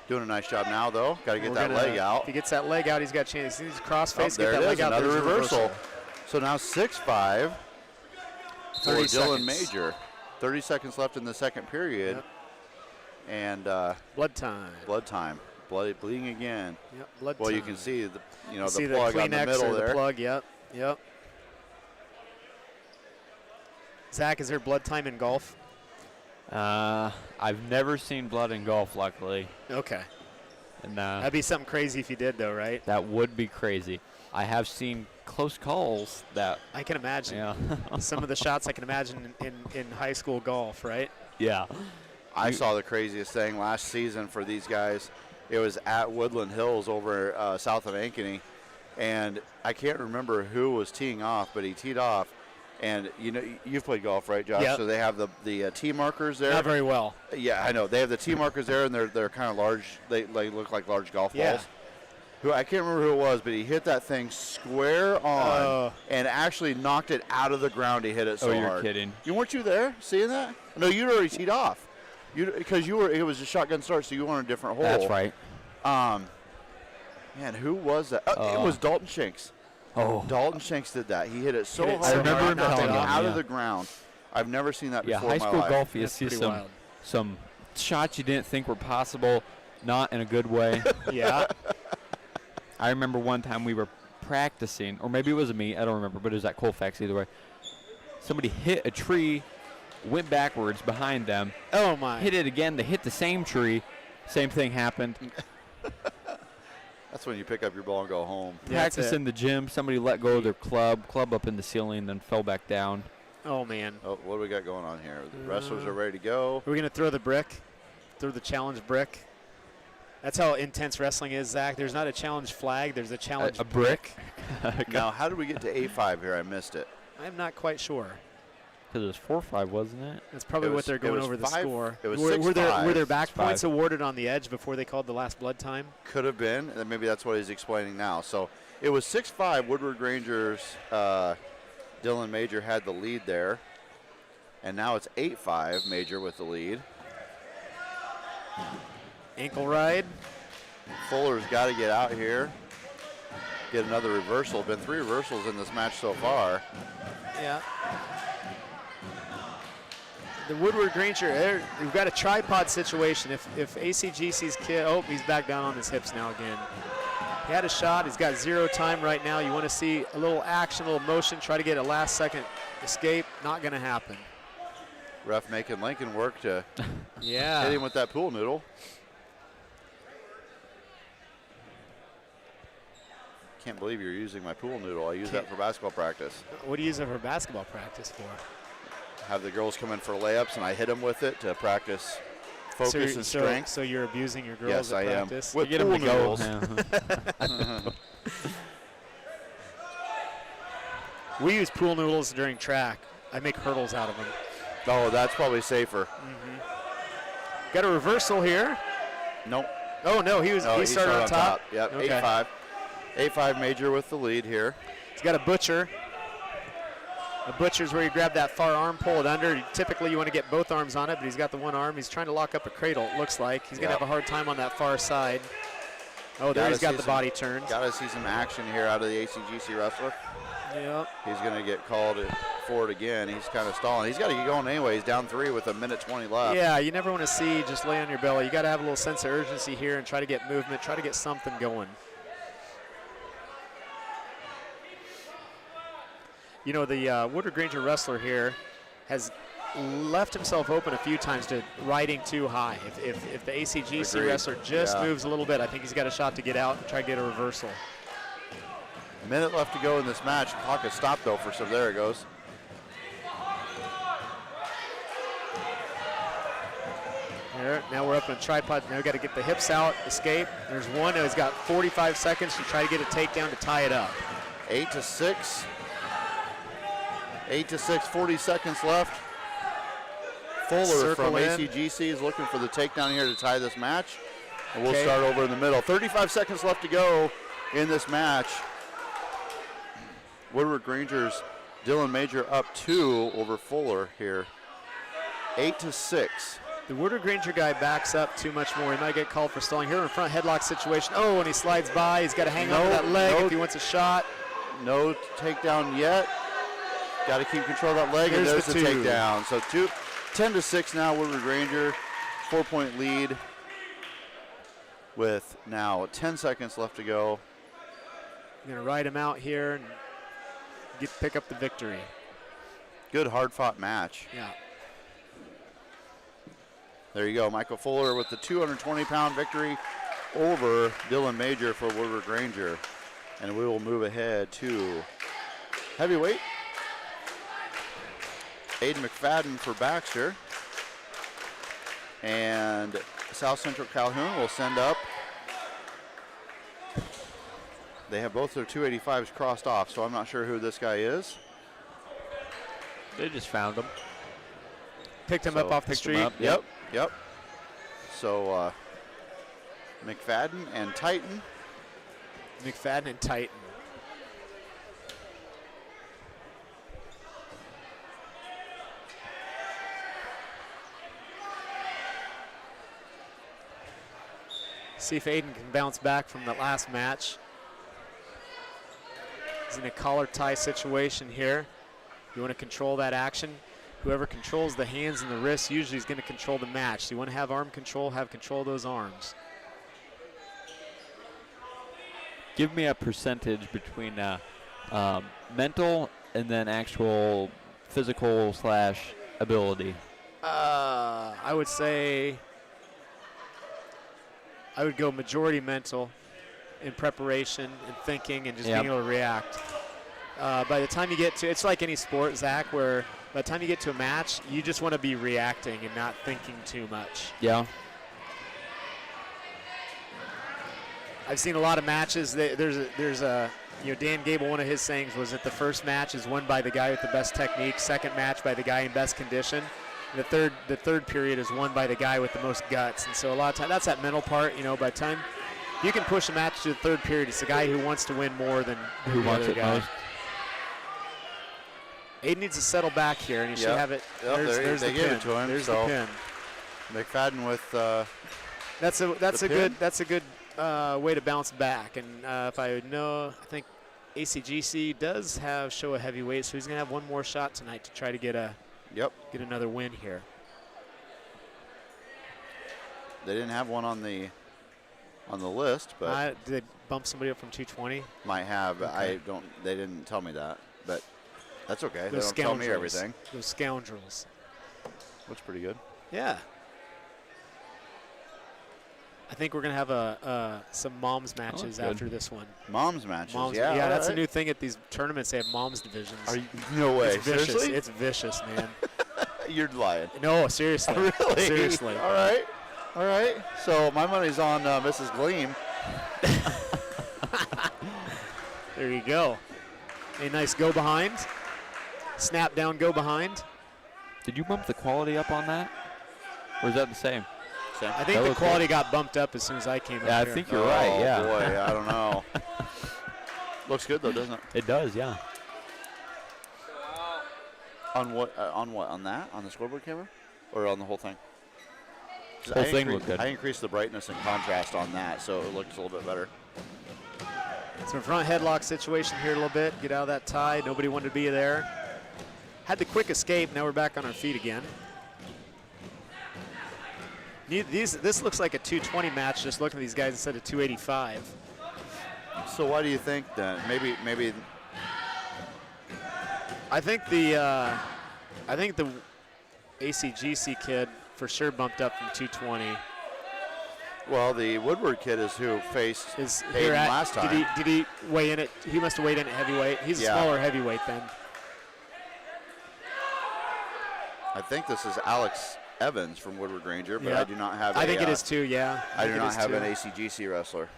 Doing a nice job now, though. Got to get that leg out. If he gets that leg out, he's got a chance. He needs to crossface, There get that it leg is, out. another There's a reversal. So now 6-5 for 30 Dylan seconds. Major. 30 seconds left in the second period. Yep. And Blood time. blood time. Bleeding again. Yep, blood Well, time. you can see the See the plug on the Kleenex middle or there. the plug, yep. Zach, is there blood time in golf? I've never seen blood in golf, luckily. Okay. And That'd be something crazy if you did, though, right? that would be crazy. I have seen close calls that, I can imagine. yeah. Some of the shots I can imagine in high school golf, right? Yeah. I saw the craziest thing last season for these guys. It was at Woodland Hills over south of Ankeny, and I can't remember who was teeing off, but he teed off. And you've played golf, right, Josh? Yep. So they have the tee markers there. Not very well. Yeah, I know. They have the tee markers there, and they're kind of large. They look like large golf Yeah. balls. I can't remember who it was, but he hit that thing square on and actually knocked it out of the ground. He hit it so Oh, you're hard. kidding. Weren't you there seeing that? No, you'd already teed off. Because it was a shotgun start, so you were on a different hole. That's right. Man, who was that? It was Dalton Shanks. Oh. Dalton Shanks did that. He hit it so Hit it hard. so I remember hard, him knocked it telling me, off. out yeah. of the ground. I've never seen that Yeah, before high in my school life. golf, you That's see pretty wild. some shots you didn't think were possible, not in a good way. Yeah. I remember one time we were practicing, or maybe it was me, I don't remember, but it was at Colfax either way. Somebody hit a tree, went backwards behind them, Oh, my. hit it again, they hit the same tree, same thing happened. That's when you pick up your ball and go home. Yeah, that's Practice it. in the gym, somebody let go of their club up in the ceiling, then fell back down. Oh, man. Oh, what do we got going on here? The wrestlers are ready to go. Are we going to throw the brick? Throw the challenge brick? That's how intense wrestling is, Zach. There's not a challenge flag. There's a challenge A brick. Now, how did we get to 8-5 here? I missed it. I'm not quite sure. Because it was 4-5, wasn't it? That's probably It what was- they're it going was over the 5 score. it was were, 6-5. were there back 6-5. points awarded on the edge before they called the last blood time? Could have been, and maybe that's what he's explaining now. So it was 6-5. Woodward-Granger's Dylan Major had the lead there. And now it's 8-5, Major with the lead. Ankle ride. Fuller's got to get out here, get another reversal. Been 3 reversals in this match so far. Yeah. The Woodward-Granger, we've got a tripod situation. If ACGC's kid, oh, he's back down on his hips now again. He had a shot. He's got 0 time right now. You want to see a little action, a little motion, try to get a last-second escape. Not going to happen. Ref making Lincoln work to Yeah. hit him with that pool noodle. Can't believe you're using my pool noodle. I use that for basketball practice. What do you use it for basketball practice for? Have the girls come in for layups, and I hit them with it to practice focus and strength. So you're abusing your girls Yes, at I am. practice? With You get 'em pool to go. noodles. We use pool noodles during track. I make hurdles out of them. Oh, that's probably safer. Got a reversal here. Nope. Oh no, he No, started on top. Yep, Okay. 8-5. 8-5 Major with the lead here. He's got a butcher. A butcher's where you grab that far arm, pull it under. Typically you want to get both arms on it, but he's got the one arm. He's trying to lock up a cradle, it looks like. He's going to Yep. have a hard time on that far side. Oh, there Gotta he's got see the some- body turned. Got to see some action here out of the ACGC wrestler. Yep. He's going to get called for it again. He's kind of stalling. He's got to get going anyway. He's down 3 with 1:20 left. Yeah, you never want to see just lay on your belly. You got to have a little sense of urgency here and try to get movement, try to get something going. You know, the Woodward-Granger wrestler here has left himself open a few times to riding too high. If the ACGC Agreed. wrestler just Yeah. moves a little bit, I think he's got a shot to get out and try to get a reversal. A minute left to go in this match. Clock has stopped though so there it goes. There, now we're up in a tripod. Now we got to get the hips out, escape. There's one. Now he's got 45 seconds to try to get a takedown to tie it up. 8-6. 8-6, 40 seconds left. Fuller Circle from in. ACGC is looking for the takedown here to tie this match. And we'll Okay. start over in the middle. 35 seconds left to go in this match. Woodward-Granger's Dylan Major up 2 over Fuller here. 8-6. The Woodward-Granger guy backs up too much more. He might get called for stalling. Here in front headlock situation. Oh, and he slides by. He's got to hang on to that leg if he wants a shot. No takedown yet. Got to keep control of that leg, and There's there's the the two. takedown. So 10-6 now, Woodward-Granger. 4-point lead with now 10 seconds left to go. Going to ride him out here and pick up the victory. Good hard-fought match. Yeah. There you go, Michael Fuller with the 220-pound victory over Dylan Major for Woodward-Granger. And we will move ahead to heavyweight. Aiden McFadden for Baxter. And South Central Calhoun will send up. They have both their 285s crossed off, so I'm not sure who this guy is. They just found him. Picked him So, up off the picked him street. up. Yep. So McFadden and Titan. McFadden and Titan. See if Aiden can bounce back from the last match. He's in a collar tie situation here. You want to control that action. Whoever controls the hands and the wrists usually is going to control the match. So you want to have arm control, have control of those arms. Give me a percentage between mental and then actual physical / ability. I would say I would go majority mental in preparation and thinking and just Yep. being able to react. By the time you get to, it's like any sport, Zach, where by the time you get to a match, you just want to be reacting and not thinking too much. Yeah. I've seen a lot of matches. There's a Dan Gable, one of his sayings was that the first match is won by the guy with the best technique, second match by the guy in best condition. And the third period is won by the guy with the most guts. And so a lot of times, that's that mental part, by the time you can push a match to the third period, it's the guy who wants to win more than Who the wants other it guy. most? Aiden needs to settle back here, and he should have it. Yep, There's they the gave pin. it to him, There's so the pin. McFadden with That's a pin? good way to bounce back. And if I know, I think ACGC does show a heavyweight, so he's gonna have one more shot tonight to try to get another win here. They didn't have one on the list, but did they bump somebody up from 220? might have. But Okay. They didn't tell me that, but that's okay. They Those don't tell me scoundrels. everything. Those scoundrels. Looks pretty good. Yeah. I think we're gonna have some moms matches good. after this one. Mom's matches. Moms, yeah, that's a alright. new thing at these tournaments. They have moms divisions. Are you, no way. It's vicious. Seriously? It's vicious, man. You're lying. No, seriously. Really? Seriously. All right. All right. So my money's on Mrs. Gleam. There you go. A nice go behind. Snap down, go behind. Did you bump the quality up on that? Or is that the same? I think That the was quality got bumped up as soon as I came Yeah, I up here. think you're right, yeah. Oh, boy, I don't know. Looks good, though, doesn't it? It does, yeah. On what? On that? On the scoreboard camera? Or on the whole thing? The whole thing looked good. I increased the brightness and contrast on that, so it looks a little bit better. So front headlock situation here a little bit. Get out of that tie. Nobody wanted to be there. Had the quick escape. Now we're back on our feet again. This looks like a 220 match, just looking at these guys instead of 285. So why do you think that? Maybe I think the ACGC kid for sure bumped up from 220. well, the Woodward kid is who faced Is Aiden here at, last time. Did he weigh in at? He must have weighed in at heavyweight. He's a Yeah. smaller heavyweight then. I think this is Alex Evans from Woodward-Granger, but Yeah. I do not have. I think it is too. Yeah. I do think it not is have too. an ACGC wrestler.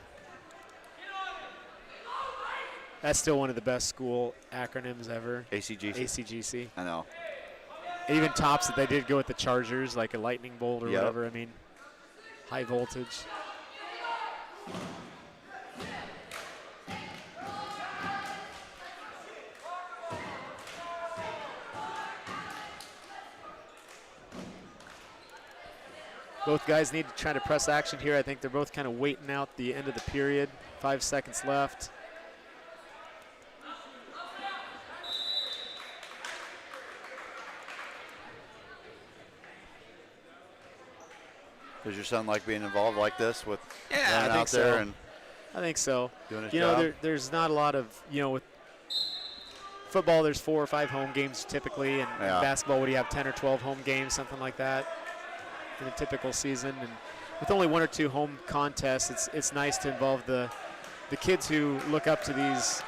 That's still one of the best school acronyms ever. ACGC. ACGC. I know. It even tops it. They did go with the Chargers, like a lightning bolt or Yep. whatever. I mean, high voltage. Both guys need to try to press action here. I think they're both kind of waiting out the end of the period. 5 seconds left. Does your son like being involved like this with Yeah, running I think out there so. and I think so. doing his You know, job? there's not a lot of, with football, there's 4 or 5 home games typically, and Yeah. basketball, what do you have, 10 or 12 home games, something like that in a typical season. And with only 1 or 2 home contests, it's nice to involve the kids who look up to these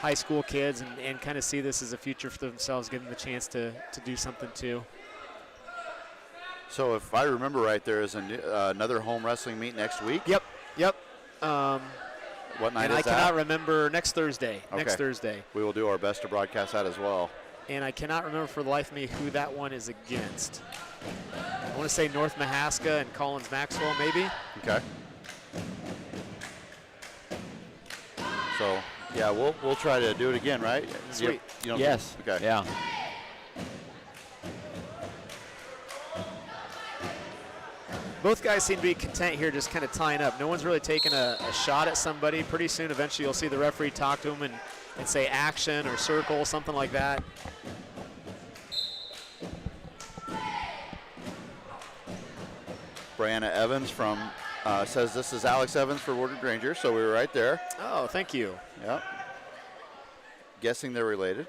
high school kids and kind of see this as a future for themselves, give them the chance to do something too. So if I remember right, there is another home wrestling meet next week. Yep. What night And is I that? cannot remember next Thursday. Next Okay. Thursday. We will do our best to broadcast that as well. And I cannot remember for the life of me who that one is against. I want to say North Mahaska and Collins Maxwell, maybe. Okay. So yeah, we'll try to do it again, right? Sweet. You don't Yes. think- Okay. Yeah. Both guys seem to be content here, just kind of tying up. No one's really taking a shot at somebody. Pretty soon, eventually, you'll see the referee talk to him and say action or circle, something like that. Brianna Evans says this is Alex Evans for Woodward-Granger, so we were right there. Oh, thank you. Yep. Guessing they're related.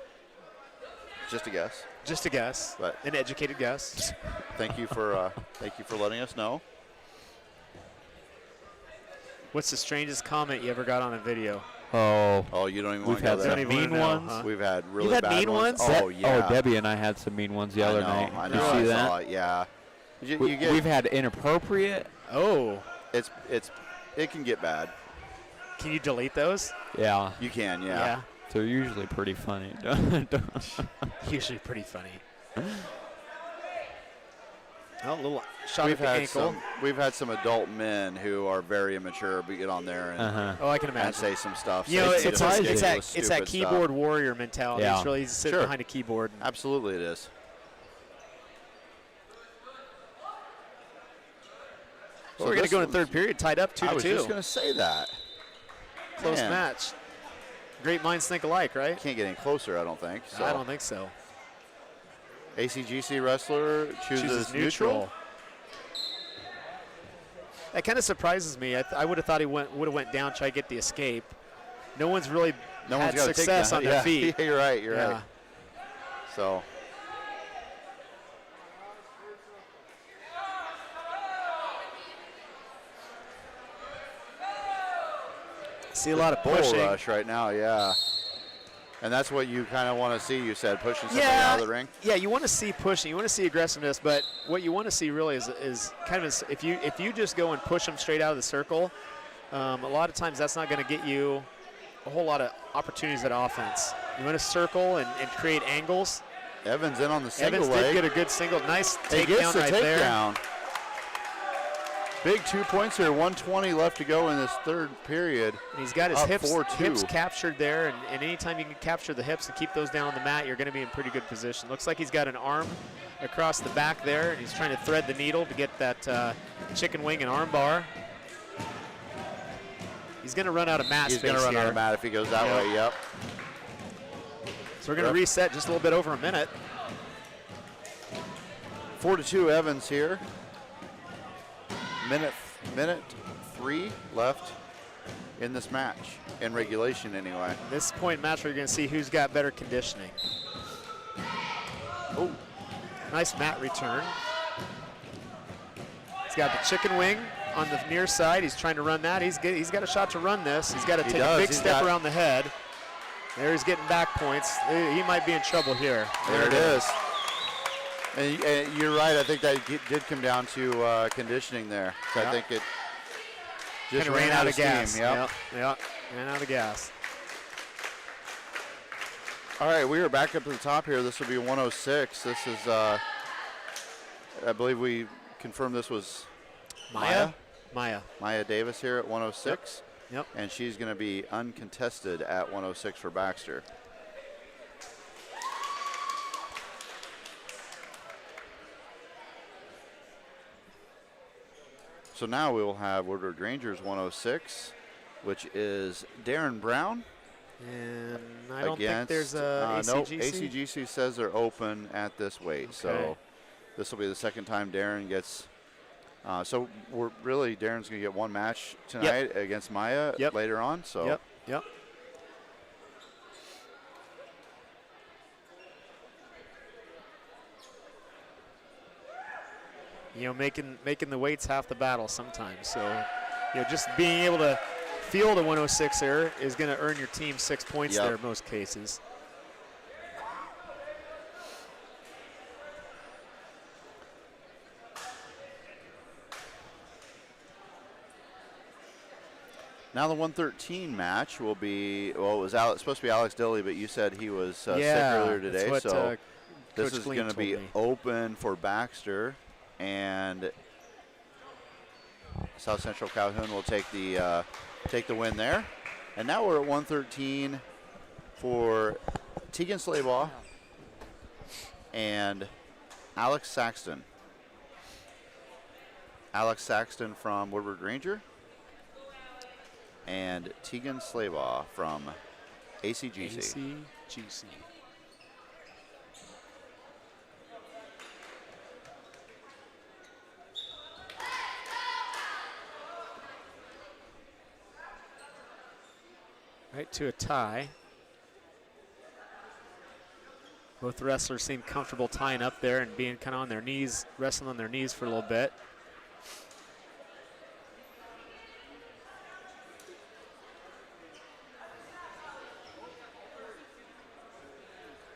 Just a guess. Just a guess. But An educated guess. thank you for letting us know. What's the strangest comment you ever got on a video? Oh, you don't even want We've to go had there. some Don't even mean wanna know, ones. huh? We've had really had bad mean ones? Oh yeah. Oh, Debbie and I had some mean ones the other night. I Did know. you see I that? saw it, yeah. You We've had inappropriate. Oh. it can get bad. Can you delete those? Yeah. You can, yeah. They're usually pretty funny. Usually pretty funny. Oh, a little shot at the ankle. We've had some adult men who are very immature, but get on there and, Oh, I can and imagine. say some stuff. You know, say it's some that stupid keyboard stuff. warrior mentality. Yeah. It's really easy to sit Sure. behind a keyboard. Absolutely, it is. Well, we're going to go in the third period, tied up 2-2. I was just going to say that. Close Man. match. Great minds think alike, right? Can't get any closer, I don't think. So. I don't think so. ACGC wrestler chooses neutral. That kind of surprises me. I would have thought he would have went down, try to get the escape. No one's really had got a success takedown. on their feet. Yeah, you're right. You're Yeah. right. So. See a lot of Bull pushing. rush right now, yeah. And that's what you kind of want to see, you said, pushing somebody out of the ring. Yeah, you want to see pushing, you want to see aggressiveness, but what you want to see really is kind of if you just go and push them straight out of the circle, a lot of times that's not going to get you a whole lot of opportunities at offense. You want to circle and create angles. Evans in on the single Evans leg. did get a good single, nice He gets takedown the right takedown. there. Big 2 points here, 1:20 left to go in this third period. And he's got his Up hips 4-2. captured there, and anytime you can capture the hips and keep those down on the mat, you're going to be in pretty good position. Looks like he's got an arm across the back there, and he's trying to thread the needle to get that chicken wing and arm bar. He's going to run out of mat He's space going to run here. out of mat if he goes that way, yep. So we're going to reset just a little bit over a minute. 4-2 Evans here. Minute 3 left in this match, in regulation anyway. At this point in the match, we're going to see who's got better conditioning. Oh, nice mat return. He's got the chicken wing on the near side. He's trying to run that. He's got a shot to run this. He's got to take a big step around the head. There he's getting back points. He might be in trouble here. There it is. And you're right. I think that did come down to conditioning there. So I think it just kind of ran out of gas. steam. Yep. Yep. Ran out of gas. All right, we are back up to the top here. This will be 106. This is, I believe we confirmed this was Maya Davis here at 106. Yep. And she's going to be uncontested at 106 for Baxter. So now we will have Woodward-Granger's 106, which is Darren Brown. And I don't think against, there's a no, ACGC. ACGC says they're open at this weight. Okay. So this will be the second time Darren gets. So Darren's going to get one match tonight against Maya later on. So. Yep. You know, making the weights half the battle sometimes. So, you know, just being able to field a 106er is going to earn your team 6 points there in most cases. Now the 113 match will be, well, it was supposed to be Alex Dilley, but you said he was sick earlier today. That's what, so this Coach is Gleam going to be told me. open for Baxter, and South Central Calhoun will take the win there. And now we're at 113 for Tegan Slaybaugh and Alex Saxton. Alex Saxton from Woodward-Granger and Tegan Slaybaugh from ACGC. ACGC. Right to a tie. Both wrestlers seem comfortable tying up there and being kind of on their knees, wrestling on their knees for a little bit.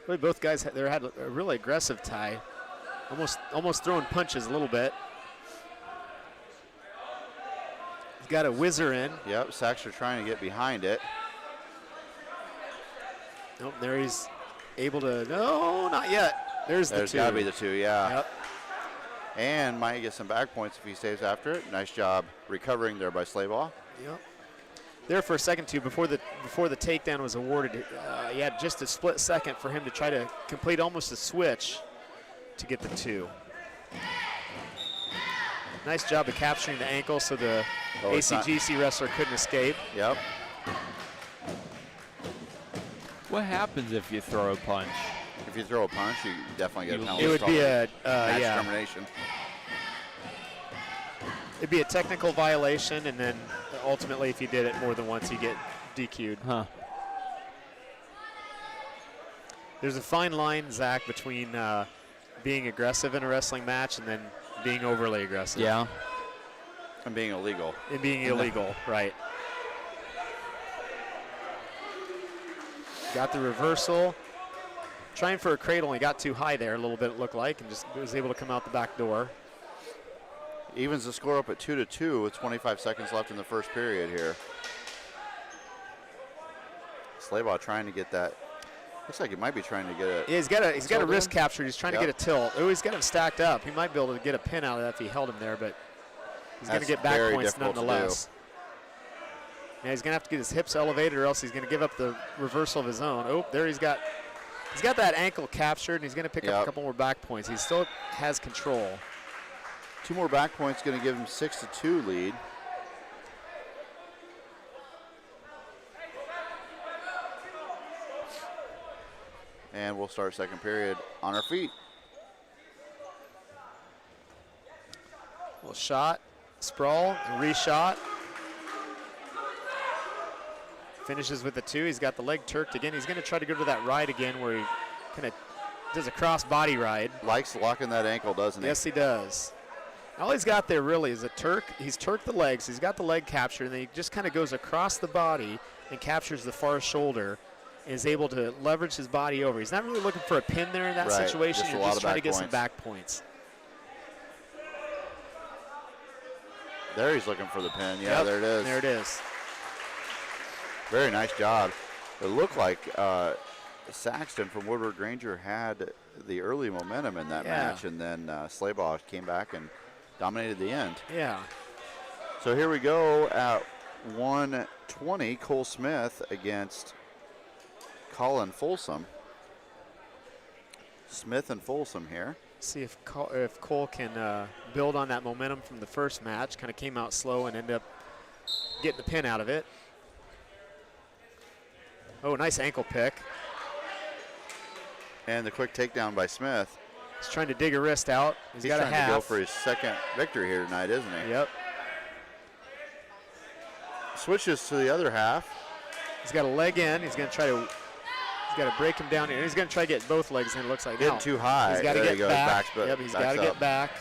Really, both guys had a really aggressive tie, almost throwing punches a little bit. got a whizzer in. Yep, Baxter trying to get behind it. Nope, there he's able to, no, not yet. There's the 2. There's got to be the 2, yeah. Yep. And might get some back points if he stays after it. Nice job recovering there by Slayball. Yep. There for a second, too, before the takedown was awarded, he had just a split second for him to try to complete almost a switch to get the 2. Nice job of capturing the ankle so the ACGC wrestler couldn't escape. Yep. What happens if you throw a punch? If you throw a punch, you definitely get a penalty. It would be a match termination. It'd be a technical violation, and then ultimately, if you did it more than once, you get DQ'd. Huh. There's a fine line, Zach, between being aggressive in a wrestling match and then being overly aggressive. Yeah. And being illegal. And being illegal, right. Got the reversal. Trying for a cradle, and he got too high there a little bit, it looked like, and just was able to come out the back door. Evens the score up at 2-2 with 25 seconds left in the first period here. Slayball trying to get that. Looks like he might be trying to get it. Yeah, he's got a wrist in. capture. He's trying to get a tilt. Oh, he's got him stacked up. He might be able to get a pin out of that if he held him there, but he's going to get back very points difficult to nonetheless. Yeah, he's going to have to get his hips elevated, or else he's going to give up the reversal of his own. Oh, there he's got that ankle captured, and he's going to pick up a couple more back points. He still has control. 2 more back points going to give him 6-2 lead. And we'll start second period on our feet. Well, shot, sprawl, and reshot. Finishes with the 2. He's got the leg turked again. He's going to try to go to that ride again where he kind of does a cross body ride. Likes locking that ankle, doesn't he? Yes, he does. All he's got there really is a turk. He's turked the legs. He's got the leg captured, and then he just kind of goes across the body and captures the far shoulder and is able to leverage his body over. He's not really looking for a pin there in that situation. He's just trying to get some back points. There he's looking for the pin. Yeah, Yep, there it is. There it is. Very nice job. It looked like Saxton from Woodward-Granger had the early momentum in that match, and then Slayball came back and dominated the end. Yeah. So here we go at 120, Cole Smith against Colin Folsom. Smith and Folsom here. See if Cole can build on that momentum from the first match. Kind of came out slow and ended up getting the pin out of it. Oh, nice ankle pick. And the quick takedown by Smith. He's trying to dig a wrist out. He's got a half. Trying to go for his second victory here tonight, isn't he? Yep. Switches to the other half. He's got a leg in. He's going to try to. He's got to break him down here. He's going to try to get both legs in. It looks like getting too high. He's got to there get back. Yep, he's got to get back.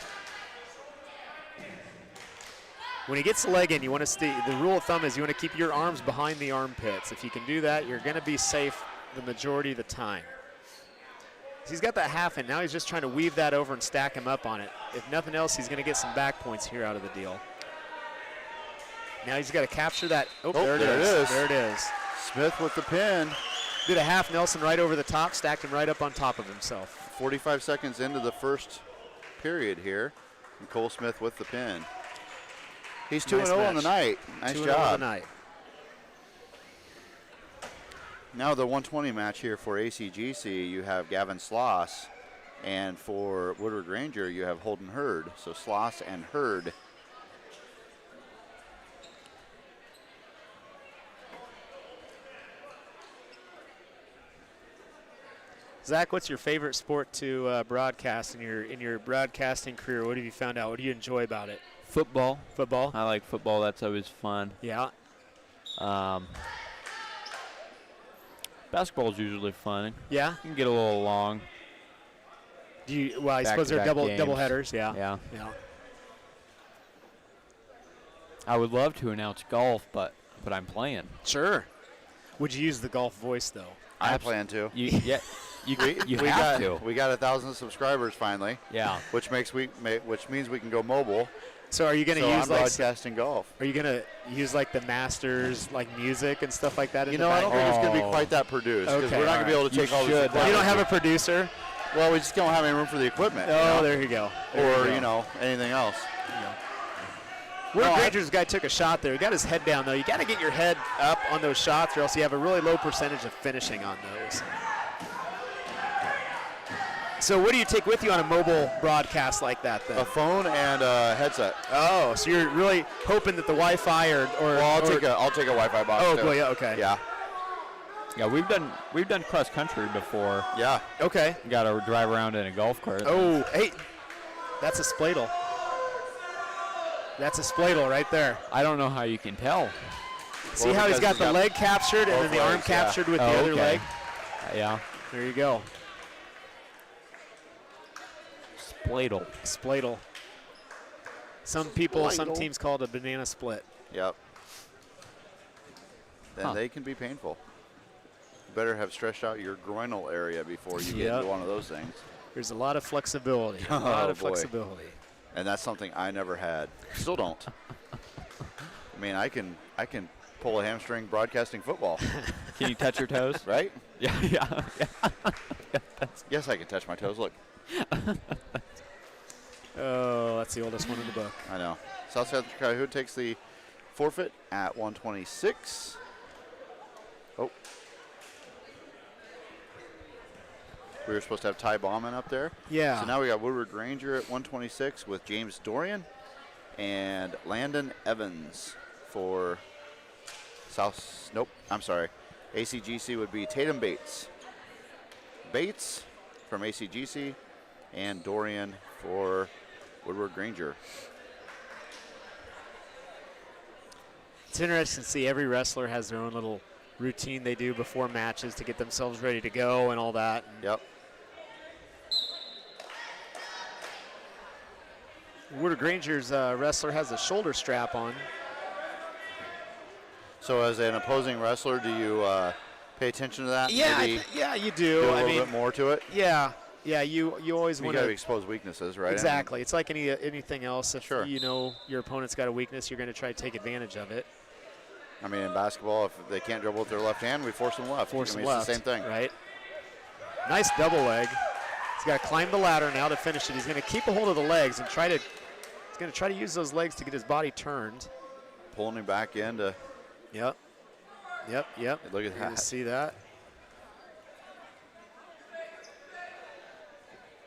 When he gets the leg in, you want to stay. The rule of thumb is you want to keep your arms behind the armpits. If you can do that, you're going to be safe the majority of the time. He's got that half in. Now he's just trying to weave that over and stack him up on it. If nothing else, he's going to get some back points here out of the deal. Now he's got to capture that. Oh, there it is. There it is. Smith with the pin. Did a half Nelson right over the top, stacked him right up on top of himself. 45 seconds into the first period here, and Cole Smith with the pin. He's 2-0 on the night. Nice job. 2-0 on the night. Now the 120 match here for ACGC, you have Gavin Sloss, and for Woodward-Granger, you have Holden Hurd. So Sloss and Hurd. Zach, what's your favorite sport to broadcast in your broadcasting career? What have you found out? What do you enjoy about it? Football. Football? I like football. That's always fun. Yeah. Basketball's usually fun. Yeah? You can get a little long. Do you? Well, I suppose they're double headers. Yeah. Yeah. Yeah. I would love to announce golf, but I'm playing. Sure. Would you use the golf voice though? I plan to. You we have to. We got 1,000 subscribers finally. Yeah. Which means we can go mobile, So are you going to So use I'm like broadcasting golf. Are you going to use like the Masters like music and stuff like that? You in know, the I don't back? think it's going to be quite that produced because Okay, we're not all going to be able to You take all this should. equipment. You don't have a producer? Well, we just don't have any room for the equipment. you Oh, know? there you go. There Or, go. you know, anything else. Woodward-Granger's guy took a shot there. He got his head down, though. You got to get your head up on those shots, or else you have a really low percentage of finishing on those. So what do you take with you on a mobile broadcast like that, then? A phone and a headset. Oh, so you're really hoping that the Wi-Fi or Well, I'll take a Wi-Fi box. Oh, too. boy, yeah, okay. Yeah. Yeah, we've done cross country before. Yeah. Okay. Got to drive around in a golf cart. Oh, hey, that's a spladle. That's a spladle right there. I don't know how you can tell. See how he's got the leg captured and both then the arm legs, yeah. captured with the Oh, other okay. leg? Yeah. There you go. Spladle. Spladle. Some people, some Spladle. teams call it a banana split. Yep. Then Huh. they can be painful. You better have stretched out your groinal area before you get Yep. into one of those things. There's a lot of flexibility. A Oh, lot of boy. flexibility. And that's something I never had. Still don't. I mean, I can pull a hamstring broadcasting football, Can you touch your toes? right? Yeah, yeah. Yes, I can touch my toes. Look, Oh, that's the oldest one in the book. I know. Southern Calhoun takes the forfeit at 126. Oh. We were supposed to have Ty Bauman up there. Yeah. So now we got Woodward-Granger at 126 with James Dorian and Landon Evans for South. Nope, I'm sorry. ACGC would be Tatum Bates. Bates from ACGC and Dorian for Woodward-Granger. It's interesting to see every wrestler has their own little routine they do before matches to get themselves ready to go and all that. And Yep. Woodward-Granger's wrestler has a shoulder strap on. So as an opposing wrestler, do you pay attention to that? Maybe Yeah, you do do. a I little mean, bit more to it? yeah, you always You want got to to. expose weaknesses, right? Exactly. It's like anything else. If Sure. you know your opponent's got a weakness, you're going to try to take advantage of it. I mean, in basketball, if they can't dribble with their left hand, we force them left. Force I mean, them it's left. the same thing. Right. Nice double leg. He's got to climb the ladder now to finish it. He's going to keep a hold of the legs and try to. He's going to try to use those legs to get his body turned. Pulling him back into. Yep. Look at Look at You that. see that?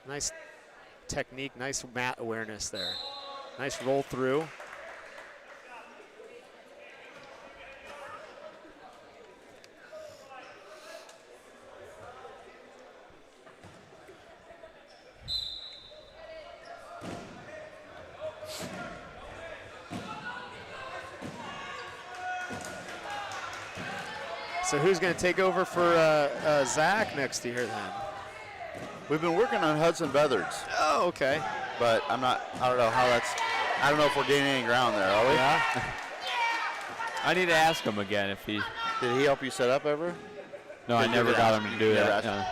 Nice technique, nice mat awareness there. Nice roll through. So who's going to take over for Zach next year then? We've been working on Hudson Beathards, Oh, okay. but I don't know how that's. I don't know if we're gaining any ground there, are we? Yeah. I need to ask him again if he. Did he help you set up ever? No, I Did you never ever got ask- him to do never that. asked no.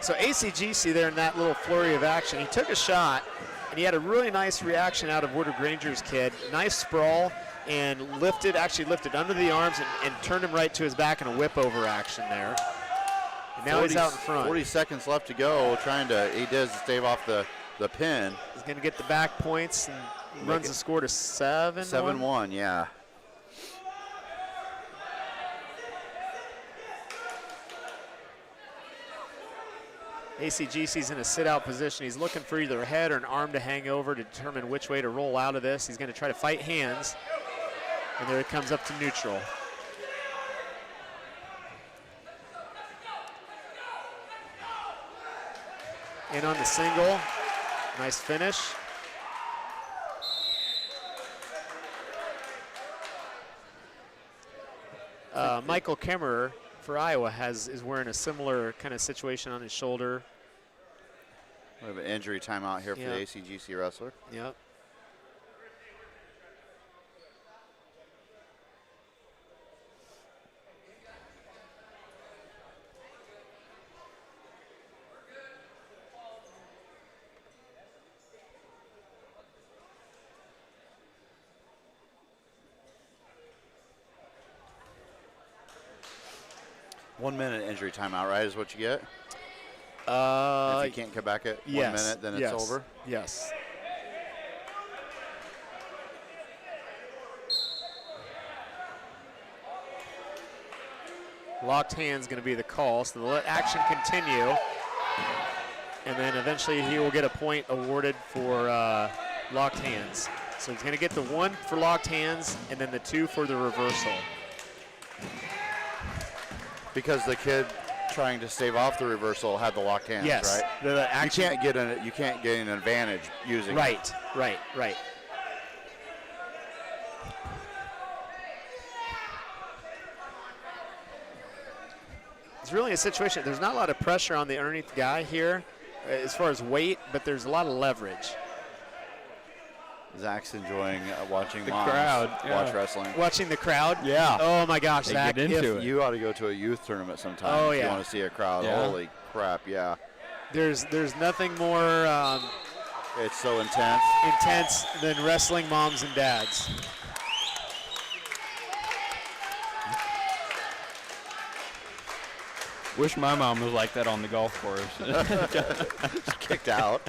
So ACGC there in that little flurry of action, he took a shot, and he had a really nice reaction out of Woodward-Granger's kid. Nice sprawl, and actually lifted under the arms and turned him right to his back in a whip over action there. And now he's out in front. 40 seconds left to go. He does stave off the pin. He's going to get the back points and runs it the score to 7-1. 7-1, yeah. ACGC's in a sit-out position. He's looking for either a head or an arm to hang over to determine which way to roll out of this. He's going to try to fight hands. And there it comes up to neutral. In on the single. Nice finish. Michael Kemmerer for Iowa is wearing a similar kind of situation on his shoulder. We have an injury timeout here for Yeah. the ACGC wrestler. Yep. 1 minute injury timeout, right, is what you get? If you can't come back at 1 minute, then it's over? Yes. Locked hands going to be the call, so they'll let action continue. And then eventually he will get a point awarded for locked hands. So he's going to get the 1 for locked hands and then the 2 for the reversal. Because the kid trying to stave off the reversal had the locked hands, Yes. right? The action, you can't get an advantage using it. Right. It's really a situation. There's not a lot of pressure on the underneath guy here as far as weight, but there's a lot of leverage. Zach's enjoying watching The moms crowd, watch wrestling. Watching the crowd? Yeah. Oh my gosh, They Zach. get into if it. You ought to go to a youth tournament sometime Oh, if you yeah. want to see a crowd. Yeah. Holy crap, yeah. There's nothing more It's so intense. intense than wrestling moms and dads. Wish my mom was like that on the golf course. Kicked out.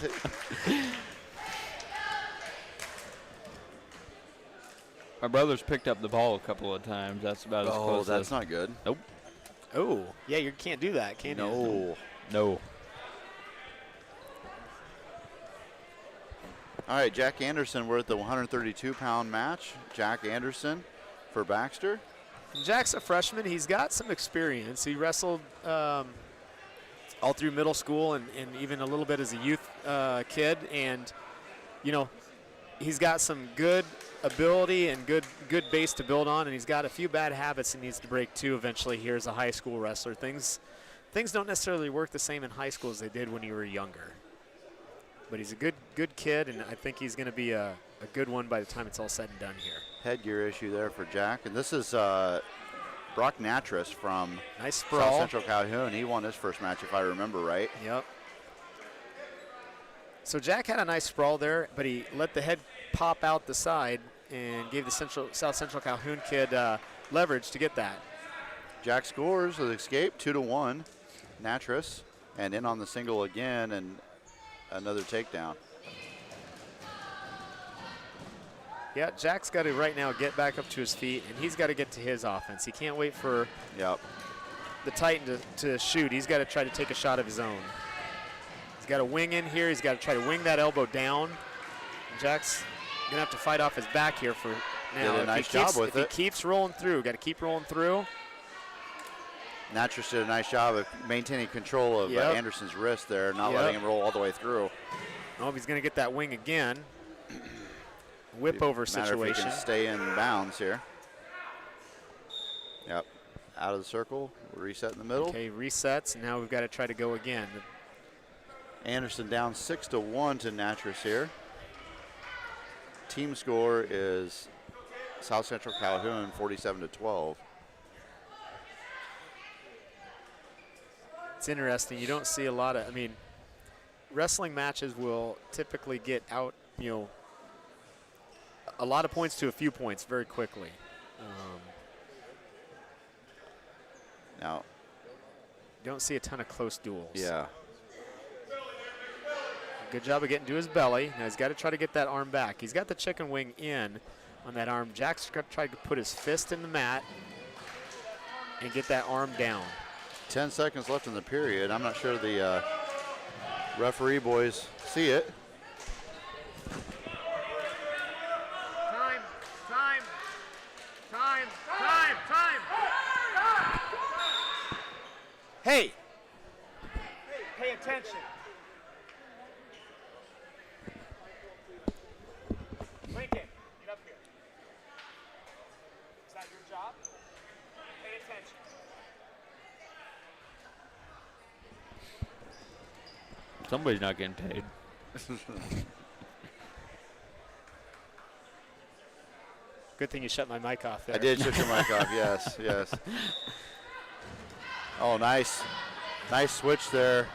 My brother's picked up the ball a couple of times. That's about as Oh, close that's as. not good. Nope. Oh, yeah, you can't do that, can you? No. No. All right, Jack Anderson, we're at the 132-pound match. Jack Anderson for Baxter. Jack's a freshman. He's got some experience. He wrestled all through middle school and even a little bit as a youth kid. And, you know, he's got some good ability and good base to build on. And he's got a few bad habits he needs to break, too, eventually here as a high school wrestler. Things don't necessarily work the same in high school as they did when you were younger. But he's a good kid, and I think he's going to be a good one by the time it's all said and done here. Headgear issue there for Jack. And this is Brock Natras from Nice South sprawl. Central Calhoun. He won his first match, if I remember right. Yep. So Jack had a nice sprawl there, but he let the head pop out the side and gave the South Central Calhoun kid leverage to get that. Jack scores with escape, 2-1. Natras, and in on the single again, and another takedown. Yeah, Jack's got to right now get back up to his feet, and he's got to get to his offense. He can't wait for Yep. the Titan to shoot. He's got to try to take a shot of his own. He's got to wing in here. He's got to try to wing that elbow down. Jack's going to have to fight off his back here for now. Did a nice job with it. If he keeps rolling through, got to keep rolling through. Natras did a nice job of maintaining control of Yep. Anderson's wrist there, not Yep. letting him roll all the way through. Oh, he's going to get that wing again. Whip over Matter if he situation. can stay in bounds here. Yep. Out of the circle, reset in the middle. Okay, resets, and now we've got to try to go again. Anderson down 6-1 to Natras here. Team score is South Central Calhoun 47-12. It's interesting. You don't see a lot of, wrestling matches will typically get out, a lot of points to a few points very quickly. Now, Don't see a ton of close duels. yeah. Good job of getting to his belly. Now he's got to try to get that arm back. He's got the chicken wing in on that arm. Jack's got to try to put his fist in the mat and get that arm down. 10 seconds left in the period. I'm not sure the referee boys see it. Time. Hey, pay attention. Lincoln, get up here. Is that your job? Pay attention. Somebody's not getting paid. Good thing you shut my mic off there. I did shut your mic off, yes. Oh, nice switch there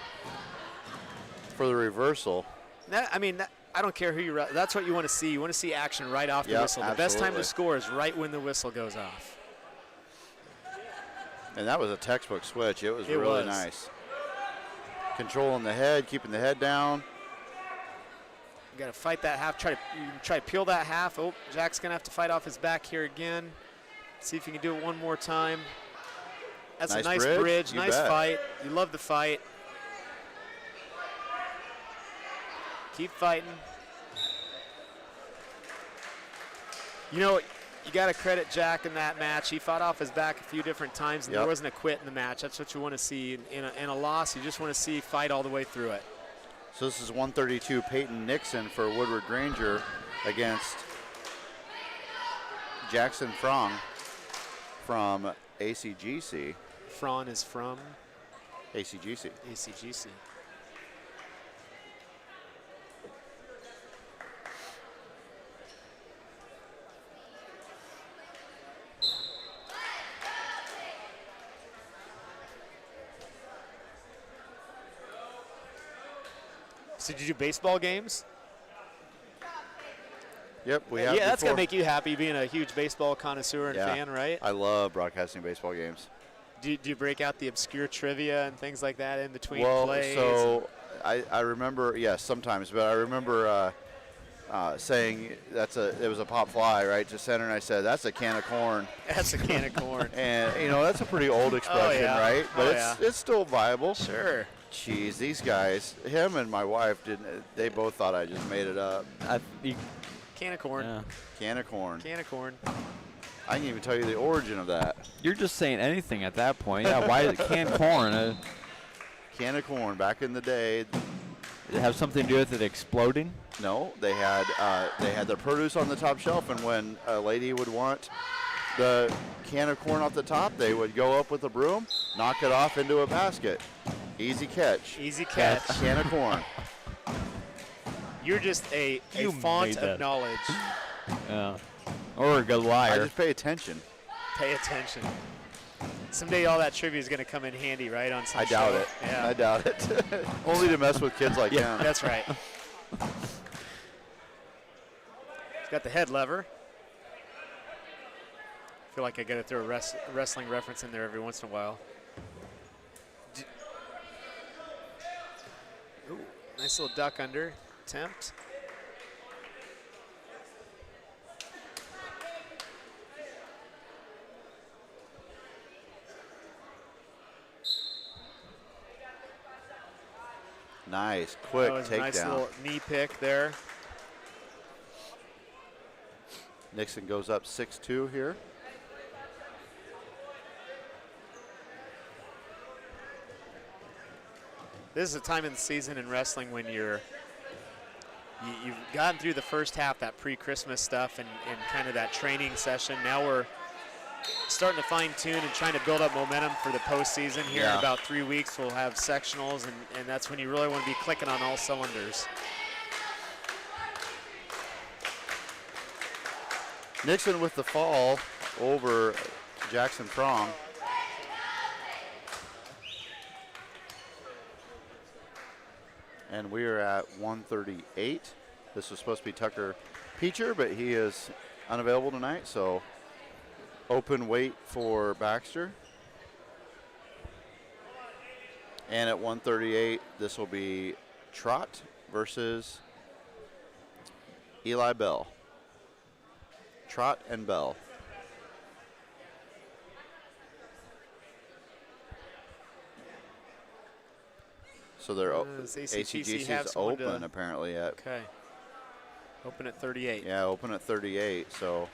for the reversal. I don't care who you. That's what you want to see. You want to see action right off the Yep, whistle. The best time absolutely. to score is right when the whistle goes off. And that was a textbook switch. It was It really was. nice. Controlling the head, keeping the head down. You got to fight that half. Try to peel that half. Oh, Jack's gonna have to fight off his back here again. See if he can do it one more time. That's Nice a nice bridge. bridge. You Nice bet. fight. You love the fight. Keep fighting. You know, you got to credit Jack in that match. He fought off his back a few different times, and Yep. there wasn't a quit in the match. That's what you want to see. In a loss, you just want to see fight all the way through it. So this is 132 Peyton Nixon for Woodward-Granger against Jackson Frong from ACGC. Fron is from ACGC. ACGC. So did you do baseball games? Yep, we have. Yeah, that's before. gonna make you happy being a huge baseball connoisseur and Yeah. fan, right? I love broadcasting baseball games. Do you break out the obscure trivia and things like that in between Well, plays? so I remember, yes, sometimes, but I remember saying it was a pop fly right to center, and I said that's a can of corn, That's a can of corn. and that's a pretty old expression, yeah. right? But Oh, it's still viable. Sure. Jeez, these guys, him and my wife they both thought I just made it up. Can of corn. Yeah. Can of corn. Can of corn. I can even tell you the origin of that. You're just saying anything at that point. Yeah, why is it canned corn? Can of corn back in the day. Did it have something to do with it exploding? No, they had their produce on the top shelf, and when a lady would want the can of corn off the top, they would go up with a broom, knock it off into a basket. Easy catch. Easy catch. Can of corn. You're just a You font made of that. knowledge. Yeah. Or a good liar. I just pay attention. Pay attention. Someday all that trivia is going to come in handy, right? On some I doubt show. it. Yeah. I doubt it. Only to mess with kids like them. That's right. He's got the head lever. I feel like I got to throw a wrestling reference in there every once in a while. Ooh, nice little duck under attempt. Nice, quick That was a nice takedown. little knee pick there. Nixon goes up 6-2 here. This is a time in the season in wrestling when you've gotten through the first half, that pre-Christmas stuff and kind of that training session. Now we're starting to fine-tune and trying to build up momentum for the postseason. Here in Yeah. about 3 weeks, we'll have sectionals, and that's when you really want to be clicking on all cylinders. Nixon with the fall over Jackson Prong. And we are at 138. This was supposed to be Tucker Peacher, but he is unavailable tonight, so open weight for Baxter. And at 138, this will be Trot versus Eli Bell. Trot and Bell. So they're Does ACGC have ACGC is someone to- open apparently at Okay. Open at 38. yeah, open at 38. So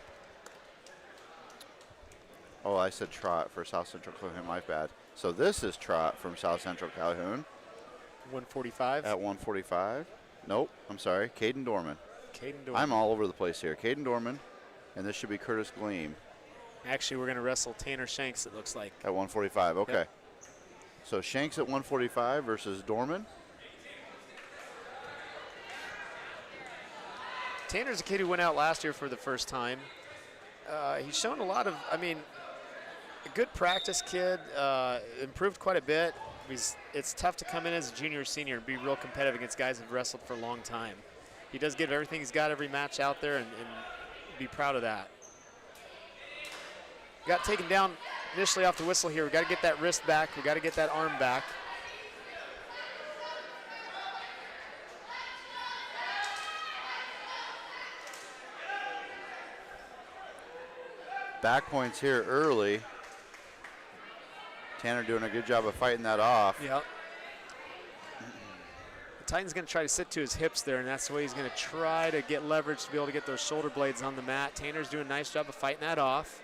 oh, I said Trot for South Central Calhoun. My bad. So this is Trot from South Central Calhoun 145. at 145. Nope, I'm sorry, Caden Dorman. Caden Dorman. I'm all over the place here. Caden Dorman, and this should be Curtis Gleam Actually, we're going to wrestle Tanner Shanks, it looks like. at 145. Okay. Yep. So Shanks at 145 versus Dorman. Tanner's a kid who went out last year for the first time. He's shown a lot of, a good practice kid, improved quite a bit. It's tough to come in as a junior or senior and be real competitive against guys who've wrestled for a long time. He does give everything he's got every match out there and be proud of that. Got taken down initially off the whistle here. We got to get that wrist back. We got to get that arm back. Back points here early. Tanner doing a good job of fighting that off. Yep. The Titan's going to try to sit to his hips there, and that's the way he's going to try to get leverage to be able to get those shoulder blades on the mat. Tanner's doing a nice job of fighting that off.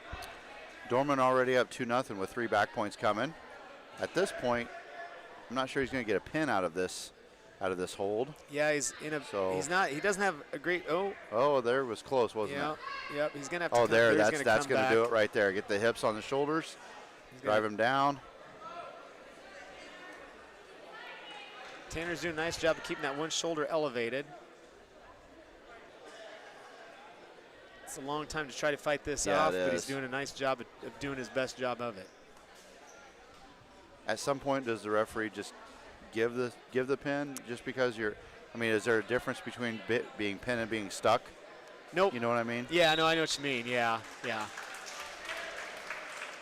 Dorman already up 2-0 with 3 back points coming. At this point, I'm not sure he's going to get a pin out of this hold. Yeah, he's in a. So He doesn't have a great. Oh, there was close, wasn't Yeah. it? Yep. He's going to have to. Oh, there. That's That's going to do it right there. Get the hips on the shoulders. Drive him down. Tanner's doing a nice job of keeping that one shoulder elevated. It's a long time to try to fight this off, but he's doing a nice job of doing his best job of it. At some point, does the referee just give the pin just because you're? I mean, is there a difference between being pinned and being stuck? Nope. You know what I mean? Yeah, no, I know what you mean. Yeah.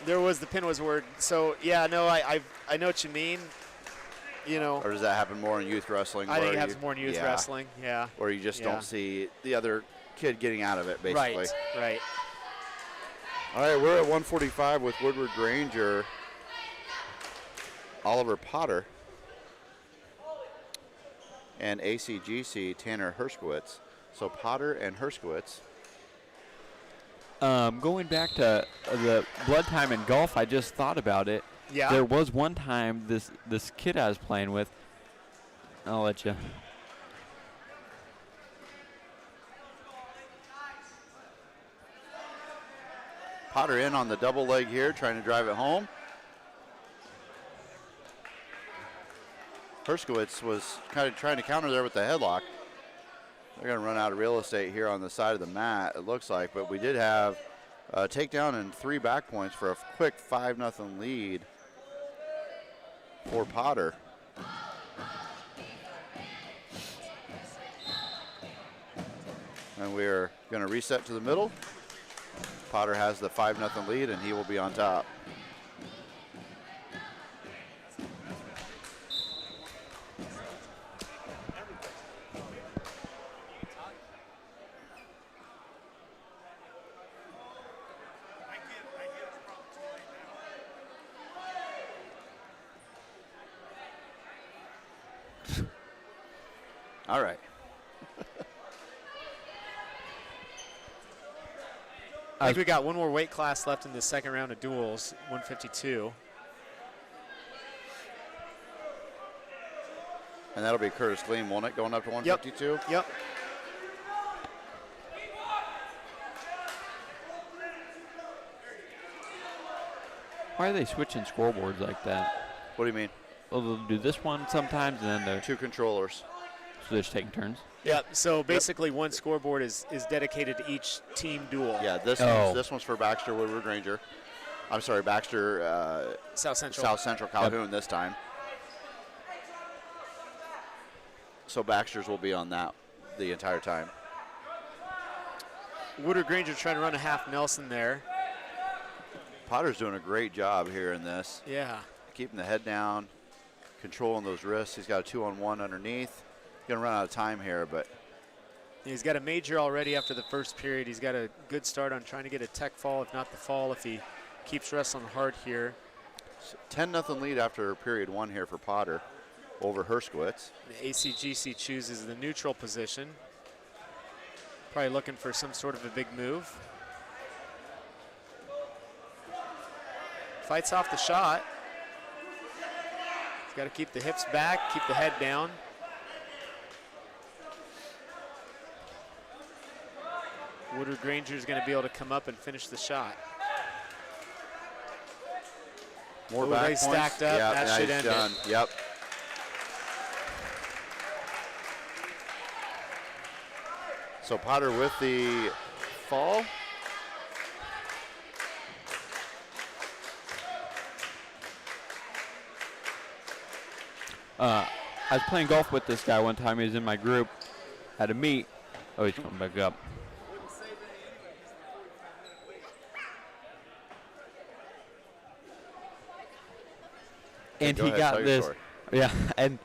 The pin was a word. So yeah, no, I know what you mean. You know. Or does that happen more in youth wrestling? I think it happens more in youth wrestling. Yeah. Or you just don't see the other kid getting out of it, basically. Right. All right, we're at 145 with Woodward-Granger, Oliver Potter, and ACGC Tanner Herskowitz. So Potter and Herskowitz. Going back to the blood time in golf, I just thought about it. Yeah. There was one time this kid I was playing with. I'll let you. Potter in on the double leg here, trying to drive it home. Herskowitz was kind of trying to counter there with the headlock. They're going to run out of real estate here on the side of the mat, it looks like. But we did have a takedown and 3 back points for a quick 5-0 lead for Potter. And we're going to reset to the middle. Potter has the 5-0 lead, and he will be on top. All right. I think we got one more weight class left in the second round of duels, 152. And that'll be Curtis Gleam, won't it, going up to 152? Yep. Why are they switching scoreboards like that? What do you mean? Well, they'll do this one sometimes, and then they're 2 controllers. So they're just taking turns. Yep. So basically, one scoreboard is dedicated to each team duel. Yeah, this one's for Baxter Woodward-Granger. I'm sorry, Baxter South Central Calhoun this time. So Baxter's will be on that the entire time. Woodward-Granger trying to run a half Nelson there. Potter's doing a great job here in this. Yeah. Keeping the head down, controlling those wrists. He's got a 2-on-1 underneath. Going to run out of time here, but he's got a major already after the first period. He's got a good start on trying to get a tech fall, if not the fall, if he keeps wrestling hard here. 10-0 lead after period 1 here for Potter over Herskowitz. The ACGC chooses the neutral position. Probably looking for some sort of a big move. Fights off the shot. He's got to keep the hips back, keep the head down. Woodward-Granger is going to be able to come up and finish the shot. More back points. Stacked up. Yep, that should end done. it. Yep. So Potter with the fall. I was playing golf with this guy one time. He was in my group at a meet. Oh, he's coming back up. And Go he ahead, got tell your this. story. Yeah, and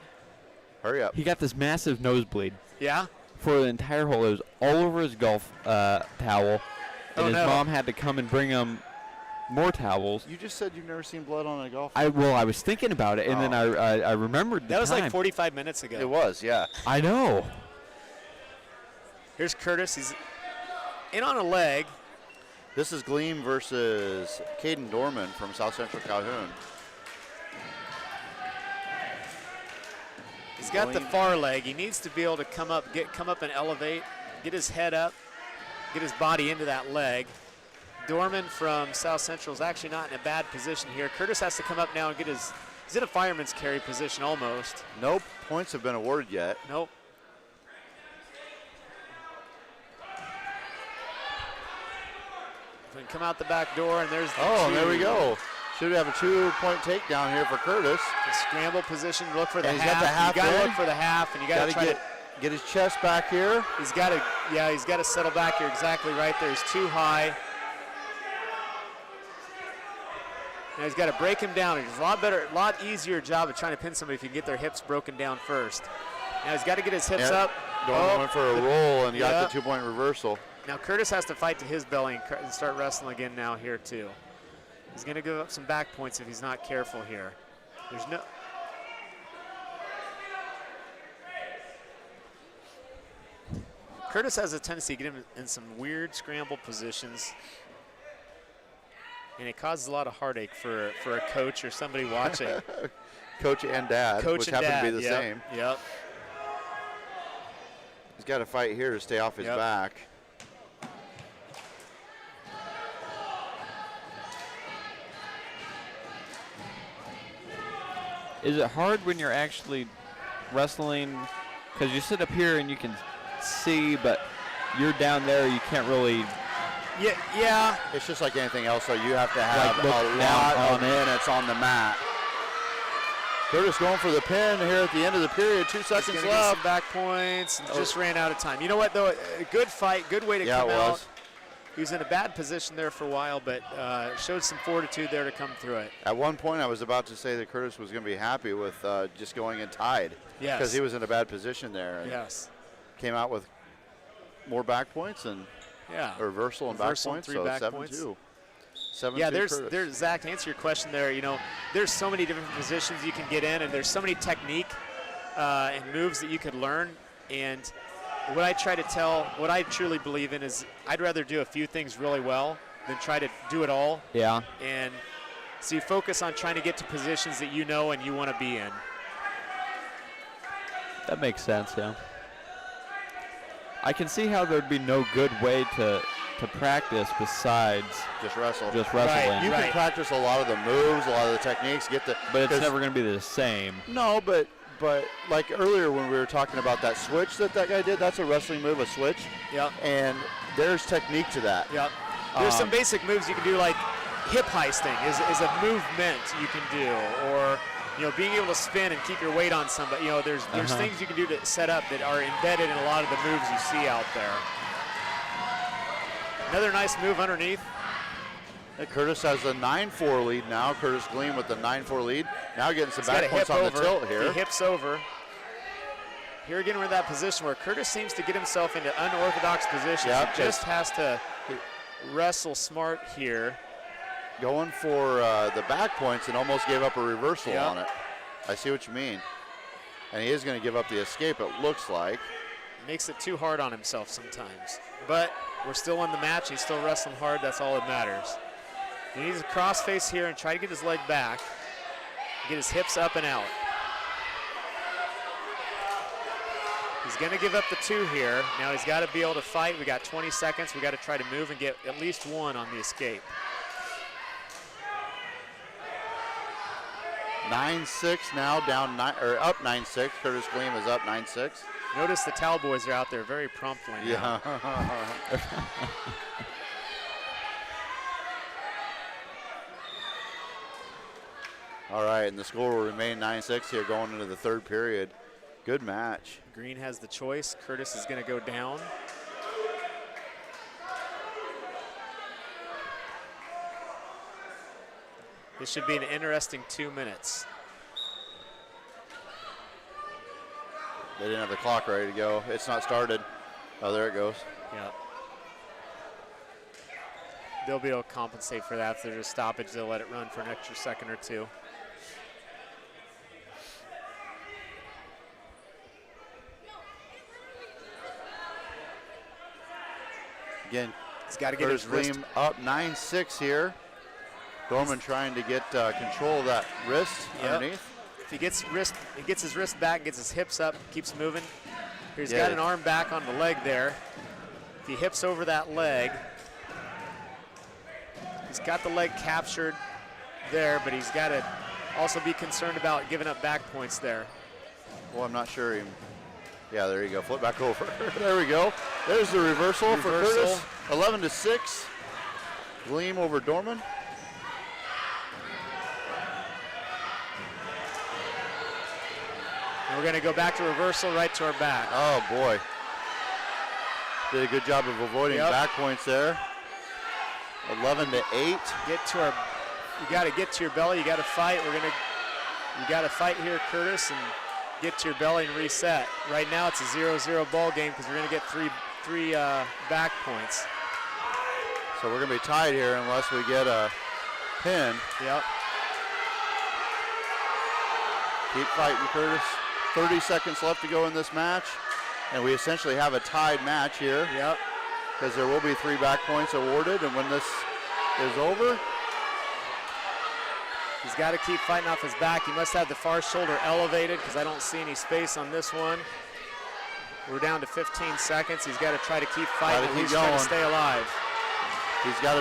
Hurry up. he got this massive nosebleed Yeah? for the entire hole. It was all over his golf towel, and Oh, his no. mom had to come and bring him more towels. You just said you've never seen blood on a golf. I was thinking about it, and then Oh. I remembered the That was time. like 45 minutes ago. It was, yeah. I know. Here's Curtis. He's in on a leg. This is Gleam versus Caden Dorman from South Central Calhoun. He's got the Gleam. far leg. He needs to be able to come up and elevate, get his head up, get his body into that leg. Dorman from South Central is actually not in a bad position here. Curtis has to come up now and get his, he's in a fireman's carry position almost. No points have been awarded yet. Nope. We can come out the back door, and there's the Oh, two. there we go. Should have a 2-point takedown here for Curtis. The scramble position, look for the And he's got half. the half You got to in. look for the half, and you got Got to to try to. get his chest back here. He's got to, yeah, he's got to settle back here exactly right there. He's too high. Now he's got to break him down. It's a lot easier job of trying to pin somebody if you can get their hips broken down first. Now he's got to get his hips Yeah. up. Dorman went for a roll and Yeah. got the 2-point reversal. Now Curtis has to fight to his belly and start wrestling again now here too. He's going to give up some back points if he's not careful here. There's no. Curtis has a tendency to get him in some weird scramble positions, and it causes a lot of heartache for a coach or somebody watching. Coach and dad, Coach which and happen dad, to be the yep, same. Yep. He's got to fight here to stay off his Yep. back. Is it hard when you're actually wrestling? Because you sit up here and you can see, but you're down there, you can't really. Yeah. It's just like anything else, so you have to have look a down lot of on it. minutes on the mat. Curtis going for the pin here at the end of the period. 2 He's seconds gonna get some left. back points and just ran out of time. You know what, though? A good fight, good way to Yeah, come it out. was. He was in a bad position there for a while, but showed some fortitude there to come through it. At one point, I was about to say that Curtis was going to be happy with just going in tied. Yes. Because he was in a bad position there. And Yes. came out with more back points and Yeah. a reversal and Reversal back and points. 3 So back 7-2. 7-2 Yeah, Curtis. there's Zach, to answer your question there, you know, there's so many different positions you can get in, and there's so many technique and moves that you could learn. And what I try to tell, what I truly believe in is I'd rather do a few things really well than try to do it all. Yeah. And so you focus on trying to get to positions that you know and you want to be in. That makes sense, yeah. I can see how there'd be no good way to practice besides just wrestle. just wrestling. You Right. can practice a lot of the moves, a lot of the techniques, get the. But it's 'cause- never going to be the same. No, but like earlier when we were talking about that switch that guy did, that's a wrestling move, a switch, Yep. and there's technique to that. Yep. There's some basic moves you can do, like hip heisting is a movement you can do, or you know, being able to spin and keep your weight on somebody. You know, there's things you can do to set up that are embedded in a lot of the moves you see out there. Another nice move underneath. And Curtis has a 9-4 lead now. Curtis Gleam with the 9-4 lead. Now getting some He's got back a hip points on over. the tilt here. He hips over. Here again, we're in that position where Curtis seems to get himself into unorthodox positions. Yep, He just has to wrestle smart here. Going for the back points and almost gave up a reversal Yep. on it. I see what you mean. And he is going to give up the escape, it looks like. Makes it too hard on himself sometimes. But we're still in the match. He's still wrestling hard. That's all that matters. He needs a cross face here and try to get his leg back. Get his hips up and out. He's going to give up the 2 here. Now he's got to be able to fight. We got 20 seconds. We got to try to move and get at least 1 on the escape. 9-6 now, down up 9-6. Curtis Gleam is up 9-6. Notice the towel boys are out there very promptly now. Yeah. All right, and the score will remain 9-6 here going into the third period. Good match. Green has the choice. Curtis is going to go down. This should be an interesting 2 minutes. They didn't have the clock ready to go. It's not started. Oh, there it goes. Yep. They'll be able to compensate for that. If there's a stoppage, they'll let it run for an extra second or two. Again, He's got to get Curtis his wrist. Gleam up 9-6 here. Dorman trying to get control of that wrist underneath. If he gets his wrist back, gets his hips up, keeps moving. He's Yeah. got an arm back on the leg there. If he hips over that leg, he's got the leg captured there, but he's got to also be concerned about giving up back points there. Well, I'm not sure. Yeah, there you go. Flip back over. There we go. There's the reversal for Curtis. 11-6. Gleam over Dorman. And we're going to go back to reversal right to our back. Oh, boy. Did a good job of avoiding back points there. 11-8. Get to our. You got to get to your belly. You got to fight. You got to fight here, Curtis, and get to your belly and reset. Right now it's a 0-0 ball game because we're going to get three back points. So we're going to be tied here unless we get a pin. Yep. Keep fighting, Curtis. 30 seconds left to go in this match. And we essentially have a tied match here. Yep. Because there will be 3 back points awarded. And when this is over, he's got to keep fighting off his back. He must have the far shoulder elevated because I don't see any space on this one. We're down to 15 seconds. He's got to try to keep fighting. He's trying to stay alive. He's got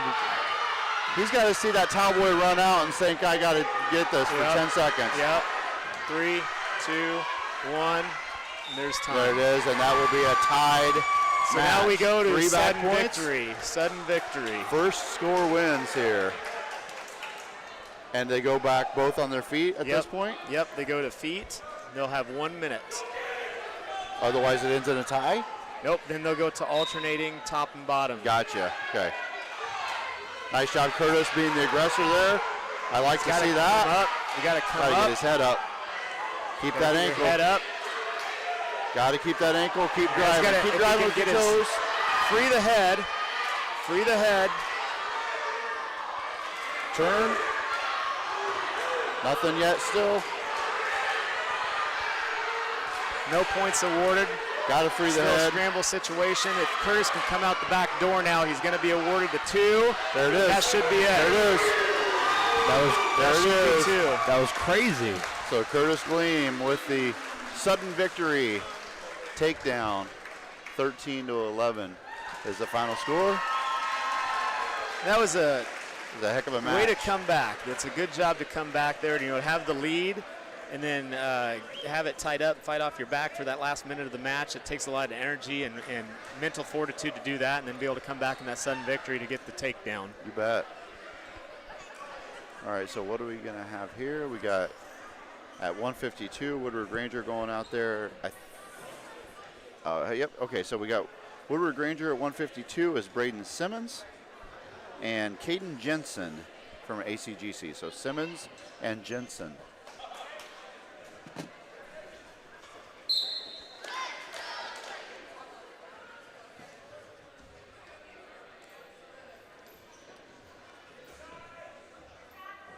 to see that towel boy run out and think, I got to get this for 10 seconds. Yep. 3, 2, 1. And there's time. There it is, and that will be a tied So match. now we go to 3 back sudden points. victory. Sudden victory. First score wins here. And they go back both on their feet at this point? Yep, they go to feet. They'll have 1 minute. Otherwise it ends in a tie? Nope, then they'll go to alternating top and bottom. Gotcha, okay. Nice job, Curtis, being the aggressor there. I like to see that. You got to come Got to up. get his head up. Keep that Get ankle. your head up. Got to keep that ankle. Keep He's driving. gotta- Keep if he driving can with your get his- toes. Free the head. Free the head. Turn. Nothing yet still. No points awarded. Got to free the Still a head. scramble situation. If Curtis can come out the back door now, he's going to be awarded the 2. There it is. That should be it. There it is. That There should it be is. 2. That was crazy. So Curtis Gleam with the sudden victory takedown. 13-11 is the final score. That was a It was a heck of a match. way to come back. It's a good job to come back there and have the lead and then have it tied up, fight off your back for that last minute of the match. It takes a lot of energy and mental fortitude to do that and then be able to come back in that sudden victory to get the takedown. You bet. All right, so what are we going to have here? We got at 152, Woodward-Granger going out there. Yep, okay, so we got Woodward-Granger at 152 is Braden Simmons and Caden Jensen from ACGC. So Simmons and Jensen.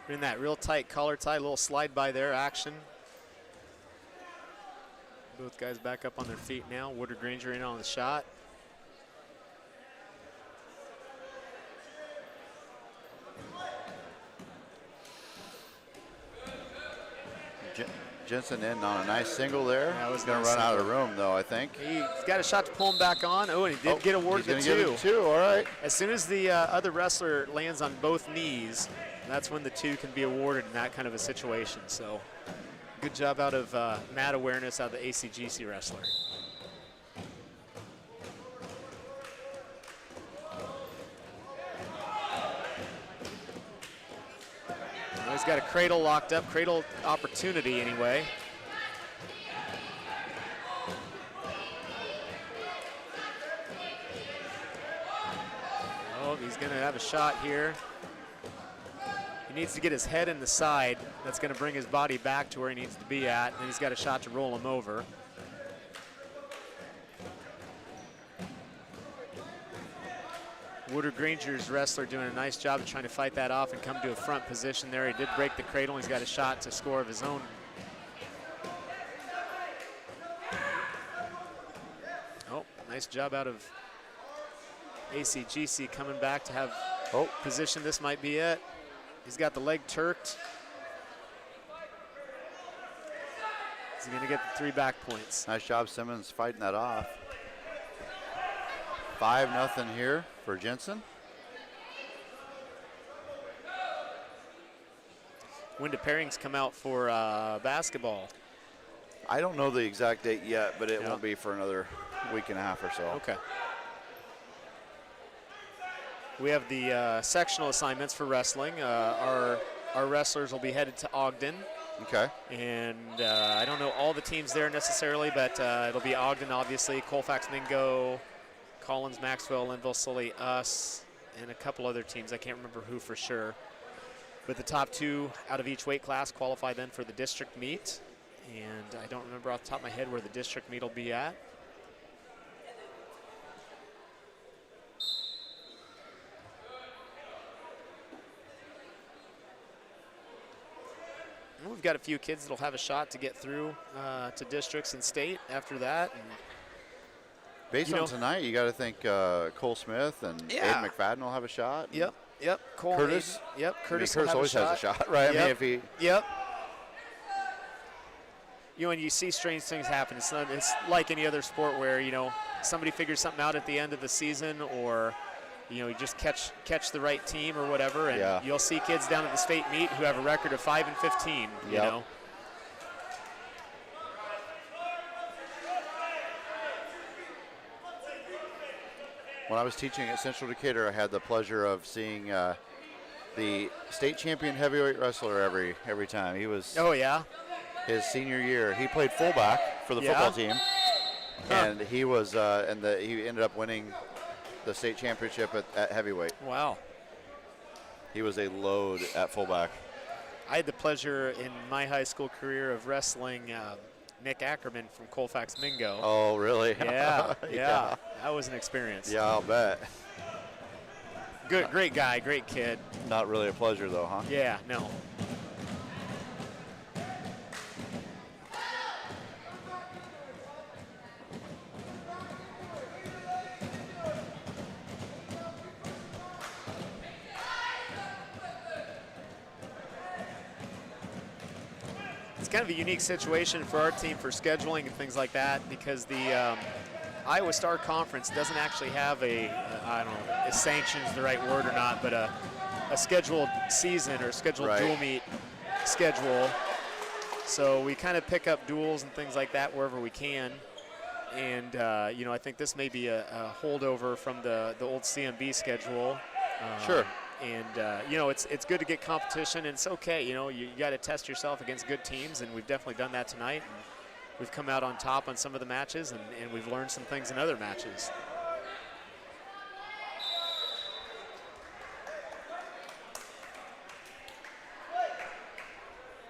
In that real tight collar tie, little slide by there action. Both guys back up on their feet now. Woodward-Granger in on the shot. Jensen in on a nice single there. Yeah, He's going to run out of room, though, I think. He's got a shot to pull him back on. Oh, and he did get awarded the He's going to 2. give it 2, all right. As soon as the other wrestler lands on both knees, that's when the 2 can be awarded in that kind of a situation. So good job out of mat awareness out of the ACGC wrestler. Well, he's got a cradle locked up, cradle opportunity anyway. Oh, he's going to have a shot here. He needs to get his head in the side. That's going to bring his body back to where he needs to be at. And he's got a shot to roll him over. Woodward-Granger's wrestler doing a nice job of trying to fight that off and come to a front position there. He did break the cradle. He's got a shot to score of his own. Oh, nice job out of ACGC coming back to have position. This might be it. He's got the leg turked. He's going to get the 3 back points. Nice job, Simmons, fighting that off. 5-0 here for Jensen. When do pairings come out for basketball? I don't know the exact date yet, but it won't be for another week and a half or so. Okay. We have the sectional assignments for wrestling. Our wrestlers will be headed to Ogden. Okay. And I don't know all the teams there necessarily, but it'll be Ogden, obviously, Colfax, Mingo, Collins, Maxwell, Linville, Sully, us, and a couple other teams. I can't remember who for sure. But the top 2 out of each weight class qualify then for the district meet. And I don't remember off the top of my head where the district meet will be at. And we've got a few kids that'll have a shot to get through to districts and state after that. And based on tonight, you got to think Cole Smith and Aiden McFadden will have a shot. Yep. Cole Curtis. Aiden, yep. Curtis, Curtis always has a shot, right? Yep. I mean, if he. Yep. When you see strange things happen, it's like any other sport where somebody figures something out at the end of the season, or you just catch the right team or whatever, and you'll see kids down at the state meet who have a record of 5 and 15. You know. When I was teaching at Central Decatur, I had the pleasure of seeing the state champion heavyweight wrestler every time. He was his senior year. He played fullback for the football team, and he was he ended up winning the state championship at heavyweight. Wow. He was a load at fullback. I had the pleasure in my high school career of wrestling Nick Ackerman from Colfax Mingo. Oh, really? Yeah. That was an experience. Yeah, I'll bet. Good, great guy, great kid. Not really a pleasure, though, huh? Yeah, no. It's kind of a unique situation for our team for scheduling and things like that, because the Iowa Star Conference doesn't actually have I don't know if sanction's the right word or not, but a scheduled season or scheduled dual meet schedule. So we kind of pick up duels and things like that wherever we can. And, I think this may be a holdover from the old CMB schedule. Sure. And, it's good to get competition, and it's okay. You got to test yourself against good teams, and we've definitely done that tonight. And we've come out on top on some of the matches, and we've learned some things in other matches.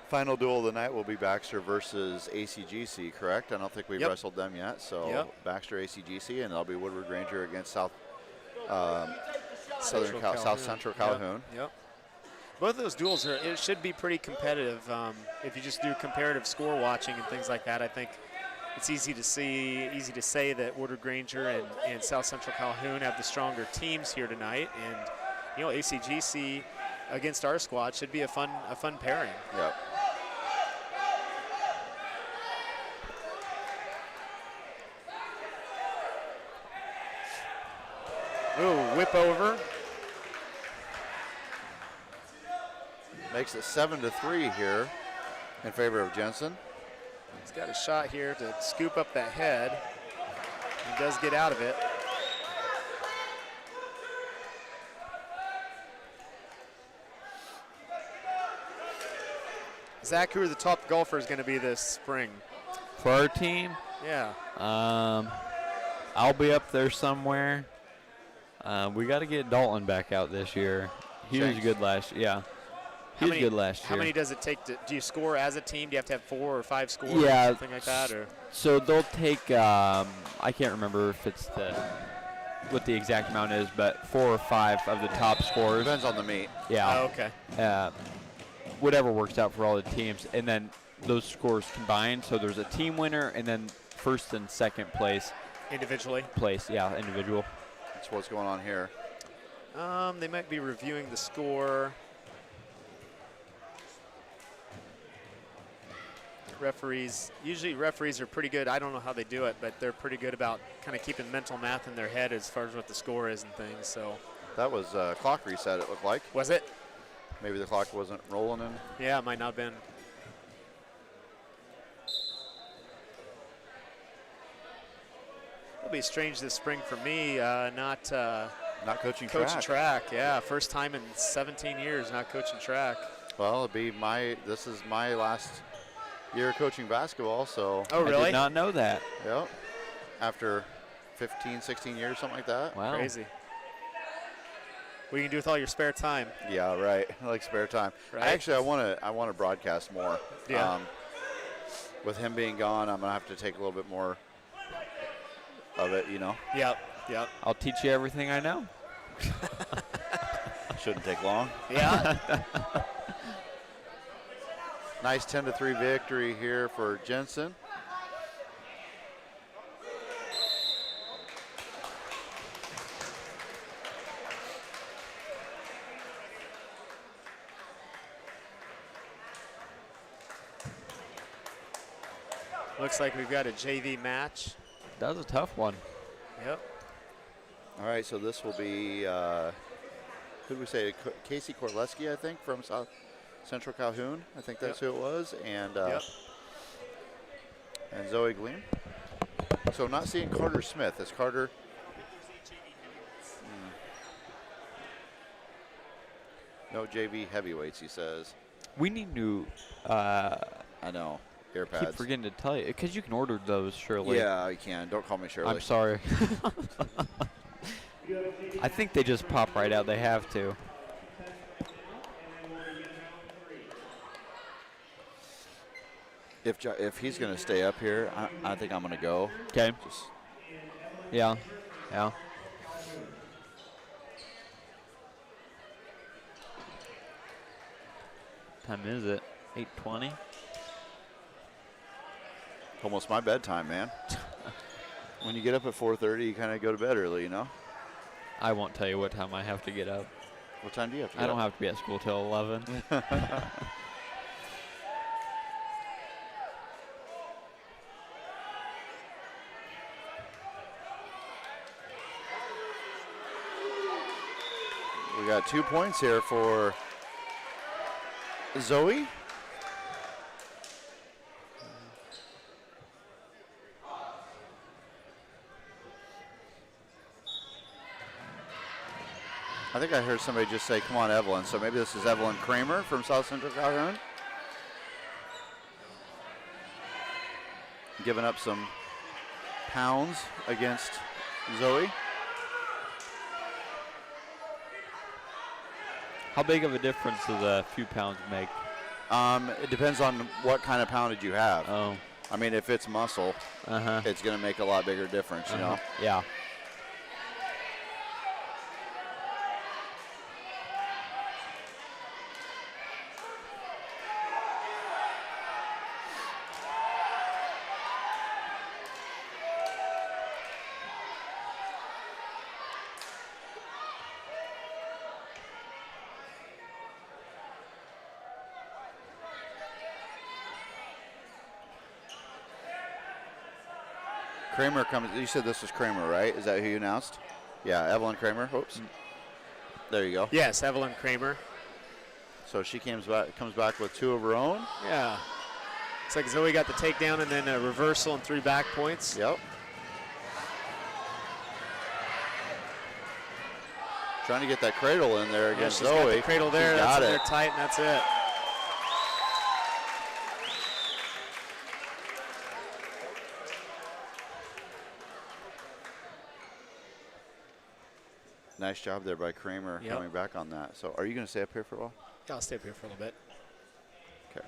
Final duel of the night will be Baxter versus ACGC, correct? I don't think we've wrestled them yet. So Baxter, ACGC, and that'll be Woodward-Granger against South Central Calhoun. Yep. Both of those duels it should be pretty competitive. If you just do comparative score watching and things like that, I think it's easy to say that Woodward-Granger and South Central Calhoun have the stronger teams here tonight, and ACGC against our squad should be a fun pairing. Yep. Ooh, whip over. Makes it 7-3 here in favor of Jensen. He's got a shot here to scoop up that head. He does get out of it. Zach, who are the top golfers going to be this spring? For our team? Yeah. I'll be up there somewhere. We got to get Dalton back out this year. He was good last year. Yeah. He was good last year. How many does it take do you score as a team? Do you have to have 4 or 5 scores or something like that? Or? So they'll take, I can't remember if it's what the exact amount is, but 4 or 5 of the top scorers. Depends on the meet. Yeah. Oh, okay. Whatever works out for all the teams, and then those scores combined. So there's a team winner, and then first and second place. Individually? Yeah, individual. That's what's going on here. They might be reviewing the score. Usually referees are pretty good. I don't know how they do it, but they're pretty good about kind of keeping mental math in their head as far as what the score is and things. So That was clock reset, it looked like. was it? Maybe the clock wasn't rolling in. Yeah, it might not have been. It'll be strange this spring for me, not Not coaching track. Yeah, first time in 17 years not coaching track. Well, this is my last year coaching basketball, so. Oh, I really? did not know that. Yep. After 15, 16 years, something like that. Wow. Crazy. What you can do with all your spare time? Yeah, right. I like spare time. Right. Actually, I want to broadcast more. Yeah. With him being gone, I'm gonna have to take a little bit more of it. Yep. I'll teach you everything I know. Shouldn't take long. Yeah. Nice 10-3 victory here for Jensen. Looks like we've got a JV match. That was a tough one. Yep. All right, so this will be, who did we say? Casey Korleski, I think, from Central Calhoun. I think that's who it was. And and Zoe Gleam. So not seeing Carter Smith. Is Carter? No JV heavyweights, he says. We need new. I know. Ear Keep pads. forgetting to tell you, because you can order those, Shirley. Yeah, you can. Don't call me Shirley. I'm sorry. I think they just pop right out. They have to. If he's going to stay up here, I think I'm going to go. Okay. Yeah. Time is it? 8:20. Almost my bedtime, man. When you get up at 4:30, you kind of go to bed early, I won't tell you what time I have to get up. What time do you have to get I don't up? have to be at school till 11. We got 2 points here for Zoe. I think I heard somebody just say, come on, Evelyn. So maybe this is Evelyn Kramer from South Central Calhoun. Giving up some pounds against Zoe. How big of a difference does a few pounds make? It depends on what kind of poundage you have. Oh. I mean, if it's muscle, it's going to make a lot bigger difference, you know? Yeah. Kramer comes. You said this was Kramer, right? Is that who you announced? Yeah, Evelyn Kramer. Oops. There you go. Yes, Evelyn Kramer. So she comes back with 2 of her own. Yeah. It's like Zoe got the takedown and then a reversal and 3 back points. Yep. Trying to get that cradle in there against she's Zoe. got the cradle there. She's That's got in there it. tight, and that's it. Nice job there by Kramer coming back on that. So are you going to stay up here for a while? Yeah, I'll stay up here for a little bit. Okay.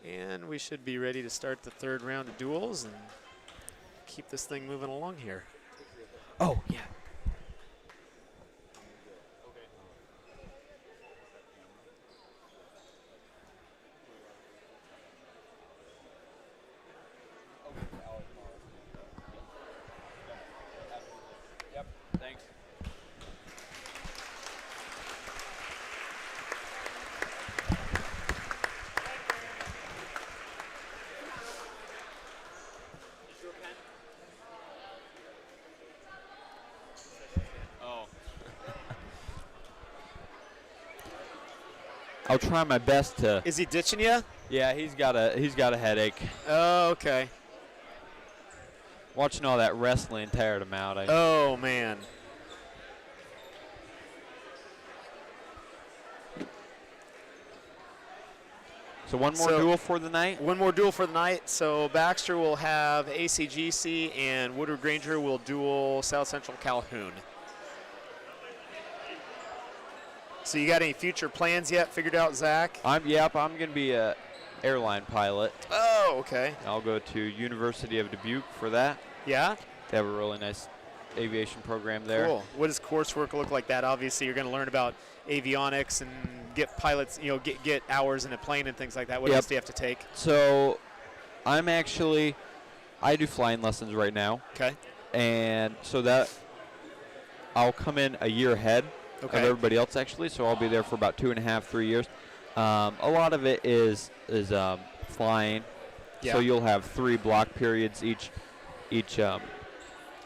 And we should be ready to start the third round of duels and keep this thing moving along here. Oh, yeah. Yep, thanks. Oh. I'll try my best to. Is he ditching you? Yeah, he's got a headache. Oh, okay. Watching all that wrestling tired him out. Oh, man. So one more duel for the night? One more duel for the night. So Baxter will have ACGC and Woodward-Granger will duel South Central Calhoun. So you got any future plans yet figured out, Zach? I'm going to be a airline pilot. Oh, okay. I'll go to University of Dubuque for that. Yeah? They have a really nice aviation program there. Cool. What does coursework look like that? Obviously, you're going to learn about avionics and get pilots, get hours in a plane and things like that. What else do you have to take? So I do flying lessons right now. Okay. And so that I'll come in a year ahead Okay. of everybody else, actually. So I'll be there for about 2.5, 3 years. A lot of it is flying. Yeah. So you'll have 3 block periods each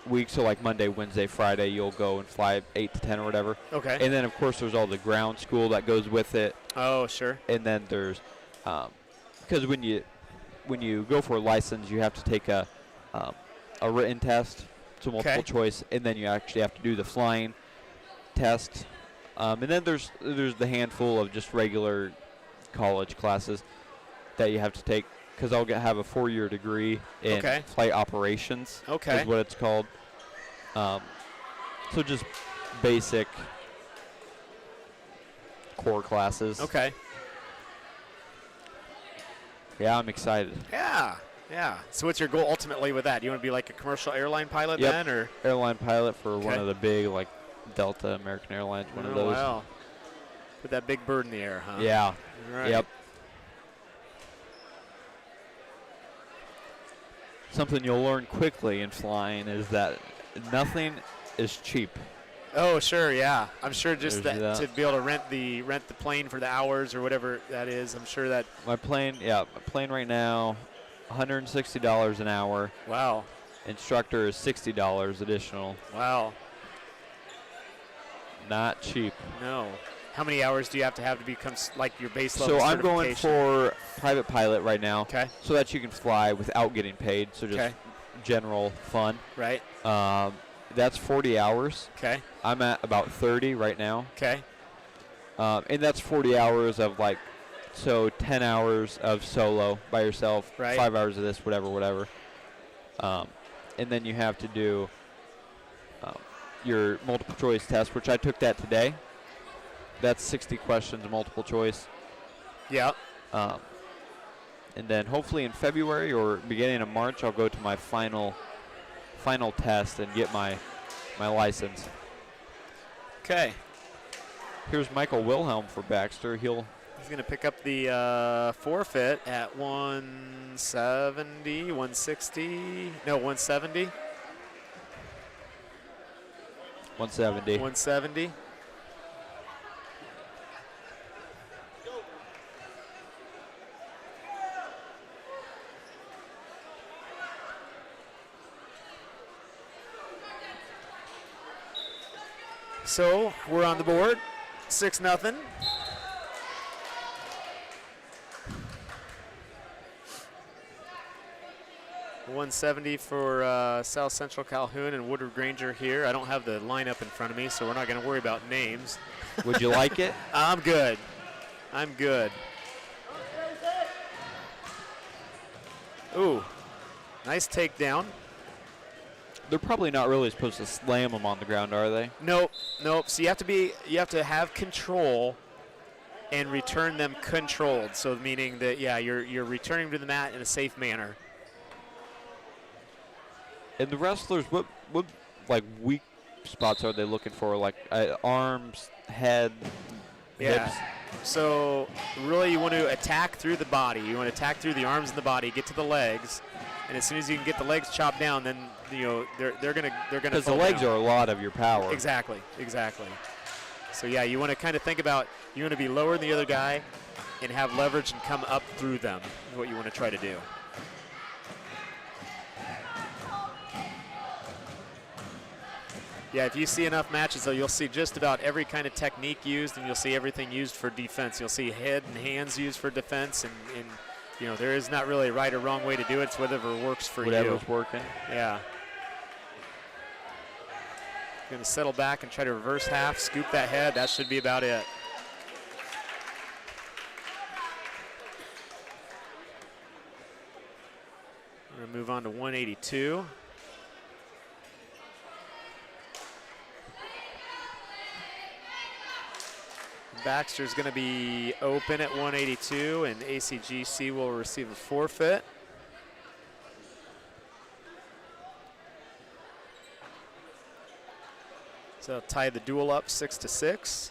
week. So like Monday, Wednesday, Friday, you'll go and fly 8 to 10 or whatever. Okay. And then of course there's all the ground school that goes with it. Oh, sure. And then there's because when you go for a license, you have to take a written test, so multiple choice, and then you actually have to do the flying test. And then there's the handful of just regular college classes that you have to take, because I'll have a 4-year degree in flight operations. Okay. Is what it's called. So just basic core classes. Okay. Yeah, I'm excited. Yeah. Yeah. So what's your goal ultimately with that? Do you want to be like a commercial airline pilot then, or airline pilot for one of the big, like Delta, American Airlines, one of those. Wow. Put that big bird in the air, huh? Yeah. Right. Yep. Something you'll learn quickly in flying is that nothing is cheap. Oh, sure, yeah. I'm sure just There's that to be able to rent the plane for the hours or whatever that is. I'm sure that. My plane right now, $160 an hour. Wow. Instructor is $60 additional. Wow. Not cheap. No. How many hours do you have to become like your base level So I'm going certification? for private pilot right now. Okay. So that you can fly without getting paid. So just general fun. Right. That's 40 hours. Okay. I'm at about 30 right now. Okay. And that's 40 hours of 10 hours of solo by yourself. Right. 5 hours of this, whatever. And then you have to do your multiple choice test, which I took that today. That's 60 questions, multiple choice. Yeah. And then hopefully in February or beginning of March, I'll go to my final test and get my license. Okay. Here's Michael Wilhelm for Baxter. He's going to pick up the forfeit at 170, 160. No, 170. 170. 170. So we're on the board, 6-0. $170 for South Central Calhoun and Woodward-Granger here. I don't have the lineup in front of me, so we're not going to worry about names. Would you like it? I'm good. I'm good. Ooh, nice takedown. They're probably not really supposed to slam them on the ground, are they? Nope, nope. So you have to have control and return them controlled. So meaning that, yeah, you're returning to the mat in a safe manner. And the wrestlers, what like weak spots are they looking for? Like arms, head, hips? So really you want to attack through the body. You want to attack through the arms and the body, get to the legs. And as soon as you can get the legs chopped down, then they're gonna because the legs are a lot of your power. Exactly. So yeah, you want to kind of think about, you want to be lower than the other guy and have leverage and come up through them is what you want to try to do. Yeah, if you see enough matches, though, you'll see just about every kind of technique used, and you'll see everything used for defense. You'll see head and hands used for defense, and there is not really a right or wrong way to do it. It's whatever works for you. Whatever's working. Yeah. Going to settle back and try to reverse half, scoop that head. That should be about it. We're going to move on to 182. Baxter's going to be open at 182, and ACGC will receive a forfeit. So tie the duel up 6-6.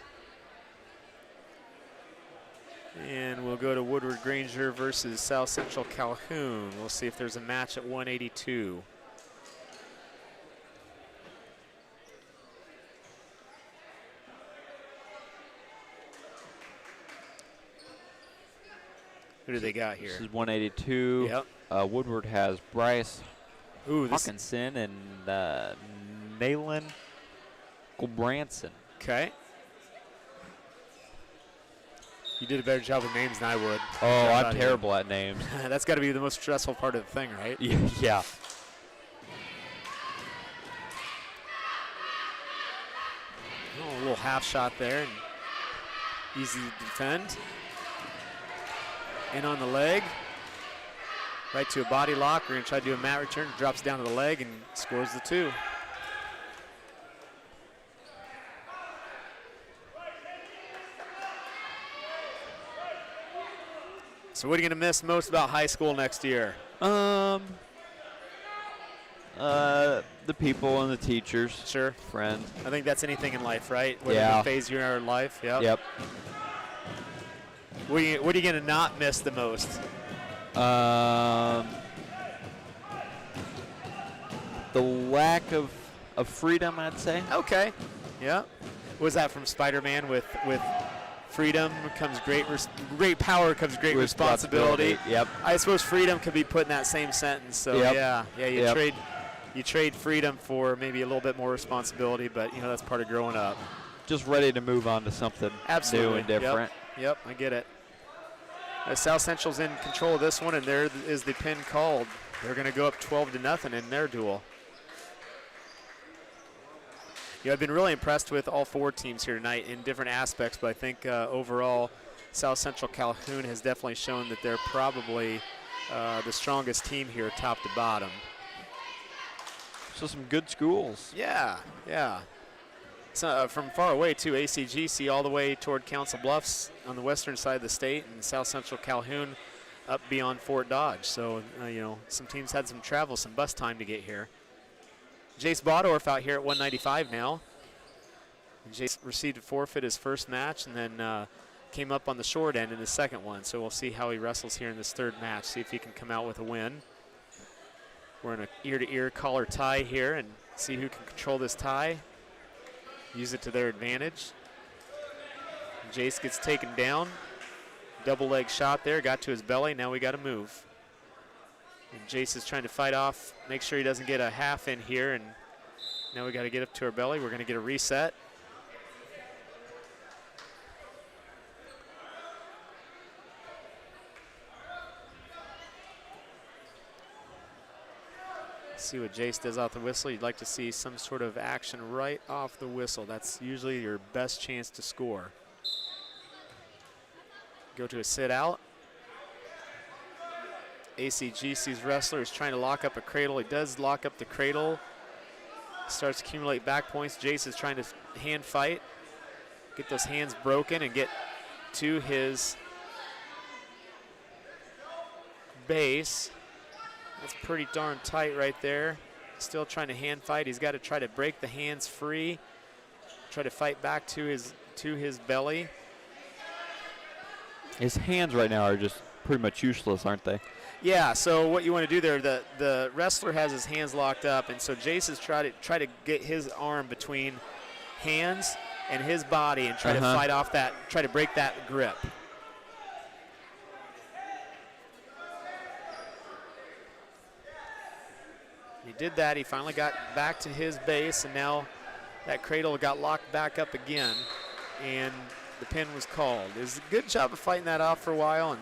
And we'll go to Woodward-Granger versus South Central Calhoun. We'll see if there's a match at 182. Who do they got here? This is 182. Yep. Woodward has Bryce Ooh, Hawkinson and Nayland Branson. Okay. You did a better job with names than I would. Oh, I'm terrible at names. That's got to be the most stressful part of the thing, right? Yeah. Oh, a little half shot there, and easy to defend. In on the leg. Right to a body lock. We're going to try to do a mat return. Drops down to the leg and scores the 2. So what are you going to miss most about high school next year? The people and the teachers. Sure. Friends. I think that's anything in life, right? Whatever phase you're in life. Yep. What are you going to not miss the most? The lack of freedom, I'd say. Okay. Yeah. Was that from Spider-Man with freedom comes great power comes great responsibility. Yep. I suppose freedom could be put in that same sentence. So you trade freedom for maybe a little bit more responsibility, but that's part of growing up. Just ready to move on to something new and different. Yep, I get it. South Central's in control of this one, and there is the pin called. They're going to go up 12-0 in their duel. I've been really impressed with all 4 teams here tonight in different aspects, but I think overall South Central Calhoun has definitely shown that they're probably the strongest team here top to bottom. So some good schools. Yeah. So, from far away, too, ACGC all the way toward Council Bluffs on the western side of the state, and South Central Calhoun up beyond Fort Dodge. So, some teams had some travel, some bus time to get here. Jace Bodorf out here at 195 now. And Jace received a forfeit his first match, and then came up on the short end in his second one. So we'll see how he wrestles here in this third match, see if he can come out with a win. We're in an ear-to-ear collar tie here, and see who can control this tie. Use it to their advantage. Jace gets taken down. Double leg shot there, got to his belly. Now we got to move. And Jace is trying to fight off, make sure he doesn't get a half in here. And now we got to get up to our belly. We're going to get a reset. See what Jace does off the whistle. You'd like to see some sort of action right off the whistle. That's usually your best chance to score. Go to a sit out. ACGC's wrestler is trying to lock up a cradle. He does lock up the cradle. Starts to accumulate back points. Jace is trying to hand fight. Get those hands broken and get to his base. That's pretty darn tight right there. Still trying to hand fight. He's got to try to break the hands free. Try to fight back to his belly. His hands right now are just pretty much useless, aren't they? Yeah, so what you want to do there, the wrestler has his hands locked up, and so Jace is try to get his arm between hands and his body and try to fight off that, try to break that grip. He did that. He finally got back to his base, and now that cradle got locked back up again, and the pin was called. It was a good job of fighting that off for a while, and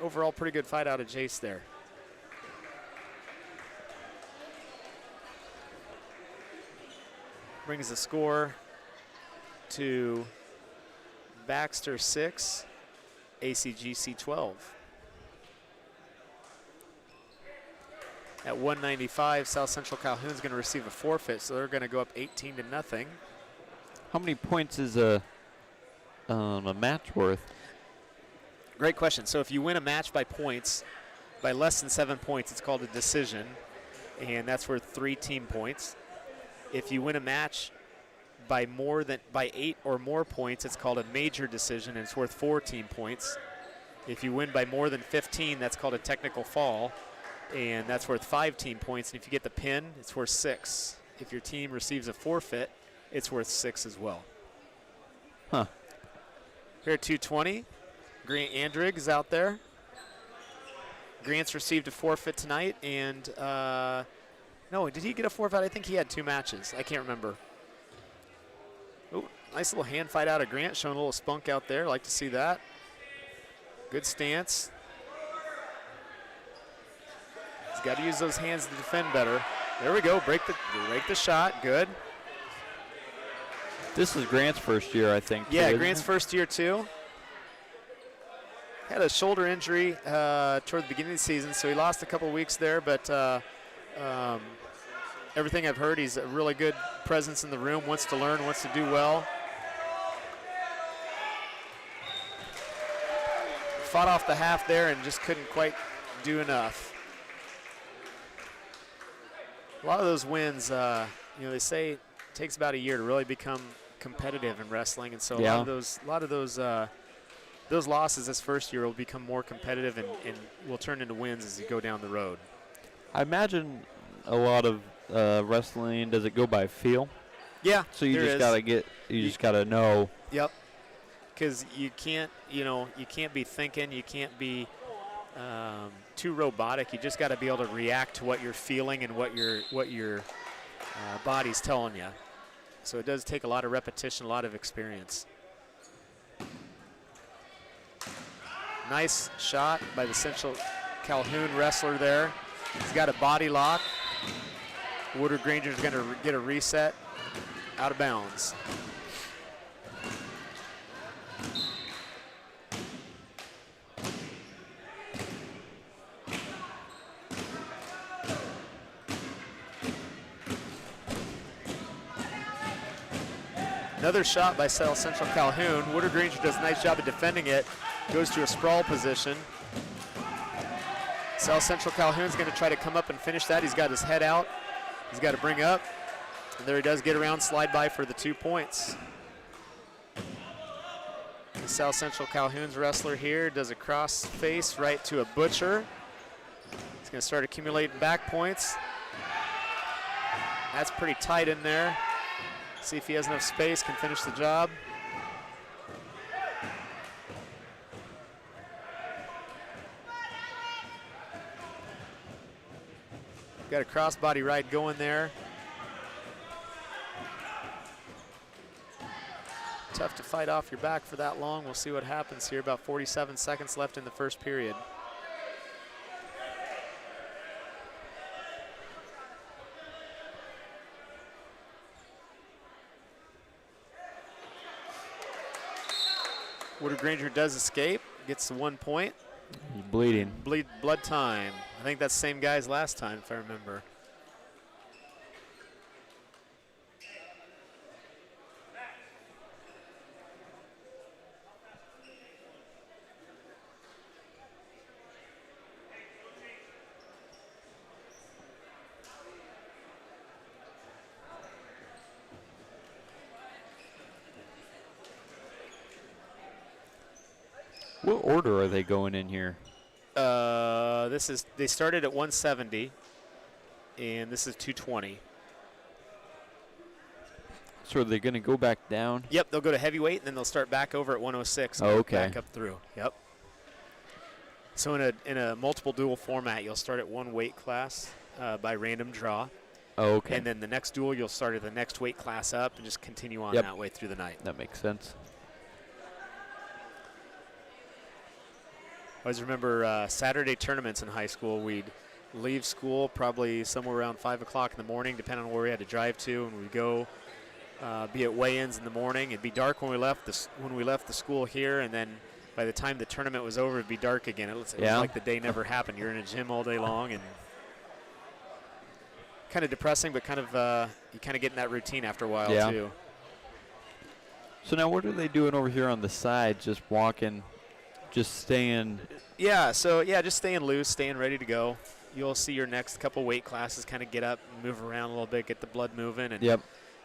overall pretty good fight out of Jace there. Brings the score to Baxter 6, ACGC 12. At 195, South Central Calhoun's going to receive a forfeit, so they're going to go up 18-0. How many points is a match worth? Great question. So if you win a match by points, by less than 7 points, it's called a decision, and that's worth 3 team points. If you win a match by 8 or more points, it's called a major decision, and it's worth 4 team points. If you win by more than 15, that's called a technical fall, and that's worth 5 team points. And if you get the pin, it's worth 6. If your team receives a forfeit, it's worth 6 as well. Huh. Here at 220, Grant Andrig is out there. Grant's received a forfeit tonight, and no, did he get a forfeit? I think he had 2 matches. I can't remember. Oh, nice little hand fight out of Grant, showing a little spunk out there. Like to see that. Good stance. He's got to use those hands to defend better. There we go. Break the shot. Good. This is Grant's first year, I think. Yeah, too, Grant's first year too. Had a shoulder injury toward the beginning of the season, so he lost a couple weeks there, but everything I've heard, he's a really good presence in the room, wants to learn, wants to do well. Fought off the half there and just couldn't quite do enough. A lot of those wins, they say it takes about a year to really become competitive in wrestling, and so a lot of those losses this first year will become more competitive and will turn into wins as you go down the road. I imagine a lot of wrestling, does it go by feel? Yeah. So you just gotta know. Yep. Because you can't be thinking, you can't be too robotic. You just got to be able to react to what you're feeling and what your body's telling you. So it does take a lot of repetition, a lot of experience. Nice shot by the Central Calhoun wrestler there. He's got a body lock. Woodward-Granger is going to get a reset out of bounds. Another shot by South Central Calhoun. Woodward-Granger does a nice job of defending it. Goes to a sprawl position. South Central Calhoun's going to try to come up and finish that. He's got his head out. He's got to bring up. And there he does get around, slide by for the 2 points. The South Central Calhoun's wrestler here does a cross face right to a butcher. He's going to start accumulating back points. That's pretty tight in there. See if he has enough space, can finish the job. Got a crossbody ride going there. Tough to fight off your back for that long. We'll see what happens here. About 47 seconds left in the first period. Woodward-Granger does escape, gets the 1 point. He's bleeding. Blood time. I think that's the same guy as last time, if I remember. What order are they going in here? They started at 170, and this is 220. So are they going to go back down? Yep, they'll go to heavyweight, and then they'll start back over at 106. And Oh, work okay. Back up through. Yep. So in a multiple duel format, you'll start at one weight class by random draw. Oh, okay. And then the next duel, you'll start at the next weight class up and just continue on Yep. that way through the night. That makes sense. I always remember Saturday tournaments in high school. We'd leave school probably somewhere around 5 o'clock in the morning, depending on where we had to drive to, and we'd go be at weigh-ins in the morning. It'd be dark when we left the school here, and then by the time the tournament was over, it'd be dark again. It was like the day never happened. You're in a gym all day long, and kind of depressing, but kind of you kind of get in that routine after a while too. So now what are they doing over here on the side? Just walking, just staying? Yeah, so just staying loose, staying ready to go. You'll see your next couple weight classes kind of get up and move around a little bit, get the blood moving, and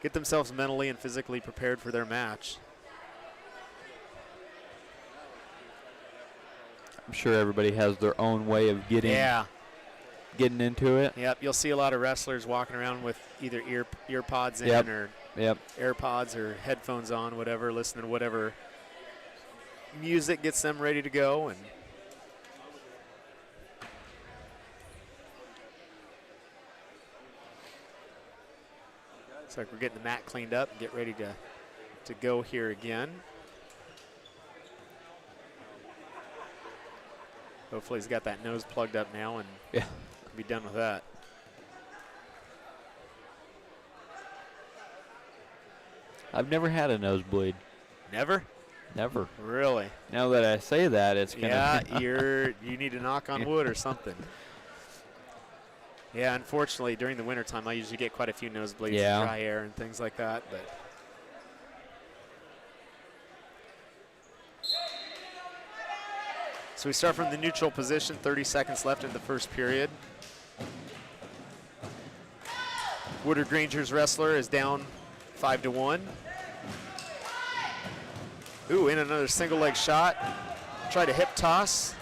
get themselves mentally and physically prepared for their match. I'm sure everybody has their own way of getting into it. Yep, you'll see a lot of wrestlers walking around with either ear pods in or AirPods or headphones on, whatever, listening to whatever music gets them ready to go. And looks like we're getting the mat cleaned up and get ready to go here again. Hopefully he's got that nose plugged up now and be done with that. I've never had a nosebleed. Never? Never. Really? Now that I say that, it's gonna. Yeah, you need to knock on wood or something. Yeah, unfortunately, during the wintertime, I usually get quite a few nosebleeds, and dry air and things like that. But so we start from the neutral position, 30 seconds left in the first period. Woodward-Granger's wrestler is down 5-1. Ooh, in another single leg shot. Tried a hip toss.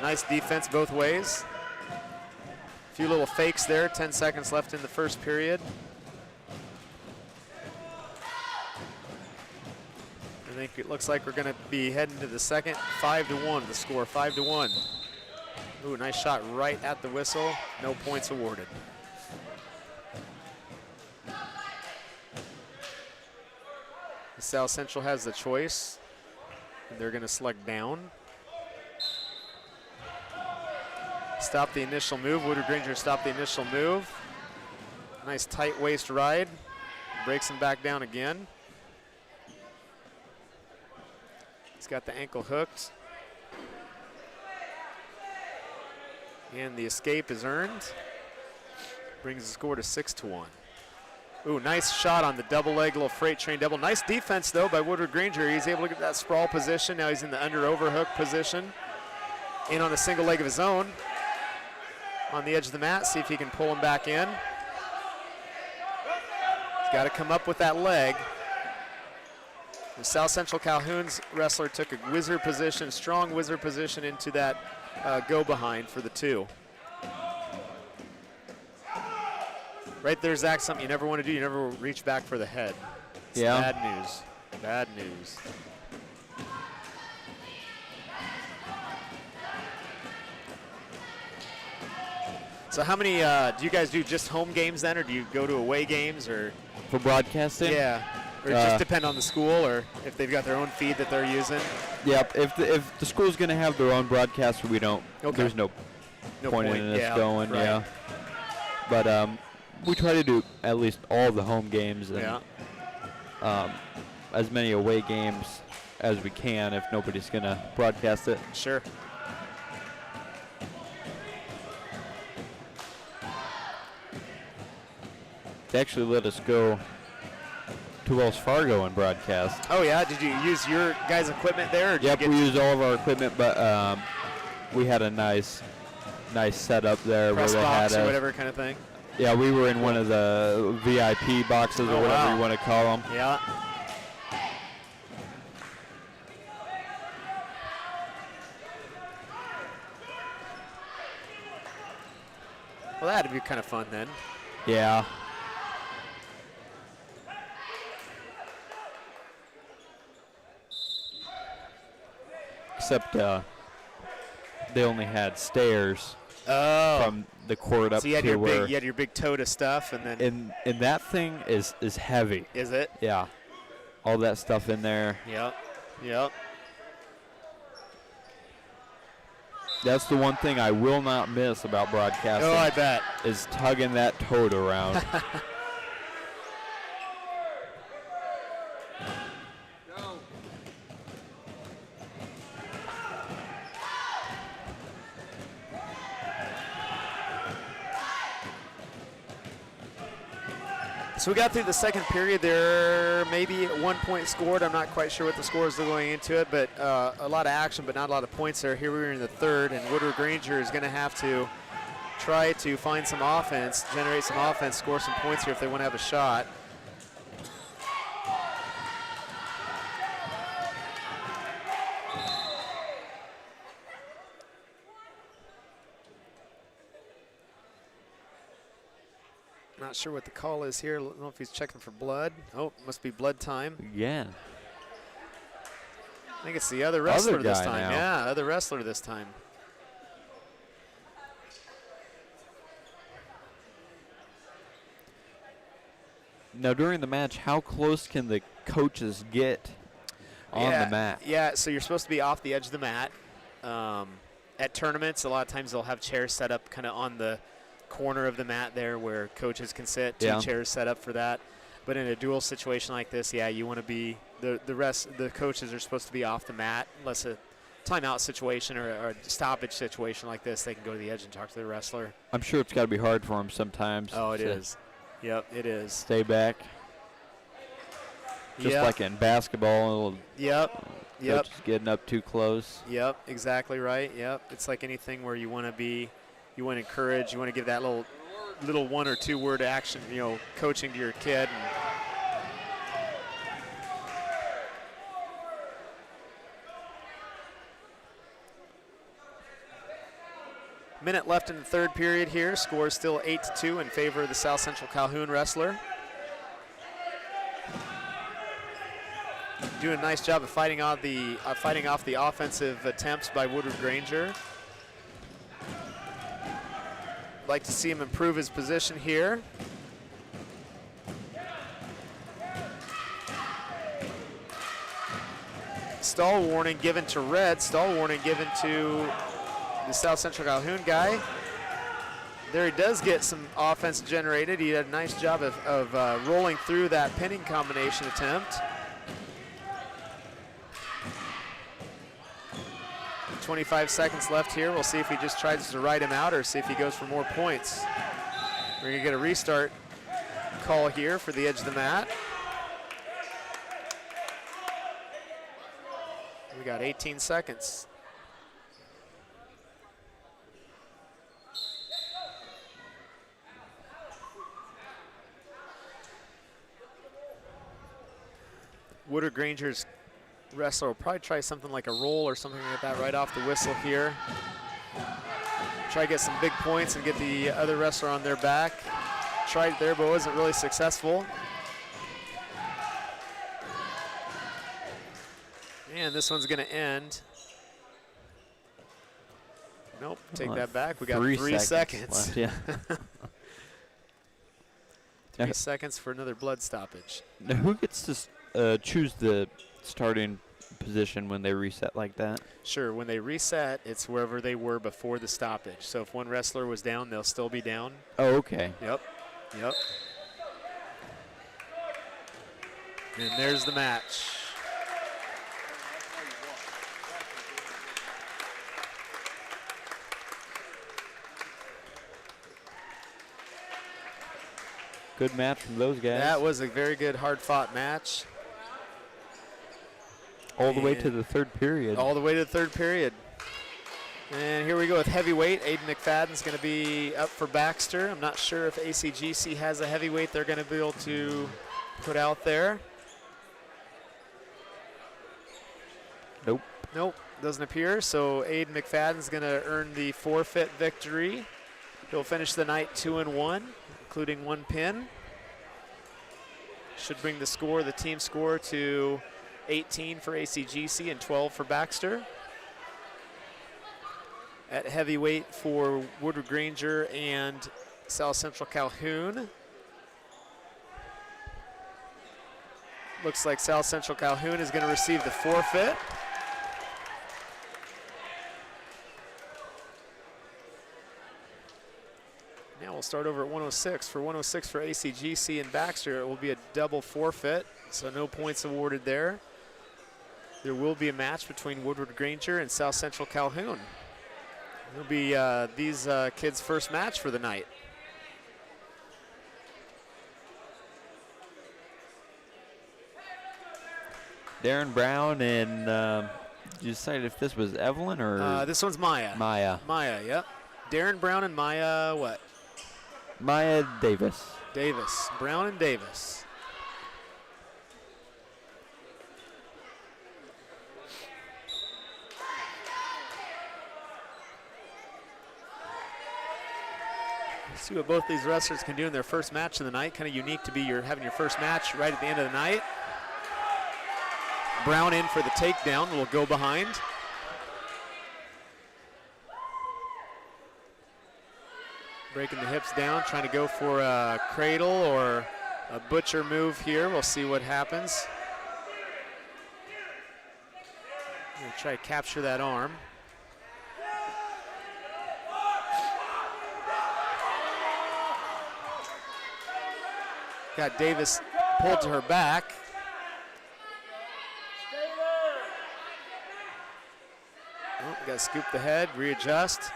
Nice defense both ways. A few little fakes there, 10 seconds left in the first period. I think it looks like we're going to be heading to the second. 5-1, the score, 5-1. Ooh, nice shot right at the whistle. No points awarded. South Central has the choice, and they're going to select down. Stop the initial move. Woodward-Granger stopped the initial move. Nice tight waist ride. Breaks him back down again. He's got the ankle hooked. And the escape is earned. Brings the score to 6-1. Ooh, nice shot on the double leg, little freight train double. Nice defense, though, by Woodward-Granger. He's able to get that sprawl position. Now he's in the under overhook position. In on the single leg of his own. On the edge of the mat, see if he can pull him back in. He's got to come up with that leg. The South Central Calhoun's wrestler took a whizzer position, strong whizzer position into that go behind for the 2. Right there, Zach, something you never want to do. You never reach back for the head. It's bad news. Bad news. So how many do you guys do, just home games then, or do you go to away games? Or for broadcasting? Yeah. Or just depend on the school, or if they've got their own feed that they're using? Yep. If the school's going to have their own broadcaster, we don't. Okay. There's no point in us going. Right. Yeah. But we try to do at least all the home games and as many away games as we can if nobody's going to broadcast it. Sure. They actually let us go to Wells Fargo and broadcast. Oh, yeah? Did you use your guys' equipment there? Or did we used all of our equipment, but we had a nice setup there. Press where they box had or whatever kind of thing? Yeah, we were in one of the VIP boxes or whatever you want to call them. Yeah. Well, that'd be kind of fun then. Yeah. Except they only had stairs Oh. from the court up So you had to your where. big, you had your big tote of stuff, and then And that thing is heavy. is it? Yeah. All that stuff in there. Yep. Yep. That's the one thing I will not miss about broadcasting. Oh, I bet. Is tugging that tote around. So we got through the second period. There may be 1 point scored. I'm not quite sure what the scores are going into it, but a lot of action, but not a lot of points there. Here we are in the third, and Woodward-Granger is going to have to try to find some offense, generate some offense, score some points here if they want to have a shot. Not sure what the call is here. I don't know if he's checking for blood. Oh, must be blood time. Again. I think it's the other wrestler this guy time. now. Yeah, other wrestler this time. Now, during the match, how close can the coaches get on the mat? Yeah, so you're supposed to be off the edge of the mat. At tournaments, a lot of times they'll have chairs set up kind of on the corner of the mat there where coaches can sit. Two chairs set up for that. But in a dual situation like this, yeah, you want to be the coaches are supposed to be off the mat unless a timeout situation or a stoppage situation like this, they can go to the edge and talk to the wrestler. I'm sure it's got to be hard for them sometimes. Oh, it to is. Yep, it is. Stay back. Just like in basketball. Yep. Coaches getting up too close. Yep, exactly right. Yep. It's like anything where you want to encourage, you want to give that little 1 or 2 word action, coaching to your kid. Minute left in the third period here. Score is still 8-2 in favor of the South Central Calhoun wrestler. Doing a nice job of fighting off the offensive attempts by Woodward-Granger. Like to see him improve his position here. Stall warning given to red. Stall warning given to the South Central Calhoun guy. There he does get some offense generated. He did a nice job of rolling through that pinning combination attempt. 25 seconds left here. We'll see if he just tries to ride him out or see if he goes for more points. We're going to get a restart call here for the edge of the mat. We got 18 seconds. Woodward-Granger's wrestler will probably try something like a roll or something like that right off the whistle here. Try to get some big points and get the other wrestler on their back. Tried it there, but wasn't really successful. And this one's going to end. Nope, take that back. We got 3 seconds. Left, yeah. 3 seconds for another blood stoppage. Now, who gets to choose the starting position when they reset like that? Sure, when they reset, it's wherever they were before the stoppage. So if one wrestler was down, they'll still be down. Oh, okay. Yep. And there's the match. Good match from those guys. That was a very good, hard-fought match. All the way to the third period. All the way to the third period. And here we go with heavyweight. Aiden McFadden's going to be up for Baxter. I'm not sure if ACGC has a heavyweight they're going to be able to put out there. Nope, doesn't appear. So Aiden McFadden's going to earn the forfeit victory. He'll finish the night 2-1, including 1 pin. Should bring the team score to 18 for ACGC and 12 for Baxter. At heavyweight for Woodward-Granger and South Central Calhoun. Looks like South Central Calhoun is going to receive the forfeit. Now we'll start over at 106. For 106 for ACGC and Baxter, it will be a double forfeit, so no points awarded there. There will be a match between Woodward-Granger and South Central Calhoun. It'll be these kids' first match for the night. Darren Brown and you decided if this was Evelyn or This one's Maya. Maya. Maya, yep. Darren Brown and Maya, what? Maya Davis. Davis. Brown and Davis. See what both these wrestlers can do in their first match of the night. Kind of unique to be having your first match right at the end of the night. Brown in for the takedown, will go behind. Breaking the hips down, trying to go for a cradle or a butcher move here. We'll see what happens. Gonna try to capture that arm. Got Davis pulled to her back. Oh, got to scoop the head, readjust.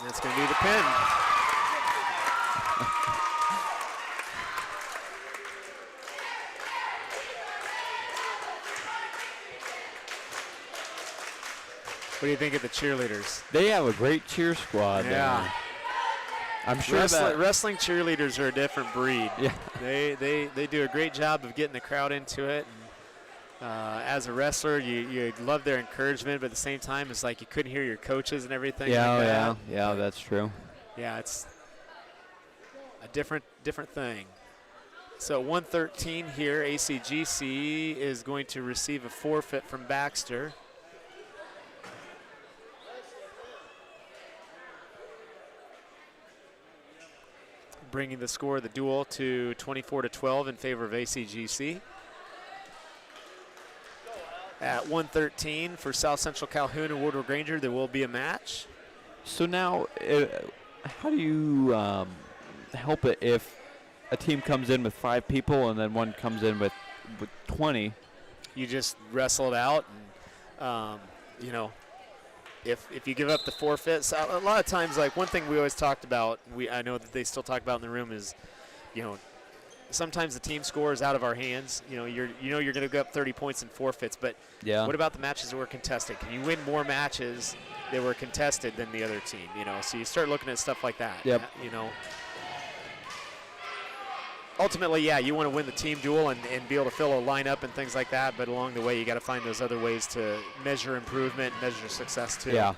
That's going to be the pin. What do you think of the cheerleaders? They have a great cheer squad. Yeah. There. I'm sure Wrestling cheerleaders are a different breed. Yeah. They do a great job of getting the crowd into it. And, as a wrestler, you love their encouragement, but at the same time, it's like you couldn't hear your coaches and everything. Yeah, like that. yeah, that's true. Yeah, it's a different thing. So 113 here, ACGC is going to receive a forfeit from Baxter. Bringing the score of the duel to 24-12 in favor of ACGC. At 113 for South Central Calhoun and Woodward-Granger, there will be a match. So now, how do you help it if a team comes in with 5 people and then one comes in with 20? You just wrestle it out, and you know, if you give up the forfeits, a lot of times, like one thing we always talked about, I know that they still talk about in the room is, you know, sometimes the team score is out of our hands. You know, you're going to go up 30 points in forfeits, but what about the matches that were contested? Can you win more matches that were contested than the other team? You know, so you start looking at stuff like that. Yep. You know, ultimately, yeah, you want to win the team duel and be able to fill a lineup and things like that, but along the way, you got to find those other ways to measure improvement, measure success too. Yeah.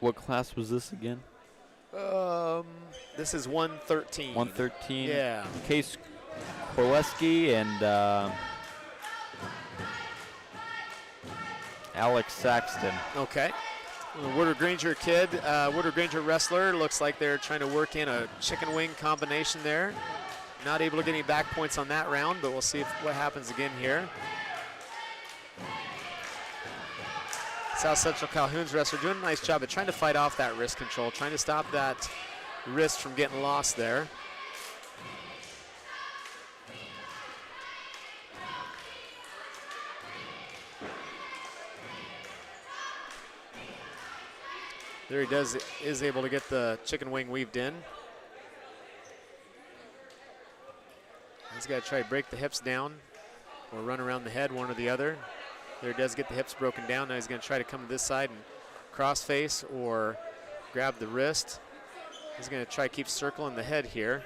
What class was this again? This is 113. 113. Yeah. Case Korleski and Alex Saxton. Okay. Woodward-Granger kid, Woodward-Granger wrestler. Looks like they're trying to work in a chicken wing combination there. Not able to get any back points on that round, but we'll see what happens again here. South Central Calhoun's wrestler doing a nice job of trying to fight off that wrist control, trying to stop that wrist from getting lost there. There he is able to get the chicken wing weaved in. He's got to try to break the hips down or run around the head, one or the other. There he does get the hips broken down. Now he's going to try to come to this side and crossface or grab the wrist. He's going to try to keep circling the head here.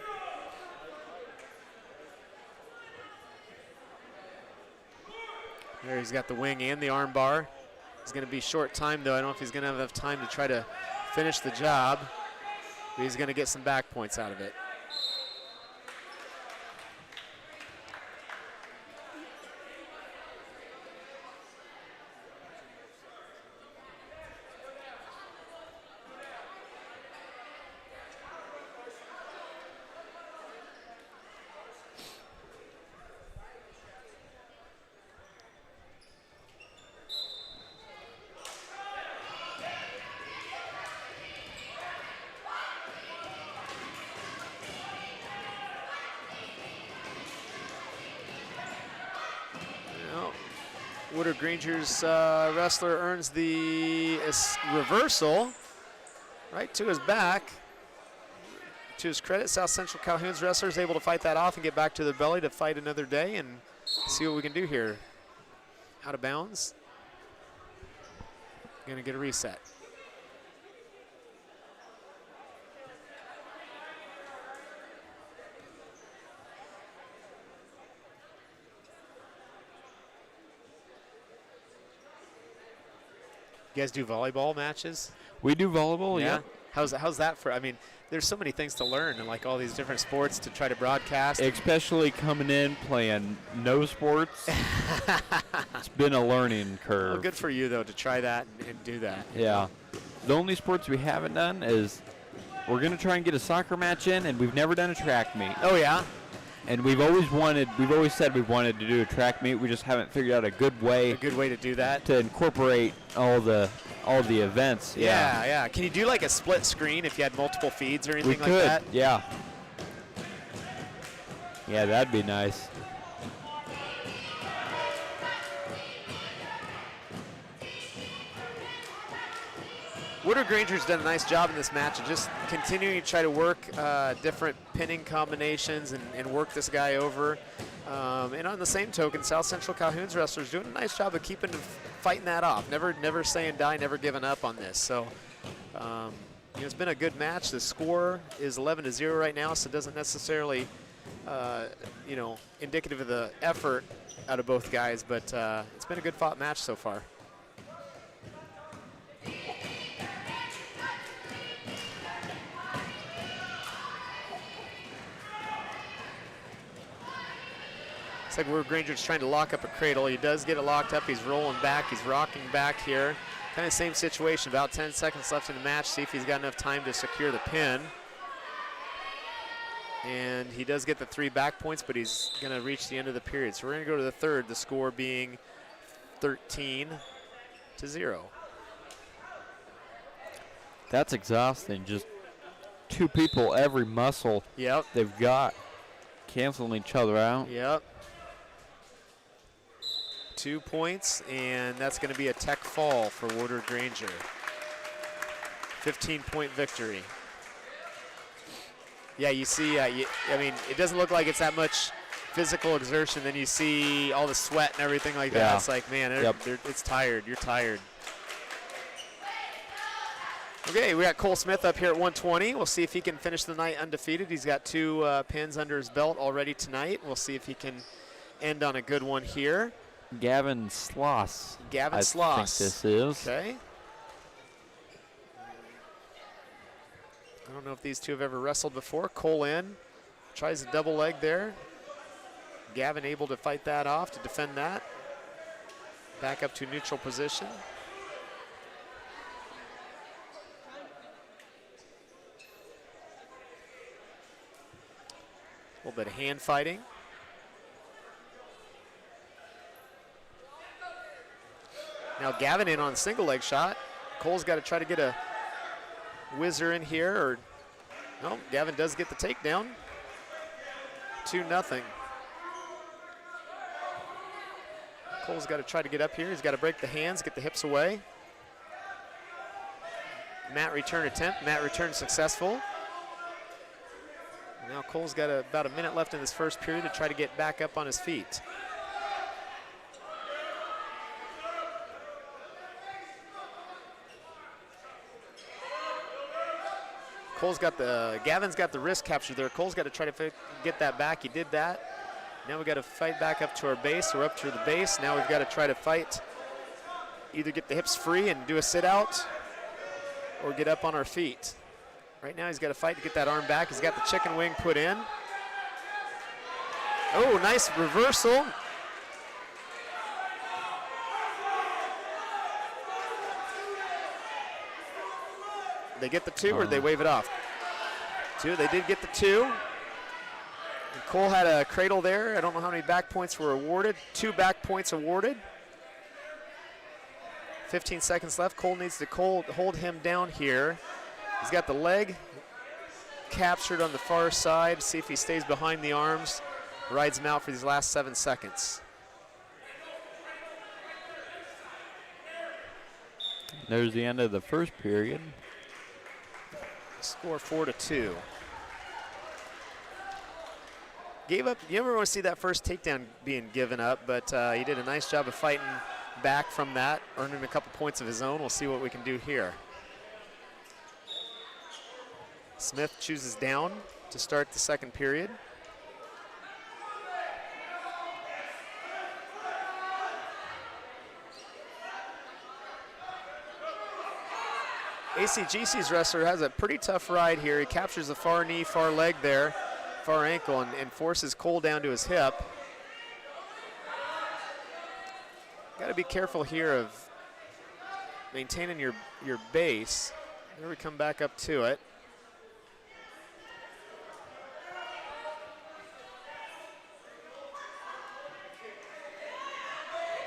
There, he's got the wing and the arm bar. He's going to be short time, though. I don't know if he's going to have enough time to try to finish the job, but he's going to get some back points out of it. Woodward-Granger's wrestler earns the reversal right to his back. To his credit, South Central Calhoun's wrestler is able to fight that off and get back to the belly to fight another day and see what we can do here. Out of bounds. Gonna get a reset. You guys do volleyball matches? We do volleyball, yeah. How's that for? I mean, there's so many things to learn in like all these different sports to try to broadcast. Especially coming in playing no sports. It's been a learning curve. Well, good for you though to try that and do that. Yeah. The only sports we haven't done is we're going to try and get a soccer match in, and we've never done a track meet. Oh yeah. And we've always said we wanted to do a track meet. We just haven't figured out a good way to do that. To incorporate all the events. Yeah. Can you do like a split screen if you had multiple feeds or anything like that? Yeah. Yeah, that'd be nice. Woodward-Granger's done a nice job in this match of just continuing to try to work different pinning combinations and work this guy over. And on the same token, South Central Calhoun's wrestlers doing a nice job of fighting that off. Never saying die, never giving up on this. So, it's been a good match. The score is 11-0 right now, so it doesn't necessarily, indicative of the effort out of both guys, but it's been a good fought match so far. Looks like Woodward-Granger's trying to lock up a cradle. He does get it locked up. He's rolling back. He's rocking back here. Kind of same situation. About 10 seconds left in the match. See if he's got enough time to secure the pin. And he does get the 3 back points, but he's going to reach the end of the period. So we're going to go to the third, the score being 13-0. That's exhausting. Just 2 people, every muscle they've got, canceling each other out. Yep. 2 points, and that's going to be a tech fall for Woodward-Granger. 15-point victory. Yeah, you see, it doesn't look like it's that much physical exertion. Then you see all the sweat and everything like that. It's like, man, it's tired. You're tired. Okay, we got Cole Smith up here at 120. We'll see if he can finish the night undefeated. He's got 2 pins under his belt already tonight. We'll see if he can end on a good one here. Gavin Sloss. I think this is. Okay. I don't know if these two have ever wrestled before. Cole in, tries a double leg there. Gavin able to fight that off, to defend that. Back up to neutral position. A little bit of hand fighting. Now Gavin in on a single leg shot. Cole's got to try to get a whizzer in here, or no, Gavin does get the takedown. 2-0. Cole's got to try to get up here. He's got to break the hands, get the hips away. Mat return attempt. Mat return successful. Now Cole's got about a minute left in this first period to try to get back up on his feet. Gavin's got the wrist capture there. Cole's got to try to get that back. He did that. Now we got to fight back up to our base. We're up to the base. Now we've got to try to fight, either get the hips free and do a sit out or get up on our feet. Right now he's got to fight to get that arm back. He's got the chicken wing put in. Oh, nice reversal. They get the 2 or they wave it off? 2, they did get the 2. And Cole had a cradle there. I don't know how many back points were awarded. 2 back points awarded. 15 seconds left. Cole needs to hold him down here. He's got the leg captured on the far side. See if he stays behind the arms. Rides him out for these last 7 seconds. There's the end of the first period. Score 4-2. Gave up. You never want to see that first takedown being given up, but he did a nice job of fighting back from that, earning a couple points of his own. We'll see what we can do here. Smith chooses down to start the second period. ACGC's wrestler has a pretty tough ride here. He captures the far knee, far leg there, far ankle, and forces Cole down to his hip. Got to be careful here of maintaining your base. There we come back up to it.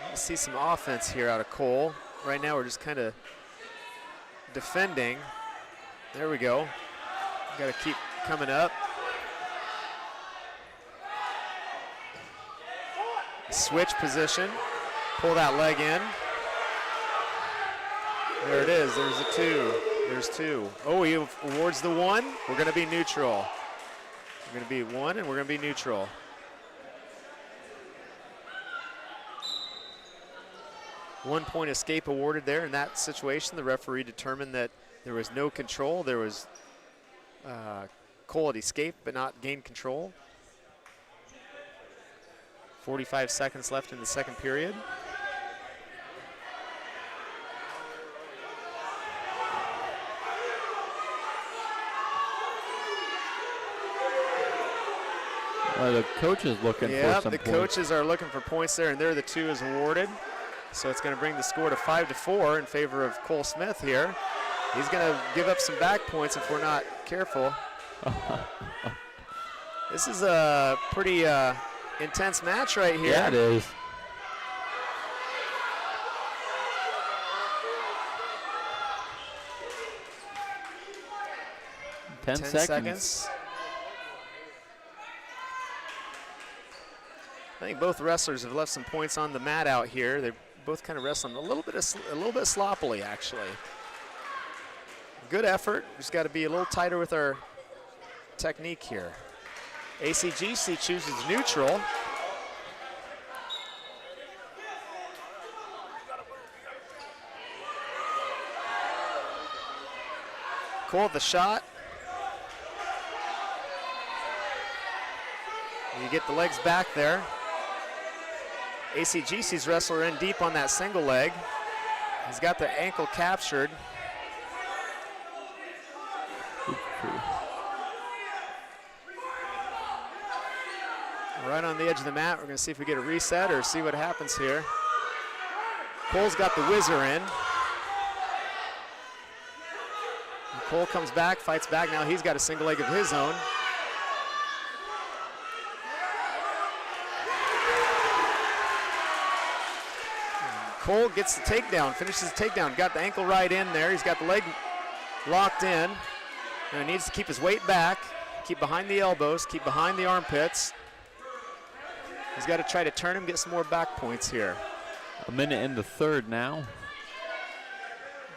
Let's see some offense here out of Cole. Right now we're just kind of defending. There we go. Got to keep coming up. Switch position. Pull that leg in. There it is. There's a 2. There's 2. Oh, he awards the 1. We're going to be neutral. We're going to be 1, and we're going to be neutral. One-point escape awarded there in that situation. The referee determined that there was no control. There was Cole had escaped but not gained control. 45 seconds left in the second period. The coach is looking for some points. The coaches are looking for points there, and there the 2 is awarded. So it's going to bring the score to 5-4 in favor of Cole Smith here. He's going to give up some back points if we're not careful. This is a pretty intense match right here. Yeah, it is. Ten seconds. I think both wrestlers have left some points on the mat out here. They're both kind of wrestling a little bit sloppily, actually. Good effort. Just got to be a little tighter with our technique here. ACGC chooses neutral. Cole with the shot. You get the legs back there. ACGC's wrestler in deep on that single leg. He's got the ankle captured. Right on the edge of the mat. We're going to see if we get a reset or see what happens here. Cole's got the whizzer in. And Cole comes back, fights back. Now he's got a single leg of his own. Cole gets the takedown, finishes the takedown, got the ankle right in there. He's got the leg locked in. And he needs to keep his weight back, keep behind the elbows, keep behind the armpits. He's got to try to turn him, get some more back points here. A minute in the third now.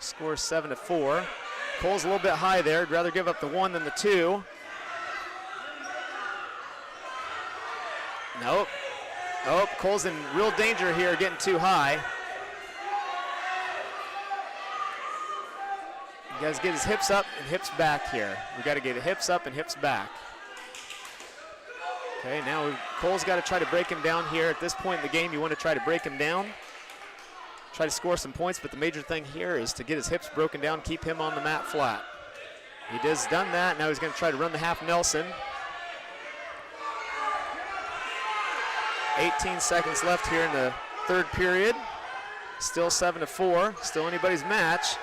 Score 7-4. Cole's a little bit high there. I'd rather give up the 1 than the 2. Nope. Oh, Cole's in real danger here, getting too high. got to get his hips up and hips back here. We got to get hips up and hips back. Okay, now Cole's got to try to break him down here. At this point in the game, you want to try to break him down, try to score some points, but the major thing here is to get his hips broken down, keep him on the mat flat. He has done that. Now he's going to try to run the half Nelson. 18 seconds left here in the third period. Still 7-4, still anybody's match.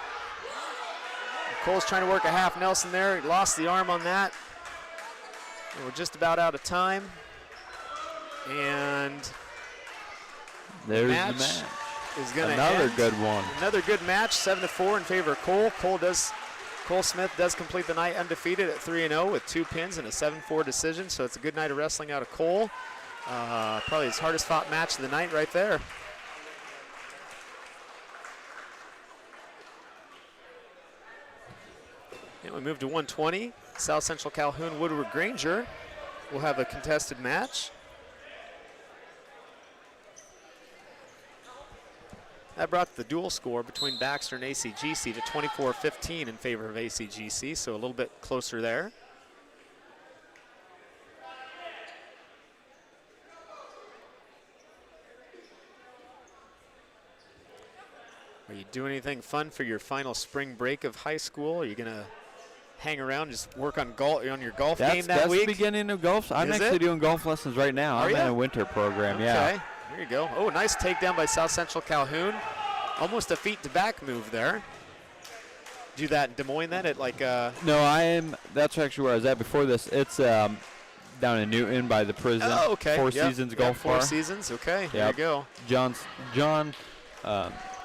Cole's trying to work a half Nelson there. He lost the arm on that. And we're just about out of time. And there's the match. Is going to another good one. Another good match, 7-4 in favor of Cole. Cole Smith does complete the night undefeated at 3-0 with 2 pins and a 7-4 decision. So it's a good night of wrestling out of Cole. Probably his hardest fought match of the night right there. And we move to 120. South Central Calhoun Woodward-Granger will have a contested match. That brought the dual score between Baxter and ACGC to 24-15 in favor of ACGC, so a little bit closer there. Are you doing anything fun for your final spring break of high school? Are you going to hang around, just work on your golf game that week? That's the beginning of golf. I'm actually doing golf lessons right now. I'm in a winter program, okay. Yeah. There you go. Oh, nice takedown by South Central Calhoun. Almost a feet to back move there. Do that in Des Moines then at like No, that's actually where I was at before this. It's down in Newton by the prison. Oh, okay. Four Seasons Golf Bar. Four Seasons, okay. There you go. John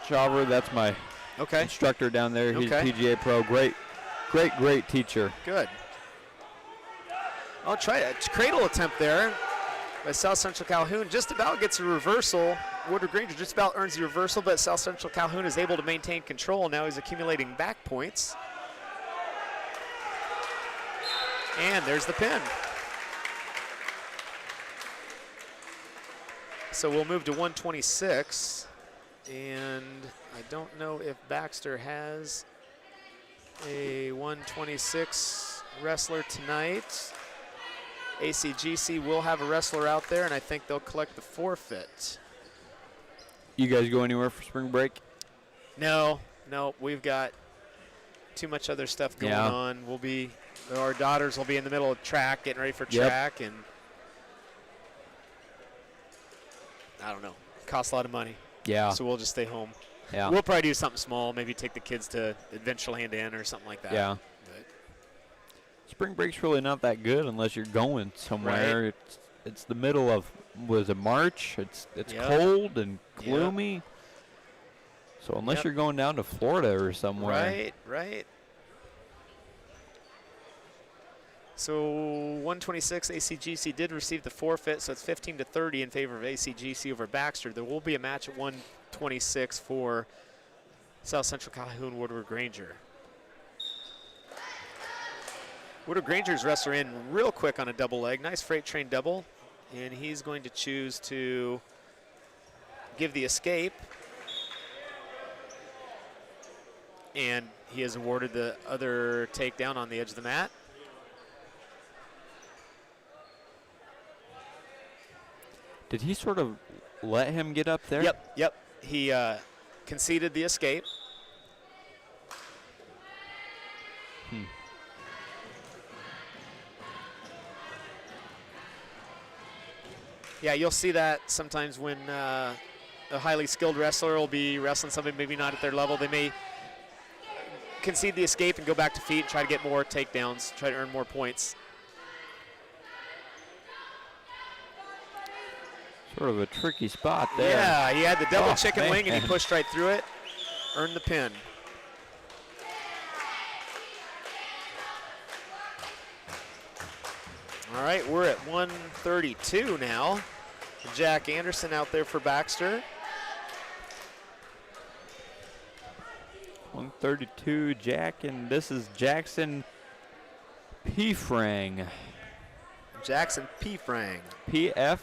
Chauver, that's my instructor down there. He's a PGA pro. Great teacher. Good. I'll try a cradle attempt there by South Central Calhoun. Just about gets a reversal. Woodward-Granger just about earns the reversal, but South Central Calhoun is able to maintain control. Now he's accumulating back points. And there's the pin. So we'll move to 126. And I don't know if Baxter has a 126 wrestler tonight. ACGC will have a wrestler out there, and I think they'll collect the forfeit. You guys go anywhere for spring break? No, we've got too much other stuff going on. Our daughters will be in the middle of track, getting ready for track, and I don't know, costs a lot of money. Yeah. So we'll just stay home. Yeah. We'll probably do something small, maybe take the kids to Adventureland Inn or something like that. Yeah. But spring break's really not that good unless you're going somewhere. Right. It's the middle of, was it March? It's cold and gloomy. Yep. So unless you're going down to Florida or somewhere. Right. So 126 ACGC did receive the forfeit, so it's 15-30 in favor of ACGC over Baxter. There will be a match at 126 for South Central Calhoun Woodward-Granger. Woodward-Granger's wrestler in real quick on a double leg. Nice freight train double. And he's going to choose to give the escape. And he has awarded the other takedown on the edge of the mat. Did he sort of let him get up there? Yep. He conceded the escape. Yeah, you'll see that sometimes when a highly skilled wrestler will be wrestling somebody maybe not at their level. They may concede the escape and go back to feet and try to get more takedowns, try to earn more points. Sort of a tricky spot there. Yeah, he had the double chicken wing and he pushed right through it, earned the pin. All right, we're at 132 now. Jack Anderson out there for Baxter. 132, Jack, and this is Jackson P. Frang. Jackson P. Frang. PF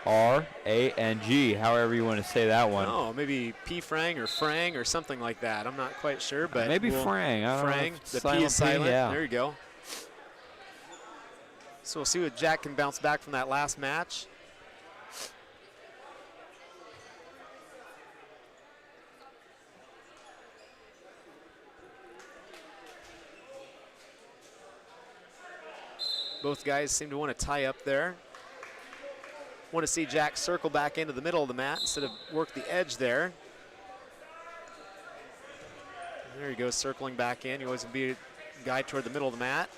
F-R-A-N-G, however you want to say that one. Oh, maybe P-Frang or Frang or something like that. I'm not quite sure, but Maybe Frang. I don't know Frang. if it's The P silent is silent. yeah. There you go. So we'll see what Jack can bounce back from that last match. Both guys seem to want to tie up there. Want to see Jack circle back into the middle of the mat instead of work the edge there. There he goes, circling back in. He always be a guy toward the middle of the mat.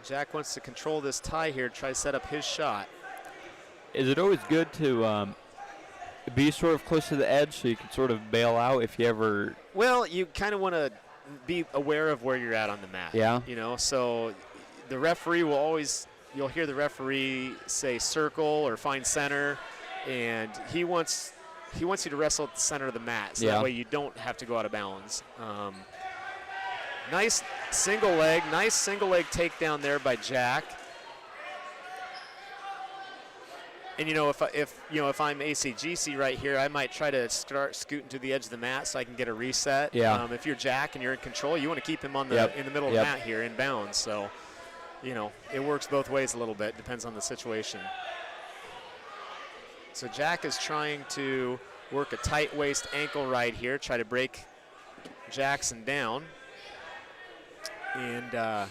Jack wants to control this tie here, try to set up his shot. Is it always good to be sort of close to the edge so you can sort of bail out if you ever... Well, you kind of want to be aware of where you're at on the mat. Yeah. You know, so the referee will always, you'll hear the referee say circle or find center, and he wants you to wrestle at the center of the mat, so that way you don't have to go out of bounds. Nice single leg takedown there by Jack. And you know, if I'm ACGC right here, I might try to start scooting to the edge of the mat so I can get a reset. Yeah. If you're Jack and you're in control, you want to keep him on the in the middle of the mat here in bounds. So, you know, it works both ways a little bit. Depends on the situation. So Jack is trying to work a tight waist ankle right here, try to break Jackson down. And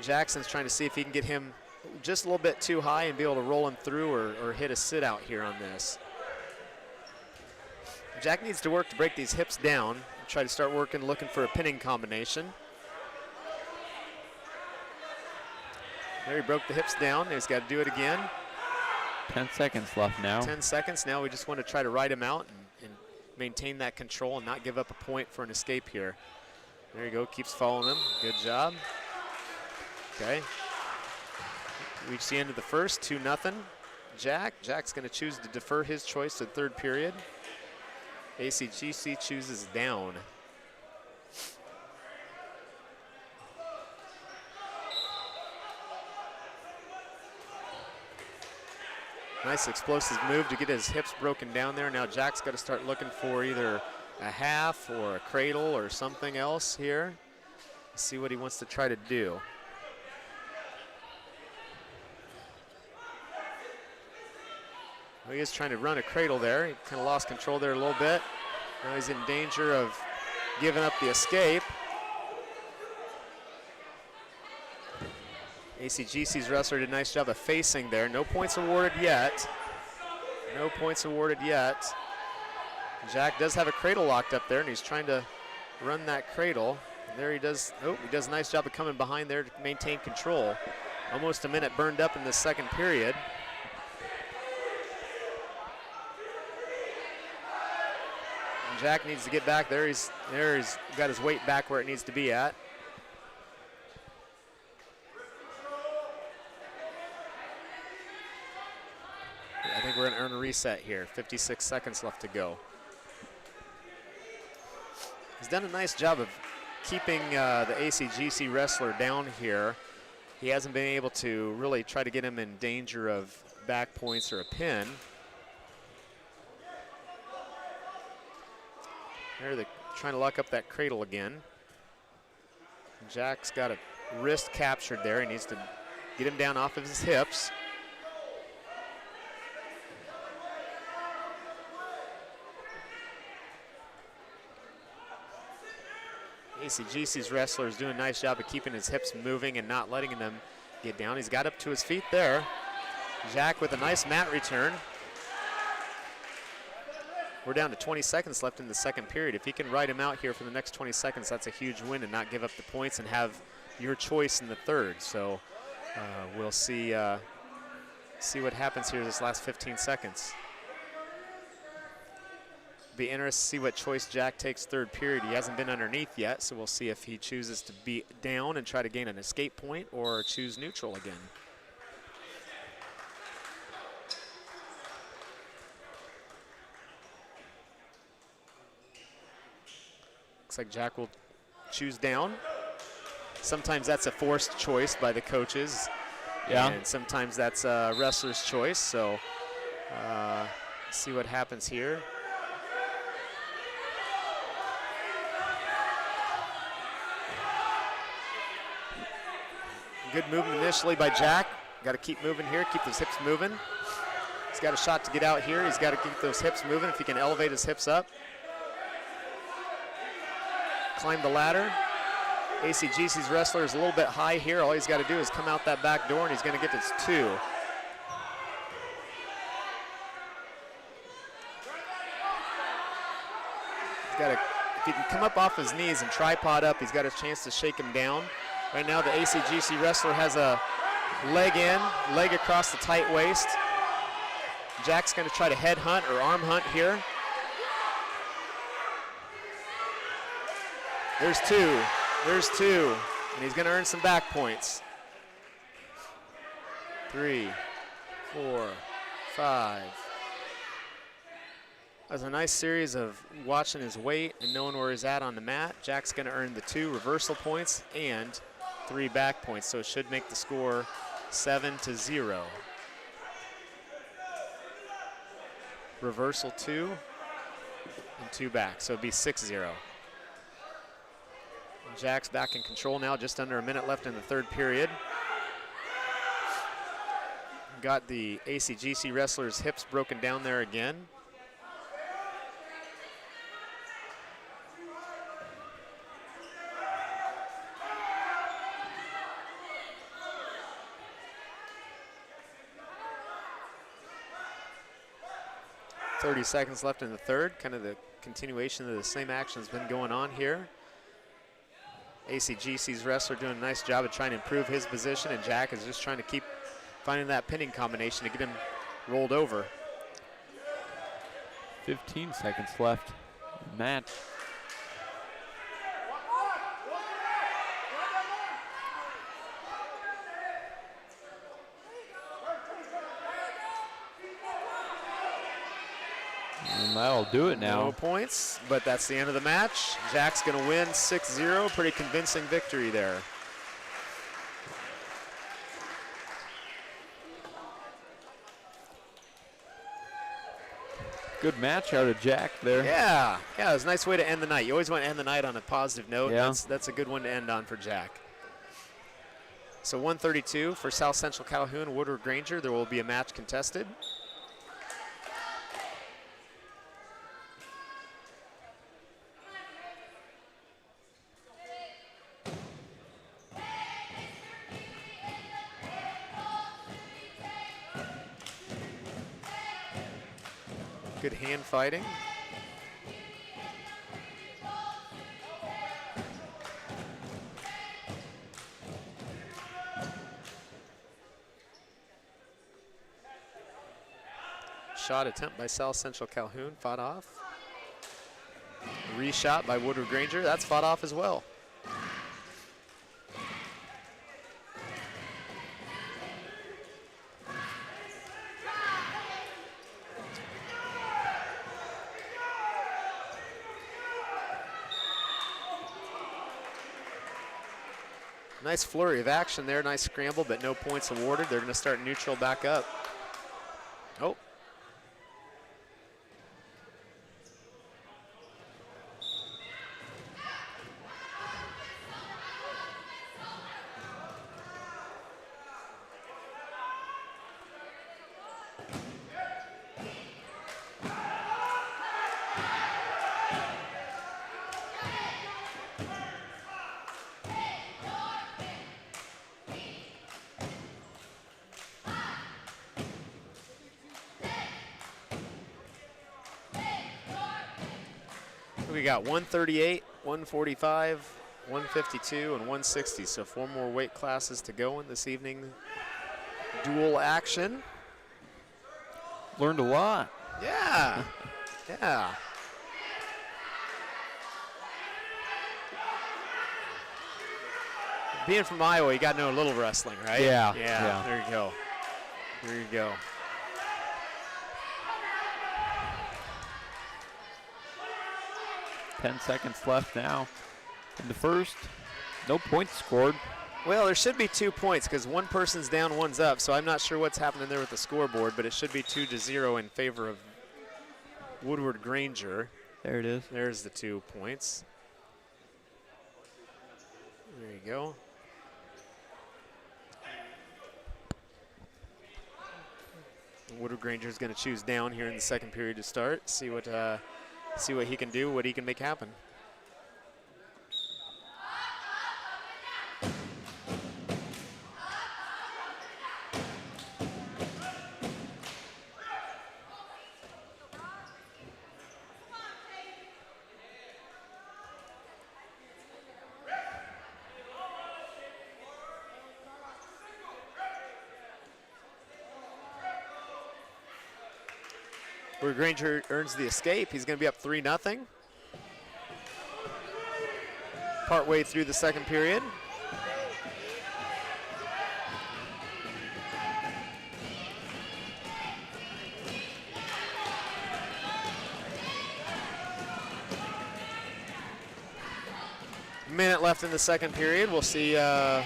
Jackson's trying to see if he can get him just a little bit too high and be able to roll him through or hit a sit out here on this. Jack needs to work to break these hips down, try to start looking for a pinning combination. There he broke the hips down. He's got to do it again. 10 seconds left now. 10 seconds. Now we just want to try to ride him out and maintain that control and not give up a point for an escape here. There you go, keeps following him. Good job. Okay. Reach the end of the first, 2-0. Jack's going to choose to defer his choice to the third period. ACGC chooses down. Nice explosive move to get his hips broken down there. Now Jack's got to start looking for either a half or a cradle or something else here. See what he wants to try to do. Well, he is trying to run a cradle there. He kind of lost control there a little bit. Now he's in danger of giving up the escape. ACGC's wrestler did a nice job of facing there. No points awarded yet. No points awarded yet. Jack does have a cradle locked up there, and he's trying to run that cradle. And there he does. Oh, he does a nice job of coming behind there to maintain control. Almost a minute burned up in the second period. And Jack needs to get back there. He's got his weight back where it needs to be at. I think we're going to earn a reset here. 56 seconds left to go. He's done a nice job of keeping the ACGC wrestler down here. He hasn't been able to really try to get him in danger of back points or a pin. There they're trying to lock up that cradle again. Jack's got a wrist captured there. He needs to get him down off of his hips. ACGC's wrestler is doing a nice job of keeping his hips moving and not letting them get down. He's got up to his feet there. Jack with a nice mat return. We're down to 20 seconds left in the second period. If he can ride him out here for the next 20 seconds, that's a huge win and not give up the points and have your choice in the third. So we'll see what happens here this last 15 seconds. Be interested to see what choice Jack takes third period. He hasn't been underneath yet, so we'll see if he chooses to be down and try to gain an escape point or choose neutral again. Looks like Jack will choose down. Sometimes that's a forced choice by the coaches. Yeah. And sometimes that's a wrestler's choice. So see what happens here. Good movement initially by Jack. Got to keep moving here, keep those hips moving. He's got a shot to get out here. He's got to keep those hips moving if he can elevate his hips up. Climb the ladder. ACGC's wrestler is a little bit high here. All he's got to do is come out that back door, and he's going to get to 2. He's got to, if he can come up off his knees and tripod up, he's got a chance to shake him down. Right now, the ACGC wrestler has a leg in, leg across the tight waist. Jack's going to try to head hunt or arm hunt here. There's 2. There's 2. And he's going to earn some back points. 3, 4, 5. That was a nice series of watching his weight and knowing where he's at on the mat. Jack's going to earn the 2 reversal points and 3 back points, so it should make the score 7-0. Reversal 2 and 2 back, so it'd be 6-0. Jack's back in control now, just under a minute left in the 3rd period. Got the ACGC wrestler's hips broken down there again. .30 seconds left in the 3rd, kind of the continuation of the same action that's been going on here. ACGC's wrestler doing a nice job of trying to improve his position, and Jack is just trying to keep finding that pinning combination to get him rolled over. 15 seconds left in the match. And that'll do it now. No points, but that's the end of the match. Jack's going to win 6-0. Pretty convincing victory there. Good match out of Jack there. Yeah, it was a nice way to end the night. You always want to end the night on a positive note. Yeah. That's a good one to end on for Jack. So 132 for South Central Calhoun, Woodward-Granger. There will be a match contested. Good hand fighting. Shot attempt by South Central Calhoun, fought off. Reshot by Woodward-Granger, that's fought off as well. Nice flurry of action there, nice scramble, but no points awarded. They're going to start neutral back up. Oh. We got 138, 145, 152, and 160. So 4 more weight classes to go in this evening. Dual action. Learned a lot. Yeah, yeah. Being from Iowa, you got to know a little wrestling, right? Yeah. Yeah, there you go. There you go. .10 seconds left now in the first. No points scored. Well, there should be 2 points because one person's down, one's up, so I'm not sure what's happening there with the scoreboard, but it should be 2-0 in favor of Woodward-Granger. There it is. There's the 2 points. There you go. Woodward-Granger is going to choose down here in the second period to start. See what he can do, what he can make happen. Where Granger earns the escape. He's going to be up 3-0. Partway through the second period. Minute left in the second period. We'll see if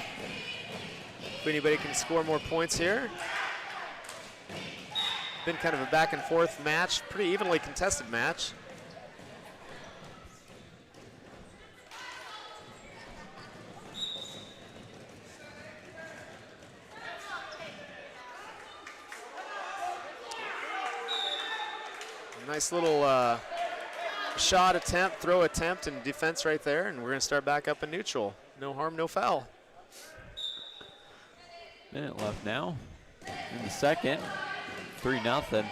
anybody can score more points here. Been kind of a back and forth match, pretty evenly contested match. Nice little shot attempt, throw attempt, and defense right there, and we're going to start back up in neutral. No harm, no foul. Minute left now in the second. 3-0.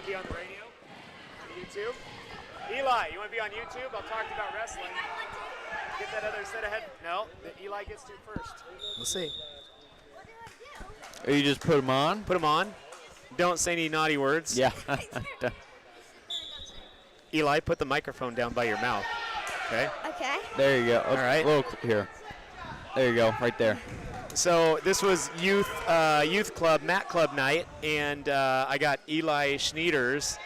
Be on the radio, on YouTube. Eli, you want to be on YouTube? I'll talk to you about wrestling. Get that other set of head. No, Eli gets to first. We'll see. Or you just put them on? Put them on. Don't say any naughty words. Yeah. Eli, put the microphone down by your mouth. Okay. Okay. There you go. All right. Here. There you go, right there. So this was youth club, mat club night, and I got Eli Schneiders,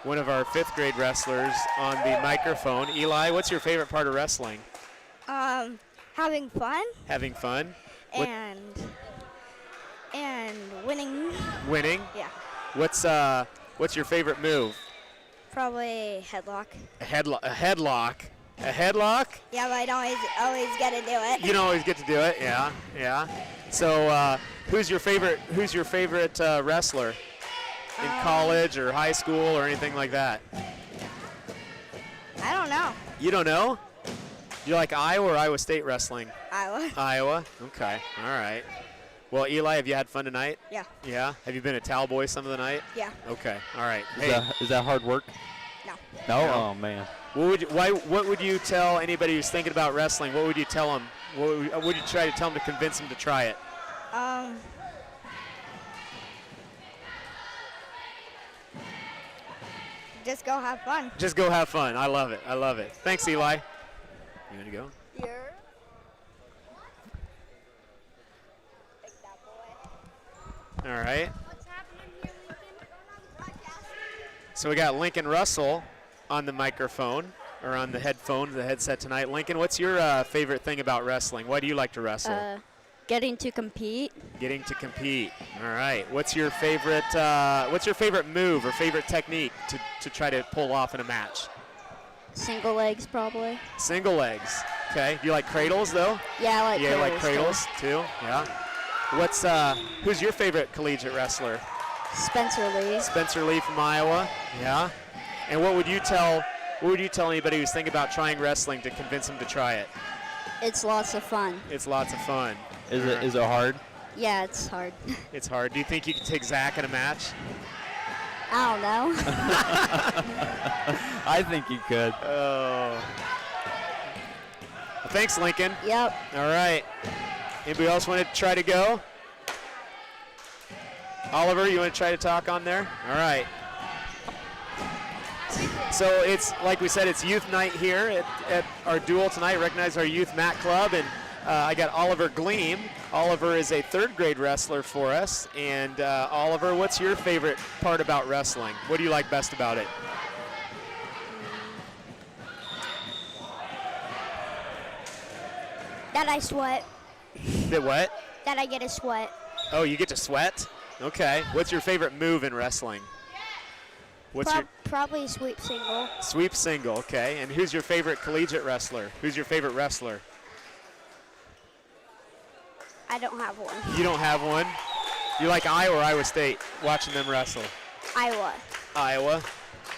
one of our 5th grade wrestlers, on the microphone. Eli, what's your favorite part of wrestling? Having fun Having fun. What- and winning. Winning. Yeah. What's your favorite move? Probably headlock. A headlock. A headlock? Yeah, but I don't always get to do it. You don't always get to do it. Yeah, yeah. So who's your favorite wrestler in college or high school or anything like that? I don't know. You don't know? You like Iowa or Iowa State wrestling? Iowa. Iowa. Okay. All right. Well, Eli, have you had fun tonight? Yeah. Yeah. Have you been a towel boy some of the night? Yeah. Okay. All right. Is that hard work? No. No? No. Oh, man. What would you tell anybody who's thinking about wrestling? What would you tell them? What would you try to tell them to convince them to try it? Just go have fun. Just go have fun. I love it. I love it. Thanks, Eli. You want to go? Here. All right. What's happening here, Lincoln? Going on the broadcast? So we got Lincoln Russell on the microphone, or on the headphone, the headset tonight. Lincoln, what's your favorite thing about wrestling? Why do you like to wrestle? Getting to compete. Getting to compete. All right. What's your favorite move or favorite technique to try to pull off in a match? Single legs, probably. Single legs. Okay. Do you like cradles though? Yeah, I like Yeah, you like cradles too. too. Yeah. Who's your favorite collegiate wrestler? Spencer Lee. Spencer Lee from Iowa. Yeah. And what would you tell anybody who's thinking about trying wrestling to convince them to try it? It's lots of fun. It's lots of fun. Is it hard? Yeah, it's hard. It's hard. Do you think you could take Zach in a match? I don't know. I think you could. Oh. Well, thanks, Lincoln. Yep. All right. Anybody else want to try to go? Oliver, you want to try to talk on there? All right. So it's, like we said, it's youth night here at our duel tonight. Recognize our youth mat club, and I got Oliver Gleam. Oliver is a third grade wrestler for us. And Oliver, what's your favorite part about wrestling? What do you like best about it? That I sweat. That what? That I get a sweat. Oh, you get to sweat? Okay. What's your favorite move in wrestling? What's your Probably sweep single. sweep single? Okay. And who's your favorite collegiate wrestler? Who's your favorite wrestler? I don't have one. You don't have one? You like Iowa or Iowa State, watching them wrestle? Iowa. Iowa.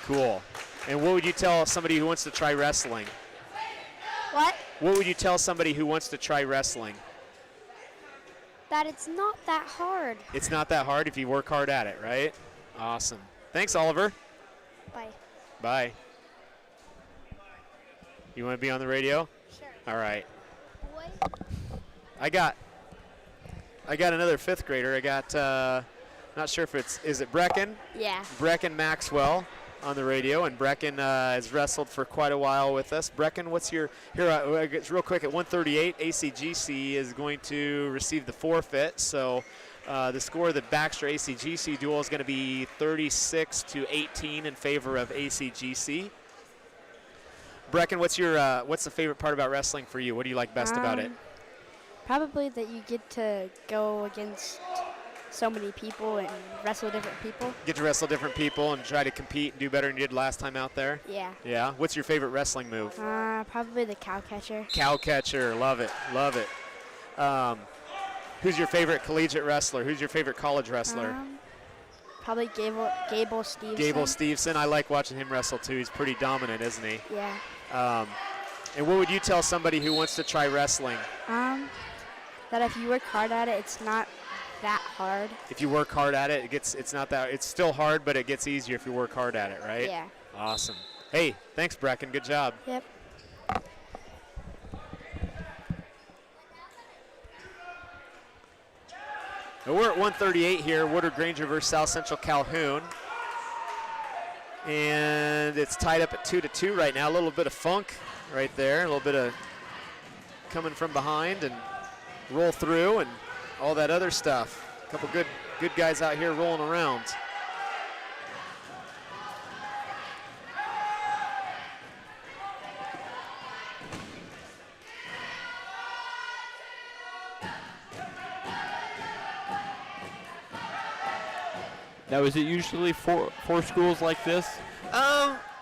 Cool. And what would you tell somebody who wants to try wrestling? What? What would you tell somebody who wants to try wrestling? That it's not that hard. It's not that hard if you work hard at it, right? Awesome. Thanks, Oliver. Bye. Bye. You want to be on the radio? Sure. All right. Boy. I got another fifth grader. I got, not sure if is it Brecken? Yeah. Brecken Maxwell on the radio, and Brecken has wrestled for quite a while with us. Brecken, what's your, real quick, at 138, ACGC is going to receive the forfeit. So the score of the Baxter ACGC duel is going to be 36-18 in favor of ACGC. Brecken, what's the favorite part about wrestling for you? What do you like best about it? Probably that you get to go against so many people and wrestle different people. Get to wrestle different people and try to compete and do better than you did last time out there? Yeah. Yeah. What's your favorite wrestling move? Probably the cow catcher. Cow catcher. Love it. Love it. Who's your favorite collegiate wrestler? Who's your favorite college wrestler? Probably Gable Stevenson. Gable Stevenson. I like watching him wrestle too. He's pretty dominant, isn't he? Yeah. And what would you tell somebody who wants to try wrestling? That if you work hard at it, it's not that hard. If you work hard at it, it's still hard, but it gets easier if you work hard at it, right? Yeah. Awesome. Hey, thanks, Brecken. Good job. Yep. Now we're at 138 here, Woodward-Granger versus South Central Calhoun. And it's tied up at 2-2 right now. A little bit of funk right there, a little bit of coming from behind and roll through and all that other stuff. A couple good guys out here rolling around. Now, is it usually four schools like this?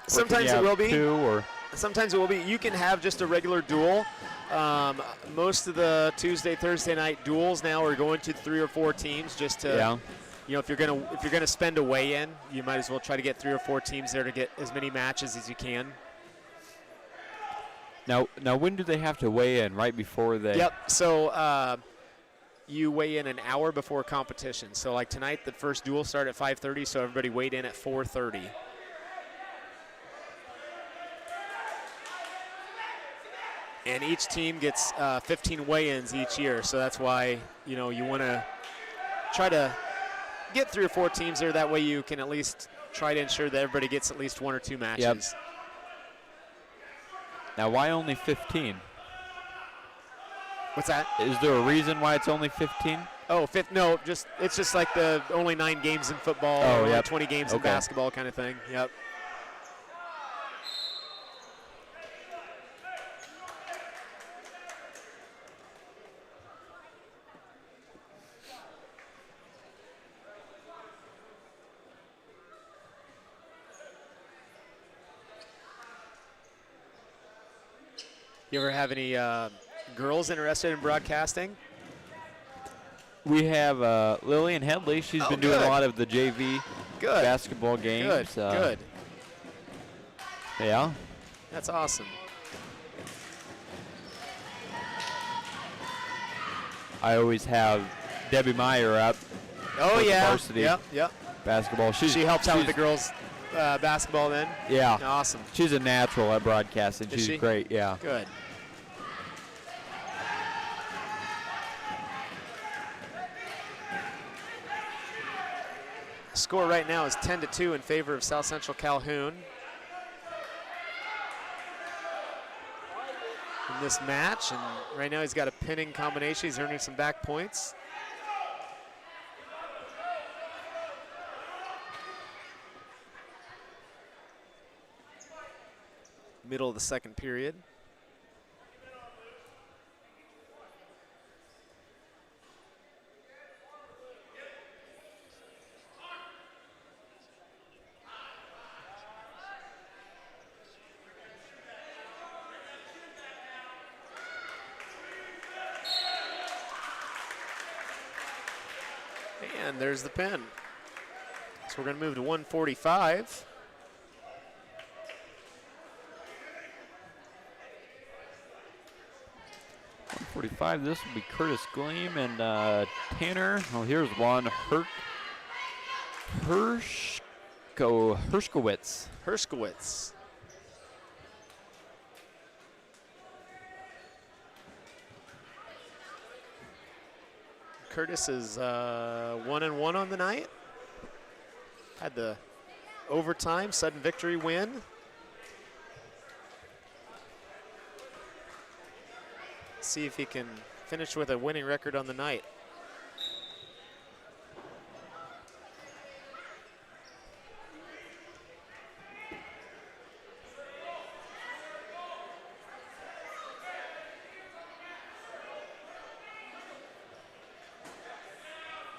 Sometimes it will be. Two or Sometimes it will be. You can have just a regular duel. Most of the Tuesday, Thursday night duels now are going to 3 or 4 teams just to, if you're gonna spend a weigh-in, you might as well try to get 3 or 4 teams there to get as many matches as you can. Now when do they have to weigh in? Right before they? Yep. So you weigh in an hour before competition. So like tonight, the first duel started at 5:30, so everybody weighed in at 4:30. And each team gets 15 weigh-ins each year, so that's why you want to try to get 3 or 4 teams there. That way you can at least try to ensure that everybody gets at least 1 or 2 matches. Yep. Now, why only 15? What's that? Is there a reason why it's only 15? Oh, no, it's just like the only 9 games in football, Oh, or yep. 20 games in Okay. basketball kind of thing. Yep. You ever have any girls interested in broadcasting? We have Lillian Headley. She's Oh, been doing good. a lot of the JV Good. basketball games. Good. Yeah. That's awesome. I always have Debbie Meyer up. Oh for the yeah. varsity. Yep. basketball. She helps out with the girls' basketball then? Yeah. Awesome. She's a natural at broadcasting. Is She's she? great, yeah. Good. Score right now is 10-2 in favor of South Central Calhoun. In this match, and right now he's got a pinning combination. He's earning some back points. Middle of the second period. And there's the pin. So we're going to move to 145. This will be Curtis Gleam and Tanner. Oh, here's one. Hershkowitz. Hershkowitz. Curtis is 1-1 on the night. Had the overtime sudden victory win. See if he can finish with a winning record on the night.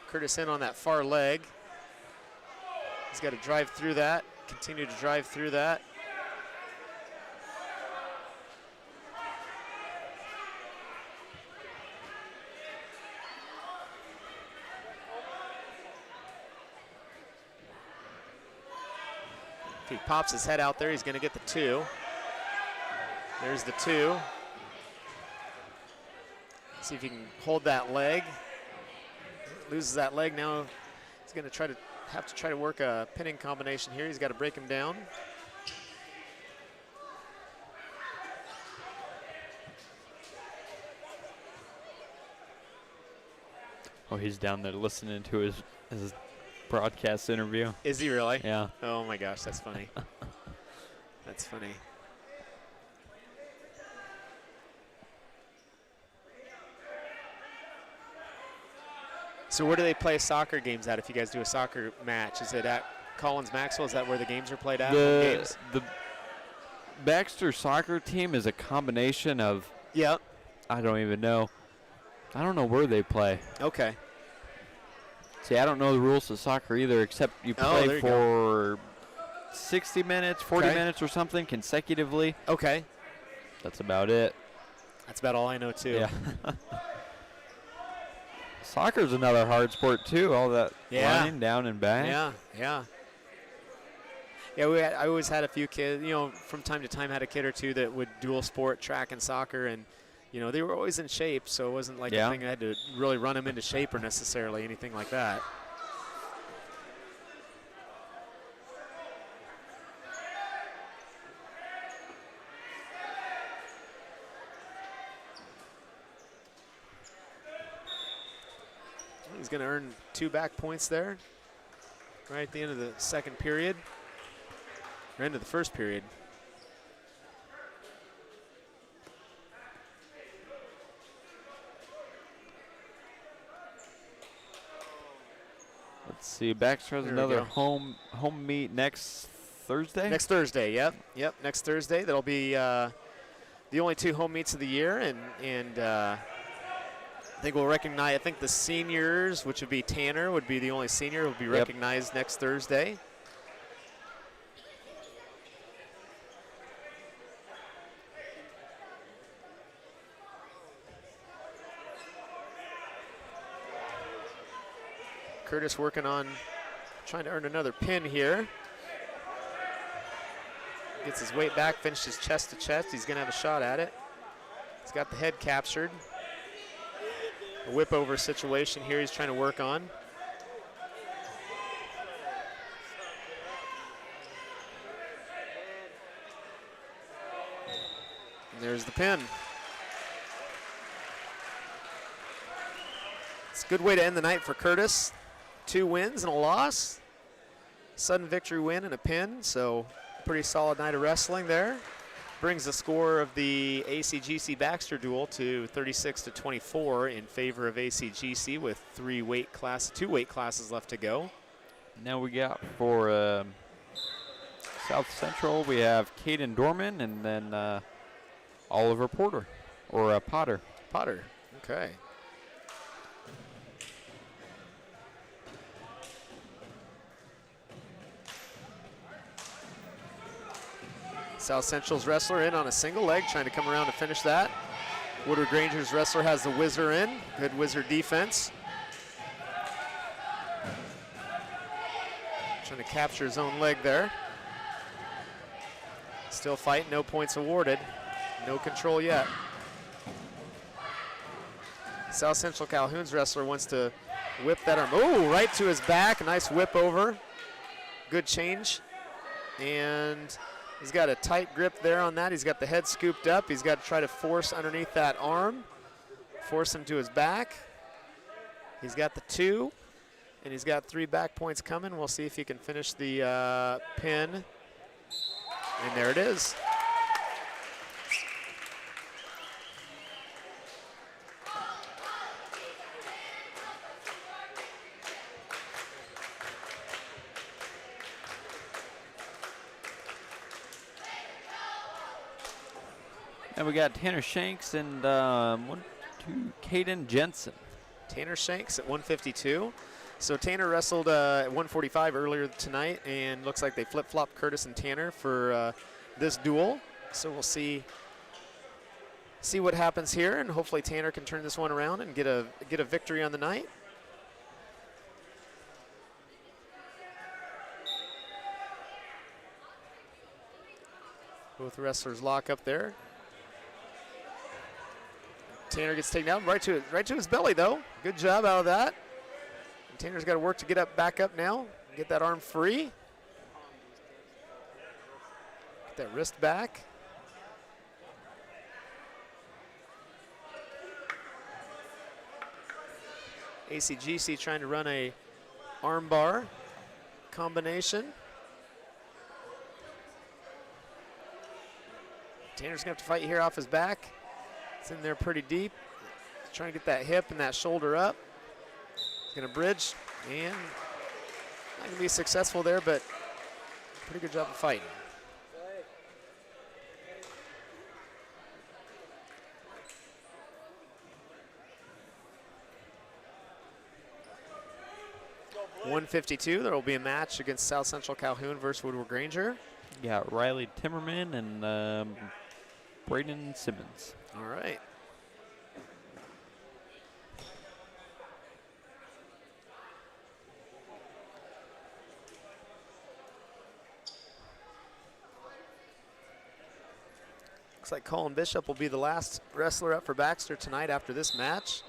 Curtis in on that far leg. He's got to drive through that, continue to drive through that. If he pops his head out there, he's going to get the 2. There's the 2. See if he can hold that leg. Loses that leg now. He's going to have to try to work a pinning combination here. He's got to break him down. Oh, he's down there listening to his broadcast interview. Is he really? Yeah. Oh my gosh, that's funny. That's funny. So where do they play soccer games at if you guys do a soccer match? Is it at Collins Maxwell? Is that where the games are played at? The Baxter soccer team is a combination of, Yep. I don't even know. I don't know where they play. Okay. See, I don't know the rules of soccer either, except you play there you for 60 minutes, 40 Okay. minutes or something consecutively. Okay. That's about it. That's about all I know too. Yeah. Soccer's another hard sport too, all that Yeah. running down and back. Yeah, yeah. Yeah, I always had a few kids, from time to time had a kid or two that would dual sport track and soccer, and, they were always in shape, so it wasn't like a thing I had to really run them into shape or necessarily anything like that. He's going to earn 2 back points there, right at the end of the second period, or end of the first period. Let's see, Baxter has There we another go. home meet next Thursday. Next Thursday, yep, next Thursday. That'll be the only 2 home meets of the year, and I think we'll recognize, I think the seniors, which would be Tanner, would be the only senior, will be recognized next Thursday. Curtis working on trying to earn another pin here. Gets his weight back, finishes chest to chest. He's going to have a shot at it. He's got the head captured. A whip over situation here he's trying to work on. there's the pin. It's a good way to end the night for Curtis. 2 wins and a loss. Sudden victory win and a pin, so pretty solid night of wrestling there. Brings the score of the ACGC Baxter duel to 36-24 in favor of ACGC with 2 weight classes left to go. Now we got for South Central, we have Caden Dorman and then Oliver Porter, or Potter. Potter, okay. South Central's wrestler in on a single leg, trying to come around to finish that. Woodward-Granger's wrestler has the whizzer in. Good whizzer defense. Trying to capture his own leg there. Still fighting, no points awarded. No control yet. South Central Calhoun's wrestler wants to whip that arm. Oh, right to his back, nice whip over. Good change. And he's got a tight grip there on that. He's got the head scooped up. He's got to try to force underneath that arm, force him to his back. He's got the 2, and he's got 3 back points coming. We'll see if he can finish the pin. And there it is. And we got Tanner Shanks and Caden Jensen. Tanner Shanks at 152. So Tanner wrestled at 145 earlier tonight, and looks like they flip-flopped Curtis and Tanner for this duel. So we'll see what happens here, and hopefully Tanner can turn this one around and get a victory on the night. Both wrestlers lock up there. Tanner gets taken down right to his belly though. Good job out of that. And Tanner's got to work to get back up now. Get that arm free. Get that wrist back. ACGC trying to run a arm bar combination. Tanner's gonna have to fight here off his back. It's in there pretty deep. He's trying to get that hip and that shoulder up. He's gonna bridge, and not gonna be successful there, but pretty good job of fighting. .152, there will be a match against South Central Calhoun versus Woodward-Granger. You got Riley Timmerman and Braden Simmons. All right. Looks like Colin Bishop will be the last wrestler up for Baxter tonight after this match.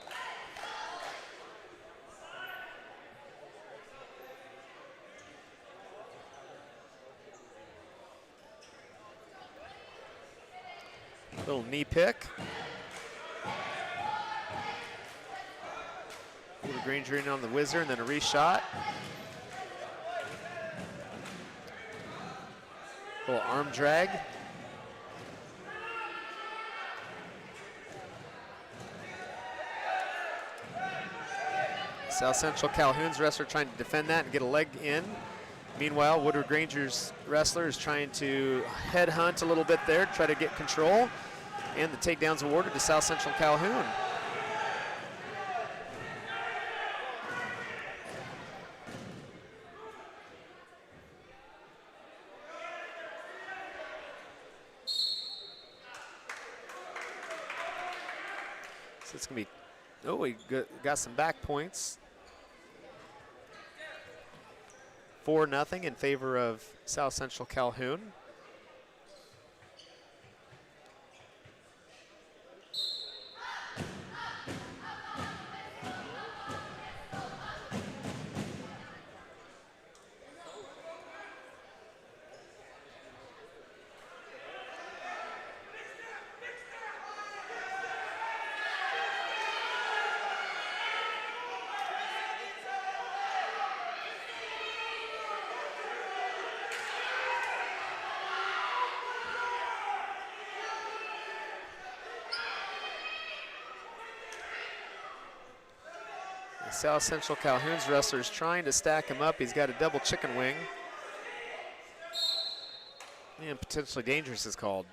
Little knee pick. Woodward-Granger in on the whizzer and then a reshot. Little arm drag. South Central Calhoun's wrestler trying to defend that and get a leg in. Meanwhile, Woodward-Granger's wrestler is trying to headhunt a little bit there, try to get control. And the takedown's awarded to South Central Calhoun. So it's gonna be, oh, we got some back points. 4-0 in favor of South Central Calhoun. South Central Calhoun's wrestler is trying to stack him up. He's got a double chicken wing. And potentially dangerous is called.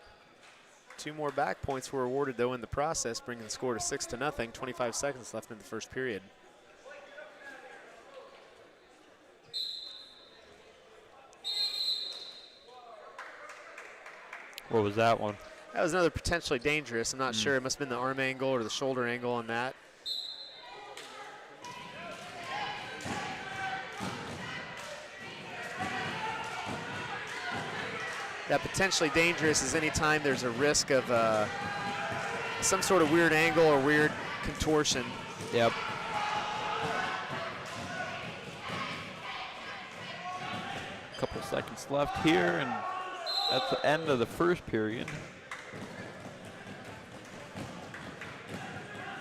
2 more back points were awarded though in the process, bringing the score to 6-0. 25 seconds left in the first period. What was that one? That was another potentially dangerous. I'm not sure. It must have been the arm angle or the shoulder angle on that. That potentially dangerous is anytime there's a risk of some sort of weird angle or weird contortion. Yep. Couple seconds left here, and that's the end of the first period.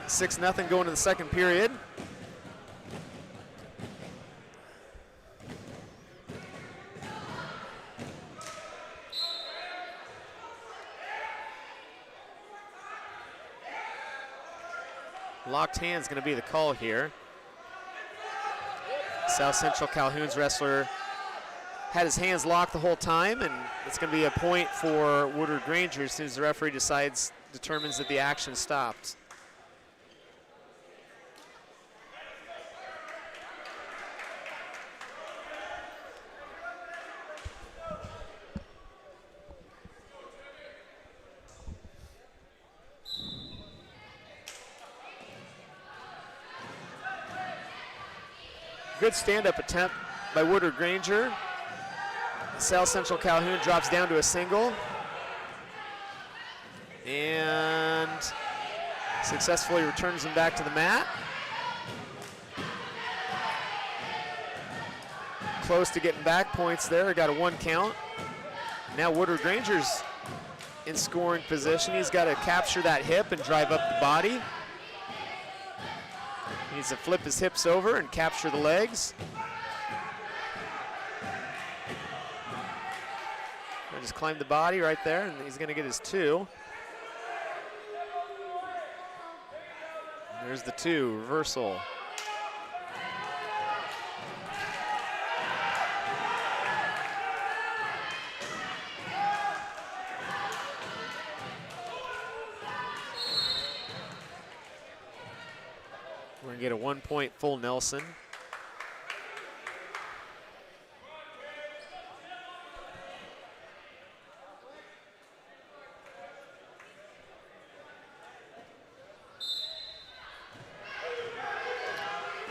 6-0 going to the second period. Locked hands going to be the call here. South Central Calhoun's wrestler had his hands locked the whole time, and it's going to be a point for Woodward-Granger as soon as the referee determines that the action stopped. Good stand-up attempt by Woodward-Granger. South Central Calhoun drops down to a single. And successfully returns him back to the mat. Close to getting back points there, got a 1 count. Now Woodward-Granger's in scoring position. He's got to capture that hip and drive up the body. He needs to flip his hips over and capture the legs. Just climb the body right there, and he's going to get his 2. There's the 2, reversal. We're going to get a 1-point full Nelson.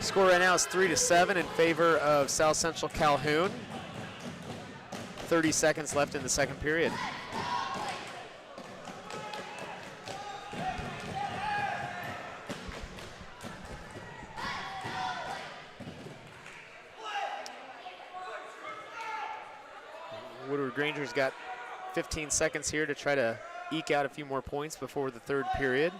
Score right now is 3-7 in favor of South Central Calhoun. 30 seconds left in the second period. Woodward-Granger's got 15 seconds here to try to eke out a few more points before the third period.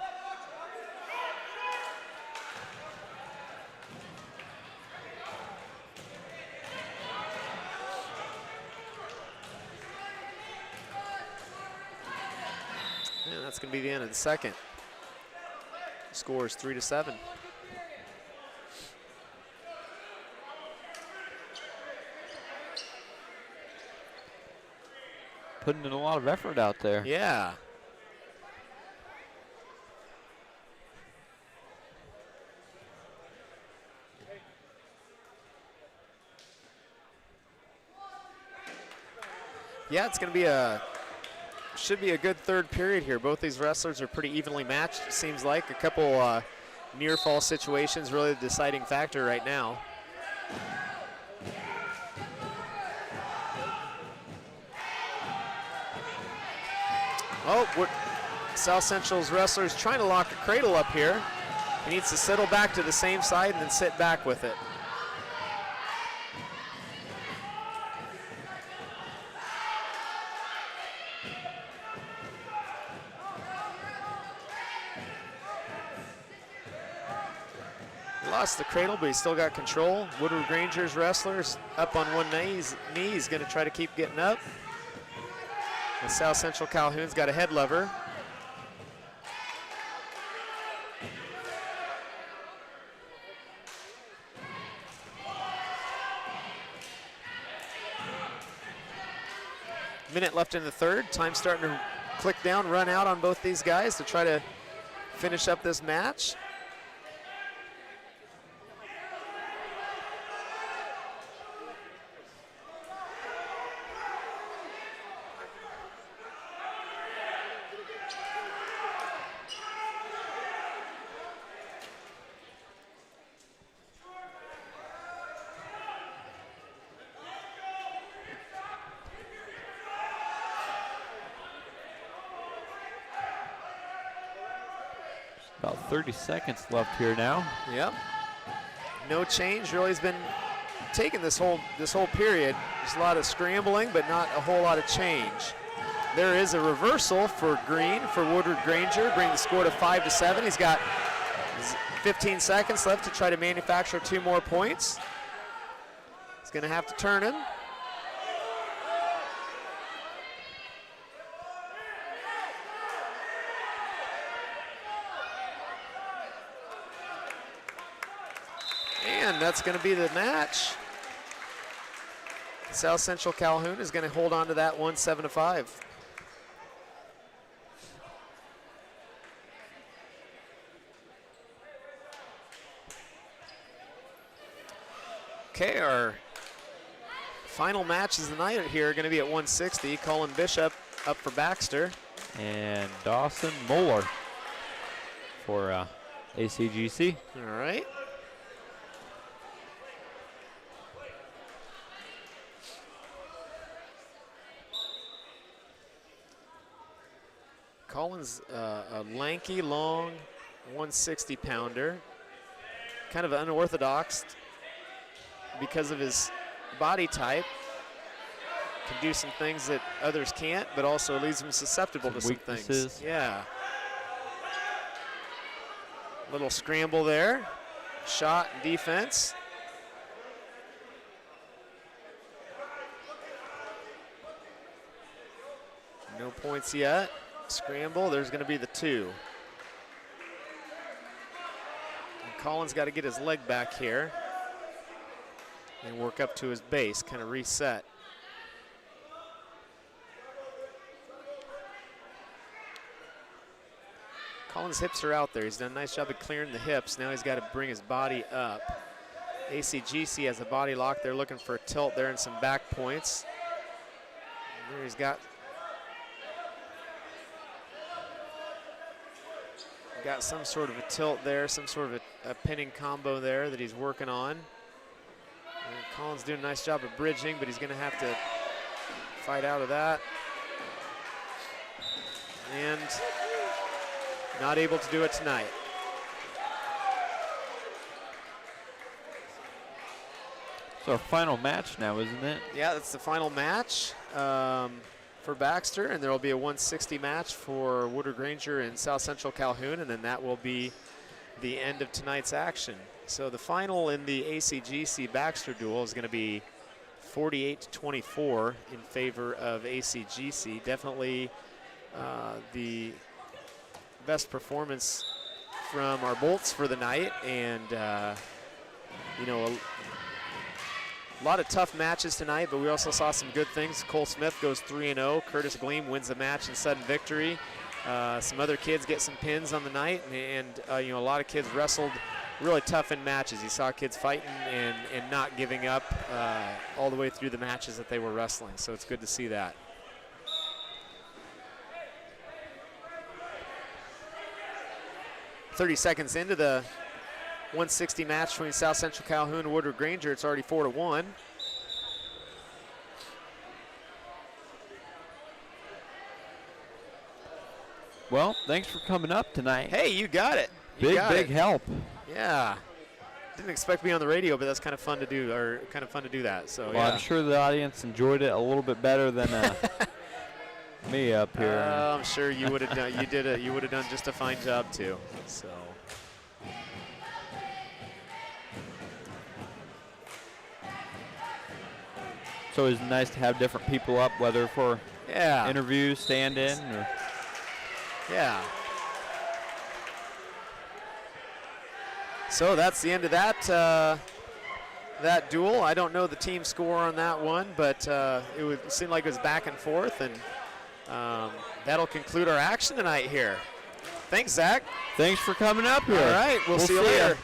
And that's going to be the end of the second. Score is 3-7. Putting in a lot of effort out there. Yeah. Yeah, it's going to be should be a good third period here. Both these wrestlers are pretty evenly matched, it seems like. A couple near fall situations really the deciding factor right now. Oh, South Central's wrestler's trying to lock a cradle up here. He needs to settle back to the same side and then sit back with it. Lost the cradle, but he's still got control. Woodward-Granger's wrestler's up on one knee. He's going to try to keep getting up. And South Central Calhoun's got a head lever. Minute left in the third. Time starting to click down, run out on both these guys to try to finish up this match. About 30 seconds left here now. Yep. No change really has been taken this whole period. There's a lot of scrambling, but not a whole lot of change. There is a reversal for Green for Woodward-Granger, bring the score to 5-7. He's got 15 seconds left to try to manufacture 2 more points. He's going to have to turn him. And that's going to be the match. South Central Calhoun is going to hold on to that one 7-5. Okay, our final matches of the night here are going to be at 160. Colin Bishop up for Baxter. And Dawson Moeller for ACGC. All right. Colin's a lanky, long 160-pounder. Kind of unorthodox because of his body type. Can do some things that others can't, but also leaves him susceptible to some things. Yeah. Little scramble there. Shot and defense. No points yet. Scramble, there's going to be the 2. And Colin's got to get his leg back here and work up to his base, kind of reset. Colin's hips are out there. He's done a nice job of clearing the hips. Now he's got to bring his body up. ACGC has a body lock. They're looking for a tilt there and some back points. And there he's got some sort of a tilt there, some sort of a pinning combo there that he's working on. And Colin's doing a nice job of bridging, but he's going to have to fight out of that. And not able to do it tonight. So our final match now, isn't it? Yeah, that's the final match for Baxter, and there will be a 160 match for Woodward-Granger and South Central Calhoun, and then that will be the end of tonight's action. So the final in the ACGC Baxter duel is going to be 48-24 in favor of ACGC. Definitely the best performance from our Bolts for the night, and you know, a lot of tough matches tonight, but we also saw some good things. Cole Smith goes 3-0. Curtis Gleam wins the match in sudden victory. Some other kids get some pins on the night, and you know, a lot of kids wrestled really tough in matches. You saw kids fighting and not giving up all the way through the matches that they were wrestling, so it's good to see that. .30 seconds into the 160 match between South Central Calhoun and Woodward-Granger. It's already 4-1. Well, thanks for coming up tonight. Hey, you got it. Big help. Yeah. Didn't expect me on the radio, but that's kind of fun to do, or kind of fun to do that. So well, yeah. I'm sure the audience enjoyed it a little bit better than me up here. I'm sure you would have done. You would have done just a fine job too. So. So it's nice to have different people up, whether for interviews, stand-in, or yeah. So that's the end of that that duel. I don't know the team score on that one, but it would seem like it was back and forth, and that'll conclude our action tonight here. Thanks, Zach. Thanks for coming up here. All right, we'll see you ya. later.